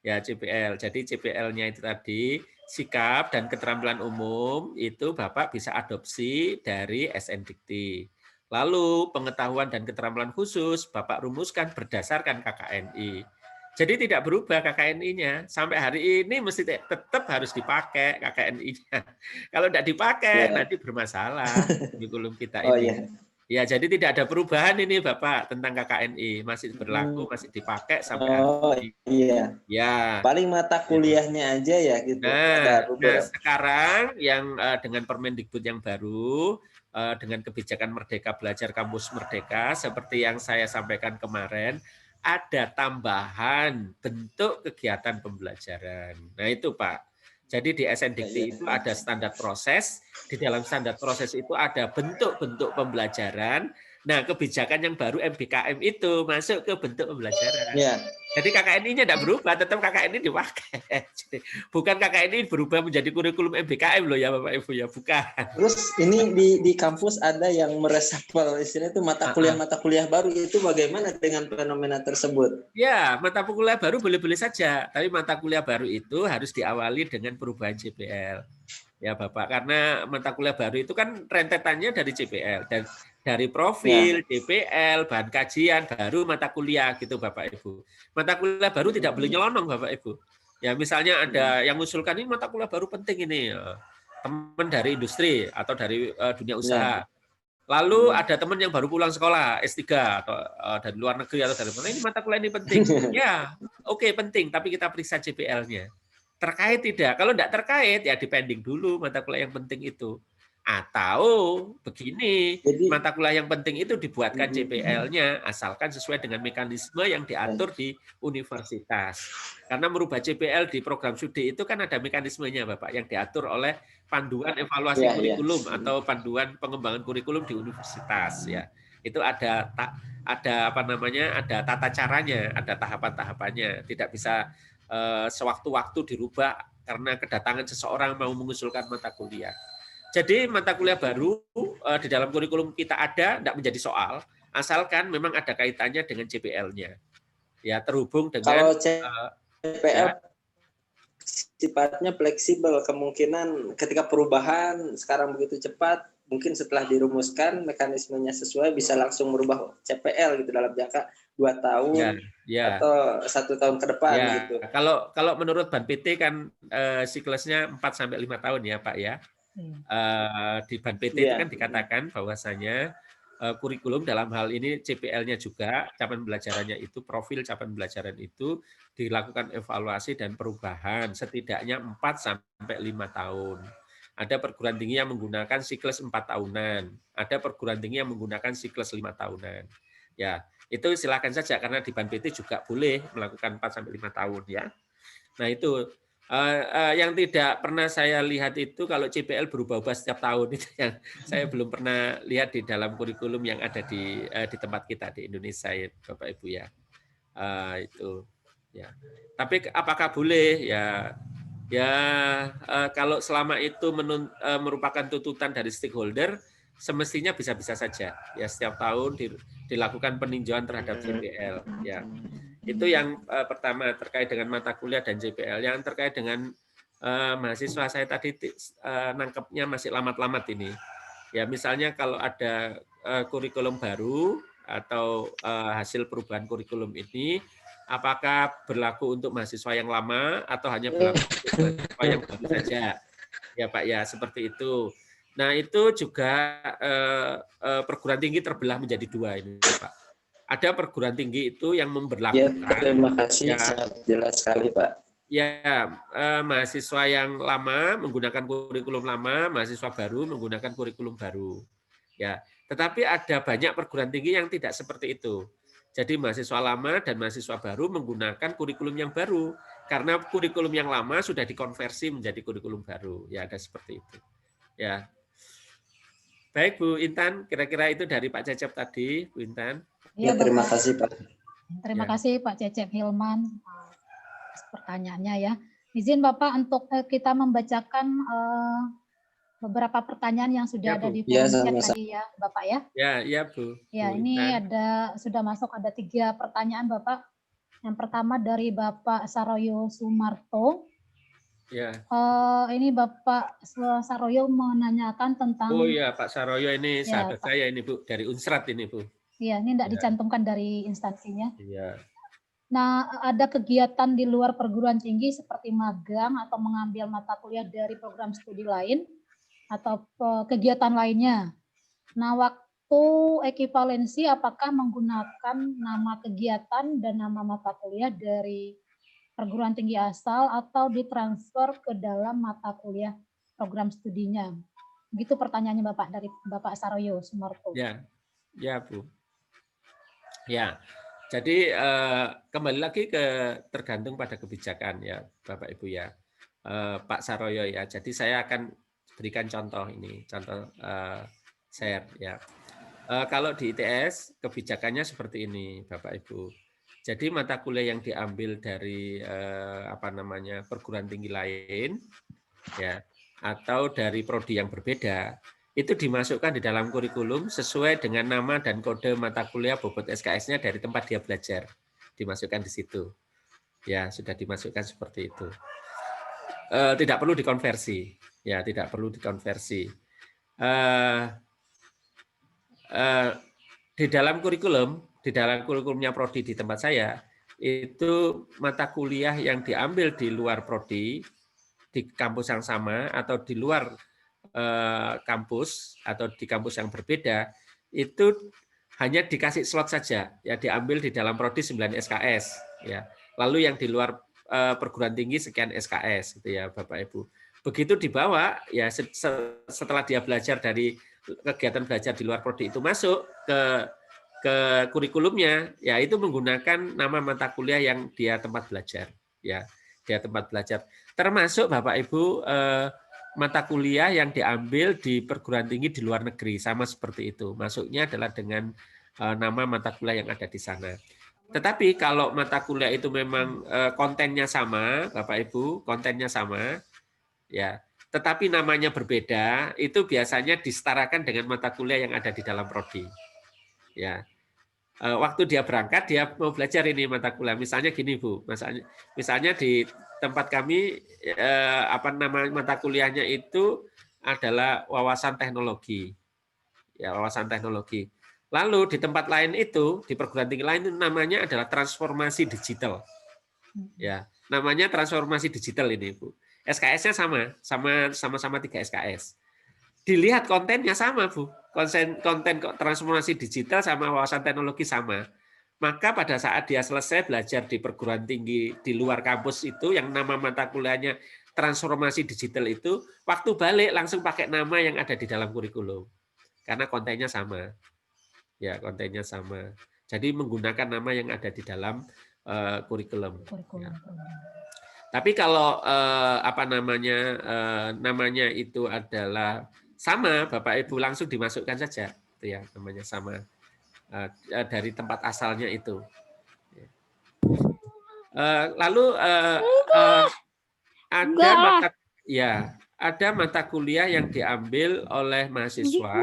Ya CPL. Jadi CPL-nya itu tadi sikap dan keterampilan umum itu Bapak bisa adopsi dari SNDikti. Lalu pengetahuan dan keterampilan khusus Bapak rumuskan berdasarkan KKNI. Jadi tidak berubah KKNI-nya. Sampai hari ini mesti tetap harus dipakai KKNI-nya. Kalau tidak dipakai nanti bermasalah kurikulum kita ini. Ya, jadi tidak ada perubahan ini Bapak tentang KKNI. Masih berlaku, masih dipakai sampai hari ini. Ya. Paling mata kuliahnya aja ya gitu. Nah sekarang yang dengan Permendikbud yang baru, dengan kebijakan Merdeka Belajar Kampus Merdeka, seperti yang saya sampaikan kemarin, ada tambahan bentuk kegiatan pembelajaran. Nah itu Pak. Jadi di SNDikti itu ada standar proses, di dalam standar proses itu ada bentuk-bentuk pembelajaran. Nah kebijakan yang baru MBKM itu masuk ke bentuk pembelajaran. Jadi KKNI-nya tidak berubah, tetap KKNI dipakai. Jadi, bukan KKNI berubah menjadi kurikulum MBKM loh ya Bapak Ibu ya, bukan. Terus ini di kampus ada yang meresapel istilahnya itu mata kuliah baru, itu bagaimana dengan fenomena tersebut? Ya, mata kuliah baru boleh-boleh saja, tapi mata kuliah baru itu harus diawali dengan perubahan CPL. Ya Bapak, karena mata kuliah baru itu kan rentetannya dari CPL dan dari profil, DPL, bahan kajian, baru mata kuliah gitu Bapak Ibu. Mata kuliah baru tidak boleh nyelonong Bapak Ibu. Ya misalnya ada yang mengusulkan ini mata kuliah baru penting ini, teman dari industri atau dari dunia usaha. Lalu ada teman yang baru pulang sekolah S3 atau dari luar negeri atau dari mana, ini mata kuliah ini penting. Ya, oke penting, tapi kita periksa CPL-nya. Terkait tidak? Kalau tidak terkait ya dipending dulu mata kuliah yang penting itu. Atau begini, mata kuliah yang penting itu dibuatkan CPL-nya asalkan sesuai dengan mekanisme yang diatur di universitas. Karena merubah CPL di program studi itu kan ada mekanismenya Bapak yang diatur oleh panduan evaluasi kurikulum atau panduan pengembangan kurikulum di universitas ya. Itu ada apa namanya? Ada tata caranya, ada tahapan-tahapannya. Tidak bisa sewaktu-waktu dirubah karena kedatangan seseorang mau mengusulkan mata kuliah. Jadi mata kuliah baru di dalam kurikulum kita ada, tidak menjadi soal, asalkan memang ada kaitannya dengan CPL-nya. Ya, terhubung dengan... Kalau CPL sifatnya fleksibel, kemungkinan ketika perubahan sekarang begitu cepat, mungkin setelah dirumuskan mekanismenya sesuai bisa langsung merubah CPL gitu dalam jangka 2 tahun atau 1 tahun ke depan gitu. Kalau menurut Ban PT kan siklusnya 4-5 tahun ya Pak ya. Di Ban PT itu kan dikatakan bahwasanya kurikulum dalam hal ini CPL-nya juga, capaian pembelajarannya itu, profil capaian pembelajaran itu dilakukan evaluasi dan perubahan setidaknya 4-5 tahun. Ada perguruan tinggi yang menggunakan siklus 4 tahunan, ada perguruan tinggi yang menggunakan siklus 5 tahunan. Ya, itu silakan saja karena di Ban PT juga boleh melakukan 4-5 tahun ya. Nah itu yang tidak pernah saya lihat itu kalau CPL berubah-ubah setiap tahun itu yang saya belum pernah lihat di dalam kurikulum yang ada di tempat kita di Indonesia ya Bapak Ibu ya. Itu ya. Tapi apakah boleh ya? Ya, kalau selama itu merupakan tuntutan dari stakeholder, semestinya bisa-bisa saja. Ya, setiap tahun dilakukan peninjauan terhadap JPL. Ya, itu yang pertama terkait dengan mata kuliah dan JPL. Yang terkait dengan mahasiswa saya tadi nangkepnya masih lamat-lamat ini. Ya, misalnya kalau ada kurikulum baru atau hasil perubahan kurikulum ini, apakah berlaku untuk mahasiswa yang lama atau hanya berlaku untuk mahasiswa yang baru saja? Ya Pak, ya seperti itu. Nah itu juga perguruan tinggi terbelah menjadi dua ini Pak. Ada perguruan tinggi itu yang memberlakukan. Ya, terima kasih, sangat jelas sekali Pak. Ya, mahasiswa yang lama menggunakan kurikulum lama, mahasiswa baru menggunakan kurikulum baru. Ya, tetapi ada banyak perguruan tinggi yang tidak seperti itu. Jadi mahasiswa lama dan mahasiswa baru menggunakan kurikulum yang baru karena kurikulum yang lama sudah dikonversi menjadi kurikulum baru. Ya, ada seperti itu. Ya. Baik Bu Intan, kira-kira itu dari Pak Cecep tadi, Bu Intan. Ya, terima kasih Pak. Terima kasih Pak Cecep Hilman pertanyaannya ya. Izin Bapak untuk kita membacakan beberapa pertanyaan yang sudah ada di forum chat tadi ya, Bapak ya. Ya, Bu. Ya, Bu ini Intan. sudah masuk ada 3 pertanyaan Bapak. Yang pertama dari Bapak Saroyo Sumarto. Ya. Ini Bapak Saroyo menanyakan tentang. Oh iya, Pak Saroyo ini ya, sahabat saya ini Bu, dari Unsrat ini Bu. Iya, ini tidak dicantumkan dari instansinya. Iya. Nah, ada kegiatan di luar perguruan tinggi seperti magang atau mengambil mata kuliah dari program studi lain atau kegiatan lainnya. Nah, waktu ekivalensi apakah menggunakan nama kegiatan dan nama mata kuliah dari perguruan tinggi asal atau ditransfer ke dalam mata kuliah program studinya? Begitu pertanyaannya Bapak dari Bapak Saroyo Sumarto. Ya, ya Bu. Ya. Jadi kembali lagi tergantung pada kebijakan ya Bapak Ibu ya, Pak Saroyo ya. Jadi saya akan berikan contoh ini, contoh share ya. Kalau di ITS kebijakannya seperti ini Bapak Ibu. Jadi mata kuliah yang diambil dari perguruan tinggi lain ya atau dari prodi yang berbeda itu dimasukkan di dalam kurikulum sesuai dengan nama dan kode mata kuliah bobot SKS-nya dari tempat dia belajar. Dimasukkan di situ. Ya, sudah dimasukkan seperti itu. Tidak perlu dikonversi. Ya, tidak perlu dikonversi. Di dalam kurikulumnya prodi di tempat saya, itu mata kuliah yang diambil di luar prodi, di kampus yang sama, atau di luar kampus atau di kampus yang berbeda itu hanya dikasih slot saja ya, diambil di dalam prodi 9 SKS ya, lalu yang di luar perguruan tinggi sekian SKS gitu ya Bapak Ibu. Begitu dibawa ya setelah dia belajar dari kegiatan belajar di luar prodi itu masuk ke kurikulumnya ya, itu menggunakan nama mata kuliah yang dia tempat belajar ya, dia tempat belajar, termasuk Bapak Ibu mata kuliah yang diambil di perguruan tinggi di luar negeri, sama seperti itu. Masuknya adalah dengan nama mata kuliah yang ada di sana. Tetapi kalau mata kuliah itu memang kontennya sama, Bapak Ibu, kontennya sama, ya, tetapi namanya berbeda, itu biasanya disetarakan dengan mata kuliah yang ada di dalam prodi. Ya. Waktu dia berangkat, dia mau belajar ini mata kuliah. Misalnya gini Bu, misalnya di tempat kami mata kuliahnya itu adalah wawasan teknologi, ya wawasan teknologi. Lalu di tempat lain itu di perguruan tinggi lain itu namanya adalah transformasi digital, ya namanya transformasi digital ini Bu. SKS-nya sama-sama 3 SKS. Dilihat kontennya sama Bu, konten transformasi digital sama wawasan teknologi sama. Maka pada saat dia selesai belajar di perguruan tinggi di luar kampus itu yang nama mata kuliahnya transformasi digital itu, waktu balik langsung pakai nama yang ada di dalam kurikulum. Karena kontennya sama. Ya, kontennya sama. Jadi menggunakan nama yang ada di dalam kurikulum. Ya. Tapi kalau namanya itu adalah sama, Bapak Ibu langsung dimasukkan saja, itu ya namanya sama dari tempat asalnya itu. Lalu ada mata kuliah yang diambil oleh mahasiswa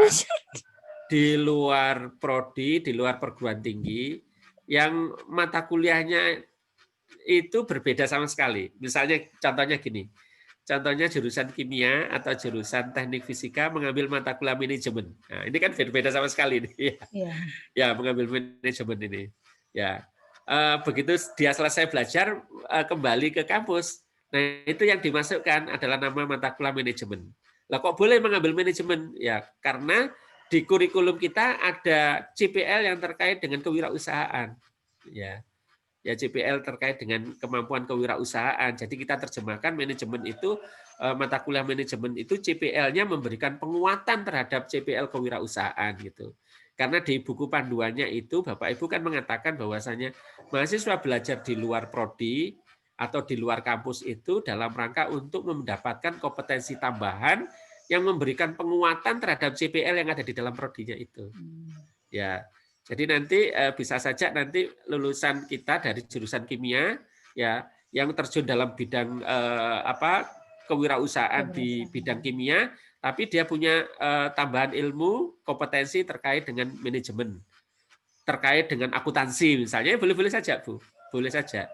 di luar prodi, di luar perguruan tinggi, yang mata kuliahnya itu berbeda sama sekali. Misalnya contohnya gini, contohnya jurusan kimia atau jurusan teknik fisika mengambil mata kuliah manajemen. Nah, ini kan berbeda sama sekali nih. Ya, mengambil manajemen ini. Ya, begitu dia selesai belajar kembali ke kampus. Nah, itu yang dimasukkan adalah nama mata kuliah manajemen. Lah kok boleh mengambil manajemen? Ya, karena di kurikulum kita ada CPL yang terkait dengan kewirausahaan. Ya, CPL terkait dengan kemampuan kewirausahaan. Jadi kita terjemahkan manajemen itu, mata kuliah manajemen itu CPL-nya memberikan penguatan terhadap CPL kewirausahaan gitu. Karena di buku panduannya itu Bapak Ibu kan mengatakan bahwasanya mahasiswa belajar di luar prodi atau di luar kampus itu dalam rangka untuk mendapatkan kompetensi tambahan yang memberikan penguatan terhadap CPL yang ada di dalam prodinya itu. Ya. Jadi nanti bisa saja nanti lulusan kita dari jurusan kimia ya yang terjun dalam bidang kewirausahaan di bidang kimia, tapi dia punya tambahan ilmu kompetensi terkait dengan manajemen, terkait dengan akuntansi misalnya, boleh-boleh saja Bu, boleh saja.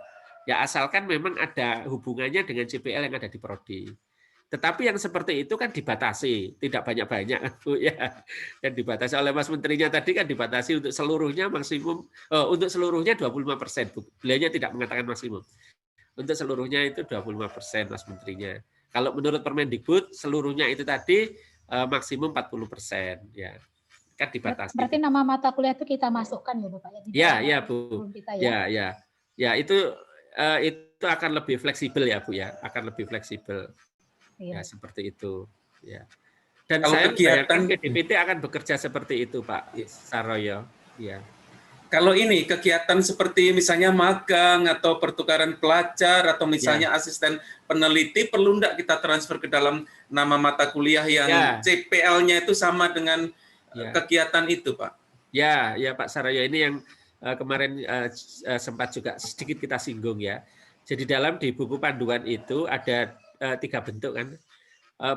Ya asalkan memang ada hubungannya dengan CPL yang ada di prodi. Tetapi yang seperti itu kan dibatasi, tidak banyak-banyak kan Bu ya. Dan dibatasi oleh Mas Menterinya tadi kan dibatasi untuk seluruhnya maksimum, untuk seluruhnya 25%. Beliaunya tidak mengatakan maksimum. Untuk seluruhnya itu 25% Mas Menterinya. Kalau menurut Permendikbud seluruhnya itu tadi maksimum 40% ya. Kan dibatasi. Berarti nama mata kuliah itu kita masukkan ya Bapak ya? Ya Bu. Ya itu akan lebih fleksibel ya Bu ya, akan lebih fleksibel. Ya seperti itu ya. Dan kalau saya kegiatan DPT akan bekerja seperti itu Pak Saroyo ya. Kalau ini kegiatan seperti misalnya magang atau pertukaran pelajar atau misalnya asisten peneliti, perlu enggak kita transfer ke dalam nama mata kuliah yang CPL-nya itu sama dengan kegiatan itu Pak? Ya Pak Saroyo, ini yang kemarin sempat juga sedikit kita singgung ya. Jadi di buku panduan itu ada 3 bentuk kan,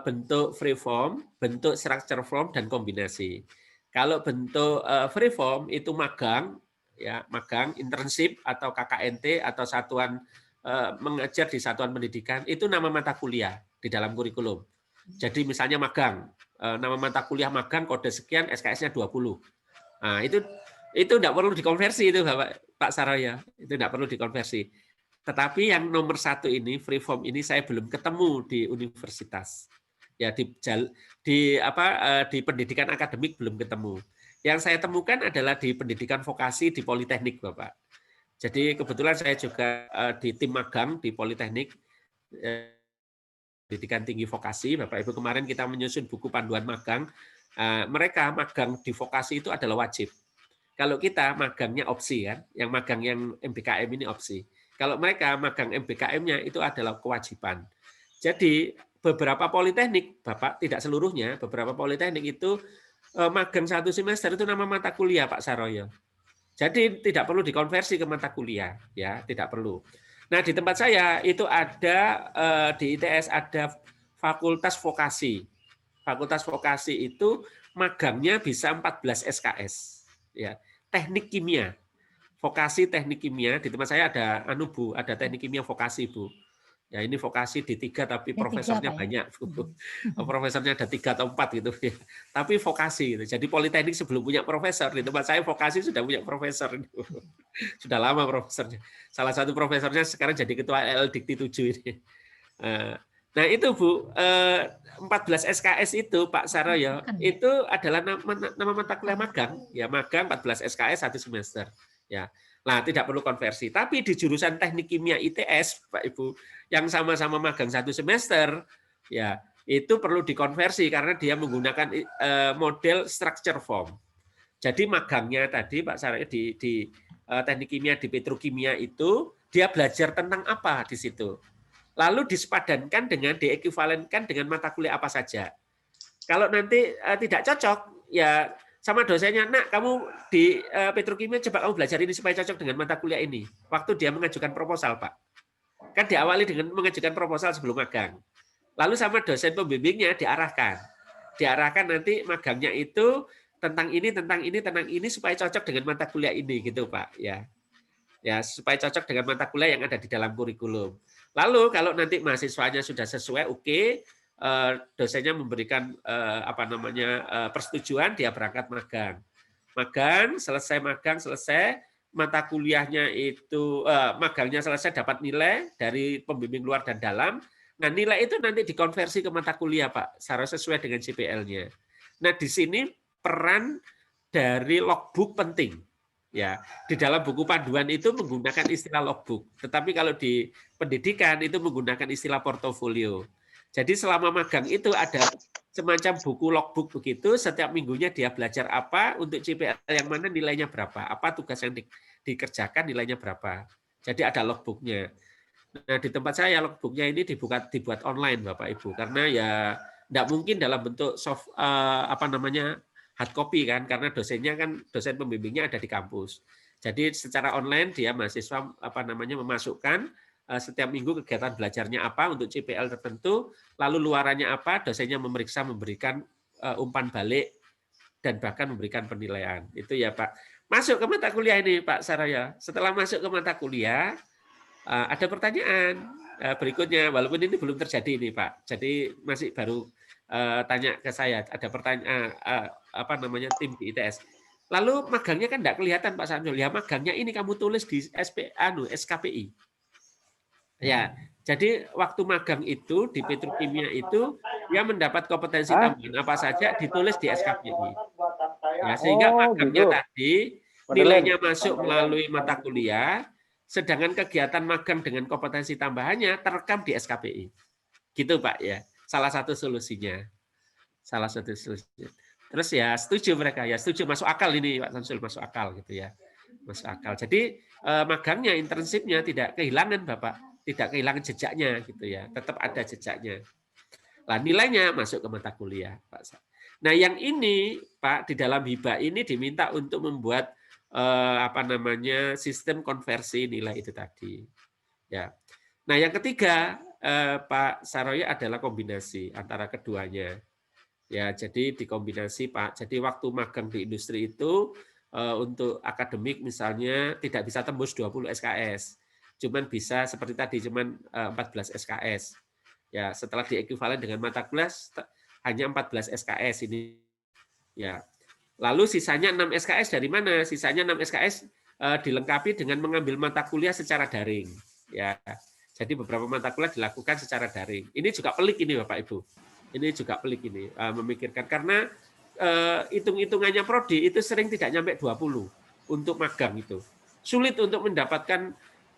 bentuk free form, bentuk structure form, dan kombinasi. Kalau bentuk free form itu magang, ya magang, internship atau KKNT atau satuan mengajar di satuan pendidikan, itu nama mata kuliah di dalam kurikulum. Jadi misalnya magang, nama mata kuliah magang kode sekian, SKS-nya 20. Nah itu tidak perlu dikonversi itu Pak Saroya, itu tidak perlu dikonversi. Tetapi yang nomor 1 ini, free form ini saya belum ketemu di universitas. Ya di pendidikan akademik belum ketemu. Yang saya temukan adalah di pendidikan vokasi di Politeknik, Bapak. Jadi kebetulan saya juga di tim magang di Politeknik pendidikan tinggi vokasi. Bapak Ibu, kemarin kita menyusun buku panduan magang. Mereka magang di vokasi itu adalah wajib. Kalau kita magangnya opsi kan, yang magang yang MBKM ini opsi. Kalau mereka magang MBKM-nya itu adalah kewajiban. Jadi beberapa politeknik, Bapak, tidak seluruhnya, beberapa politeknik itu magang 1 semester itu nama mata kuliah, Pak Saroyo. Jadi tidak perlu dikonversi ke mata kuliah, ya, tidak perlu. Nah, di tempat saya itu ada di ITS ada fakultas vokasi. Fakultas vokasi itu magangnya bisa 14 SKS, ya. Teknik kimia. Vokasi teknik kimia, di tempat saya ada Bu, ada teknik kimia vokasi Bu. Ya ini vokasi D3 tapi profesornya banyak Bu. Profesornya ada 3 atau 4 gitu ya. Tapi vokasi gitu. Jadi politeknik sebelum punya profesor, di tempat saya vokasi sudah punya profesor. Sudah lama profesornya. Salah satu profesornya sekarang jadi ketua LDikti 7 ini. Nah itu Bu, 14 SKS itu Pak Saroyo, itu adalah nama mata kuliah magang. Ya magang 14 SKS 1 semester. Ya, nah tidak perlu konversi. Tapi di jurusan teknik kimia ITS, Pak Ibu, yang sama-sama magang 1 semester, ya itu perlu dikonversi karena dia menggunakan model structure form. Jadi magangnya tadi Pak Saroyo di teknik kimia di petrokimia itu dia belajar tentang apa di situ. Lalu disepadankan dengan diekuivalenkan dengan mata kuliah apa saja. Kalau nanti tidak cocok, ya sama dosennya, nak kamu di petrokimia coba kamu belajar ini supaya cocok dengan mata kuliah ini. Waktu dia mengajukan proposal, Pak. Kan diawali dengan mengajukan proposal sebelum magang. Lalu sama dosen pembimbingnya diarahkan nanti magangnya itu tentang ini supaya cocok dengan mata kuliah ini gitu, Pak. Ya, supaya cocok dengan mata kuliah yang ada di dalam kurikulum. Lalu kalau nanti mahasiswanya sudah sesuai, oke. Dosennya memberikan persetujuan, dia berangkat magang, selesai mata kuliahnya itu magangnya selesai, dapat nilai dari pembimbing luar dan dalam. Nah, nilai itu nanti dikonversi ke mata kuliah, Pak, sesuai dengan CPL-nya. Nah, di sini peran dari logbook penting. Ya, di dalam buku panduan itu menggunakan istilah logbook, tetapi kalau di pendidikan itu menggunakan istilah portofolio. Jadi selama magang itu ada semacam buku logbook begitu, setiap minggunya dia belajar apa, untuk CPL yang mana nilainya berapa, apa tugas yang dikerjakan nilainya berapa. Jadi ada logbooknya. Nah, di tempat saya logbooknya ini dibuat online, Bapak Ibu, karena ya tidak mungkin dalam bentuk hard copy kan, karena dosen pembimbingnya ada di kampus. Jadi secara online dia mahasiswa memasukkan setiap minggu kegiatan belajarnya apa untuk CPL tertentu, lalu luarannya apa, dosennya memberikan umpan balik dan bahkan memberikan penilaian. Itu ya, Pak. Masuk ke mata kuliah ini, Pak Saraya. Setelah masuk ke mata kuliah, ada pertanyaan berikutnya, walaupun ini belum terjadi ini, Pak. Jadi masih baru tanya ke saya, ada pertanyaan tim di ITS. Lalu magangnya kan tidak kelihatan, Pak Samsul. Ya, magangnya ini kamu tulis di SKPI. Ya, jadi waktu magang itu di petrokimia itu dia mendapat kompetensi tambahan apa saja ditulis di SKPI. Ya, sehingga magangnya tadi nilainya masuk melalui mata kuliah, sedangkan kegiatan magang dengan kompetensi tambahannya terekam di SKPI. Gitu, Pak ya. Salah satu solusinya. Terus ya setuju mereka, ya setuju, masuk akal ini Pak Samsul, masuk akal gitu ya. Masuk akal. Jadi magangnya, internshipnya tidak kehilangan, Bapak. Tidak kehilangan jejaknya gitu ya, tetap ada jejaknya. Nah, nilainya masuk ke mata kuliah, Pak. Nah, yang ini, Pak, di dalam hibah ini diminta untuk membuat sistem konversi nilai itu tadi. Ya. Nah, yang ketiga, Pak Saroya, adalah kombinasi antara keduanya. Ya, jadi dikombinasi, Pak. Jadi waktu magang di industri itu untuk akademik misalnya tidak bisa tembus 20 SKS. Cuman bisa seperti tadi, cuman 14 SKS. Ya, setelah diekuivalen dengan mata kuliah hanya 14 SKS ini. Ya. Lalu sisanya 6 SKS dari mana? Sisanya 6 SKS dilengkapi dengan mengambil mata kuliah secara daring. Ya. Jadi beberapa mata kuliah dilakukan secara daring. Ini juga pelik ini, Bapak Ibu. Ini juga pelik ini, memikirkan karena hitung-hitungannya prodi itu sering tidak nyampe 20 untuk magang itu. Sulit untuk mendapatkan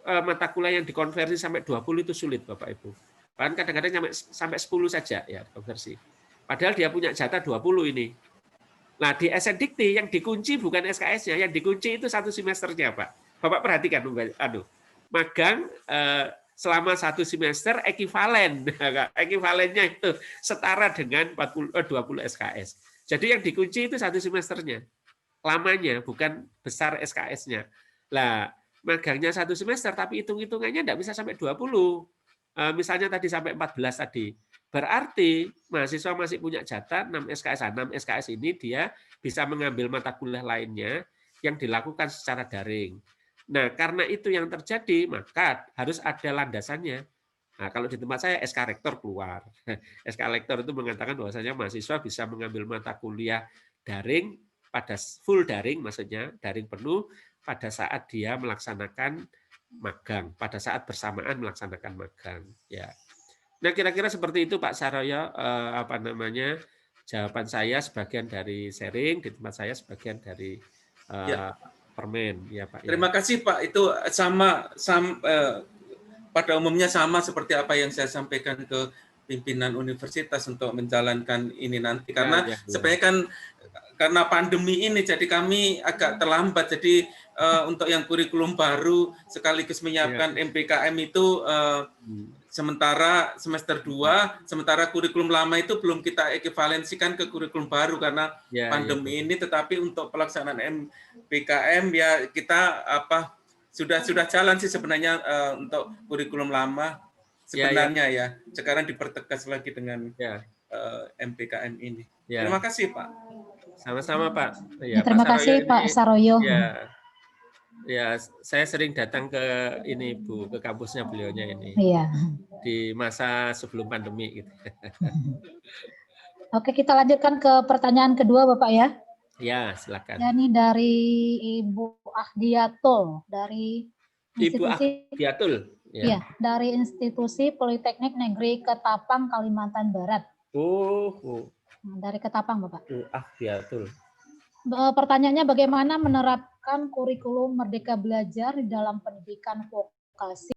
mata kuliah yang dikonversi sampai 20 itu sulit, Bapak Ibu. Bahkan kadang-kadang sampai 10 saja ya konversi. Padahal dia punya jatah 20 ini. Nah, di SNDikti yang dikunci bukan SKS-nya, yang dikunci itu 1 semesternya, Pak. Bapak perhatikan, magang selama 1 semester ekivalen. Ekivalennya itu setara dengan 20 SKS. Jadi yang dikunci itu 1 semesternya. Lamanya, bukan besar SKS-nya. Lah, magangnya 1 semester, tapi hitung-hitungannya tidak bisa sampai 20. Misalnya tadi sampai 14 tadi. Berarti mahasiswa masih punya jatah 6 SKS. 6 SKS ini dia bisa mengambil mata kuliah lainnya yang dilakukan secara daring. Nah, karena itu yang terjadi, maka harus ada landasannya. Nah, kalau di tempat saya SK Rektor keluar. SK Rektor itu mengatakan bahwasanya mahasiswa bisa mengambil mata kuliah daring, pada full daring, maksudnya daring penuh, pada saat dia melaksanakan magang, pada saat bersamaan melaksanakan magang. Ya. Nah, kira-kira seperti itu, Pak Saroyo, jawaban saya sebagian dari sharing, di tempat saya sebagian dari permen, ya Pak. Terima kasih, Pak. Itu sama pada umumnya sama seperti apa yang saya sampaikan ke pimpinan universitas untuk menjalankan ini nanti. Karena sebenarnya kan karena pandemi ini, jadi kami agak terlambat. Jadi untuk yang kurikulum baru sekaligus menyiapkan MPKM itu sementara semester 2, sementara kurikulum lama itu belum kita ekivalensikan ke kurikulum baru karena pandemi ini, tetapi untuk pelaksanaan MPKM ya kita sudah jalan sih sebenarnya untuk kurikulum lama sebenarnya ya. Sekarang dipertegas lagi dengan MPKM ini. Terima kasih Pak. Sama-sama Pak. Ya, terima kasih Pak Saroyo. Ya, saya sering datang ke ini Bu, ke kampusnya beliaunya ini. Iya. Di masa sebelum pandemi gitu. Oke, kita lanjutkan ke pertanyaan kedua Bapak ya. Ya, silakan. Ya, ini dari Ibu Ahdiatul dari institusi Ya, dari Institusi Politeknik Negeri Ketapang, Kalimantan Barat. Dari Ketapang, Bapak. Ahdiatul. Pertanyaannya bagaimana menerapkan kurikulum Merdeka Belajar di dalam pendidikan vokasi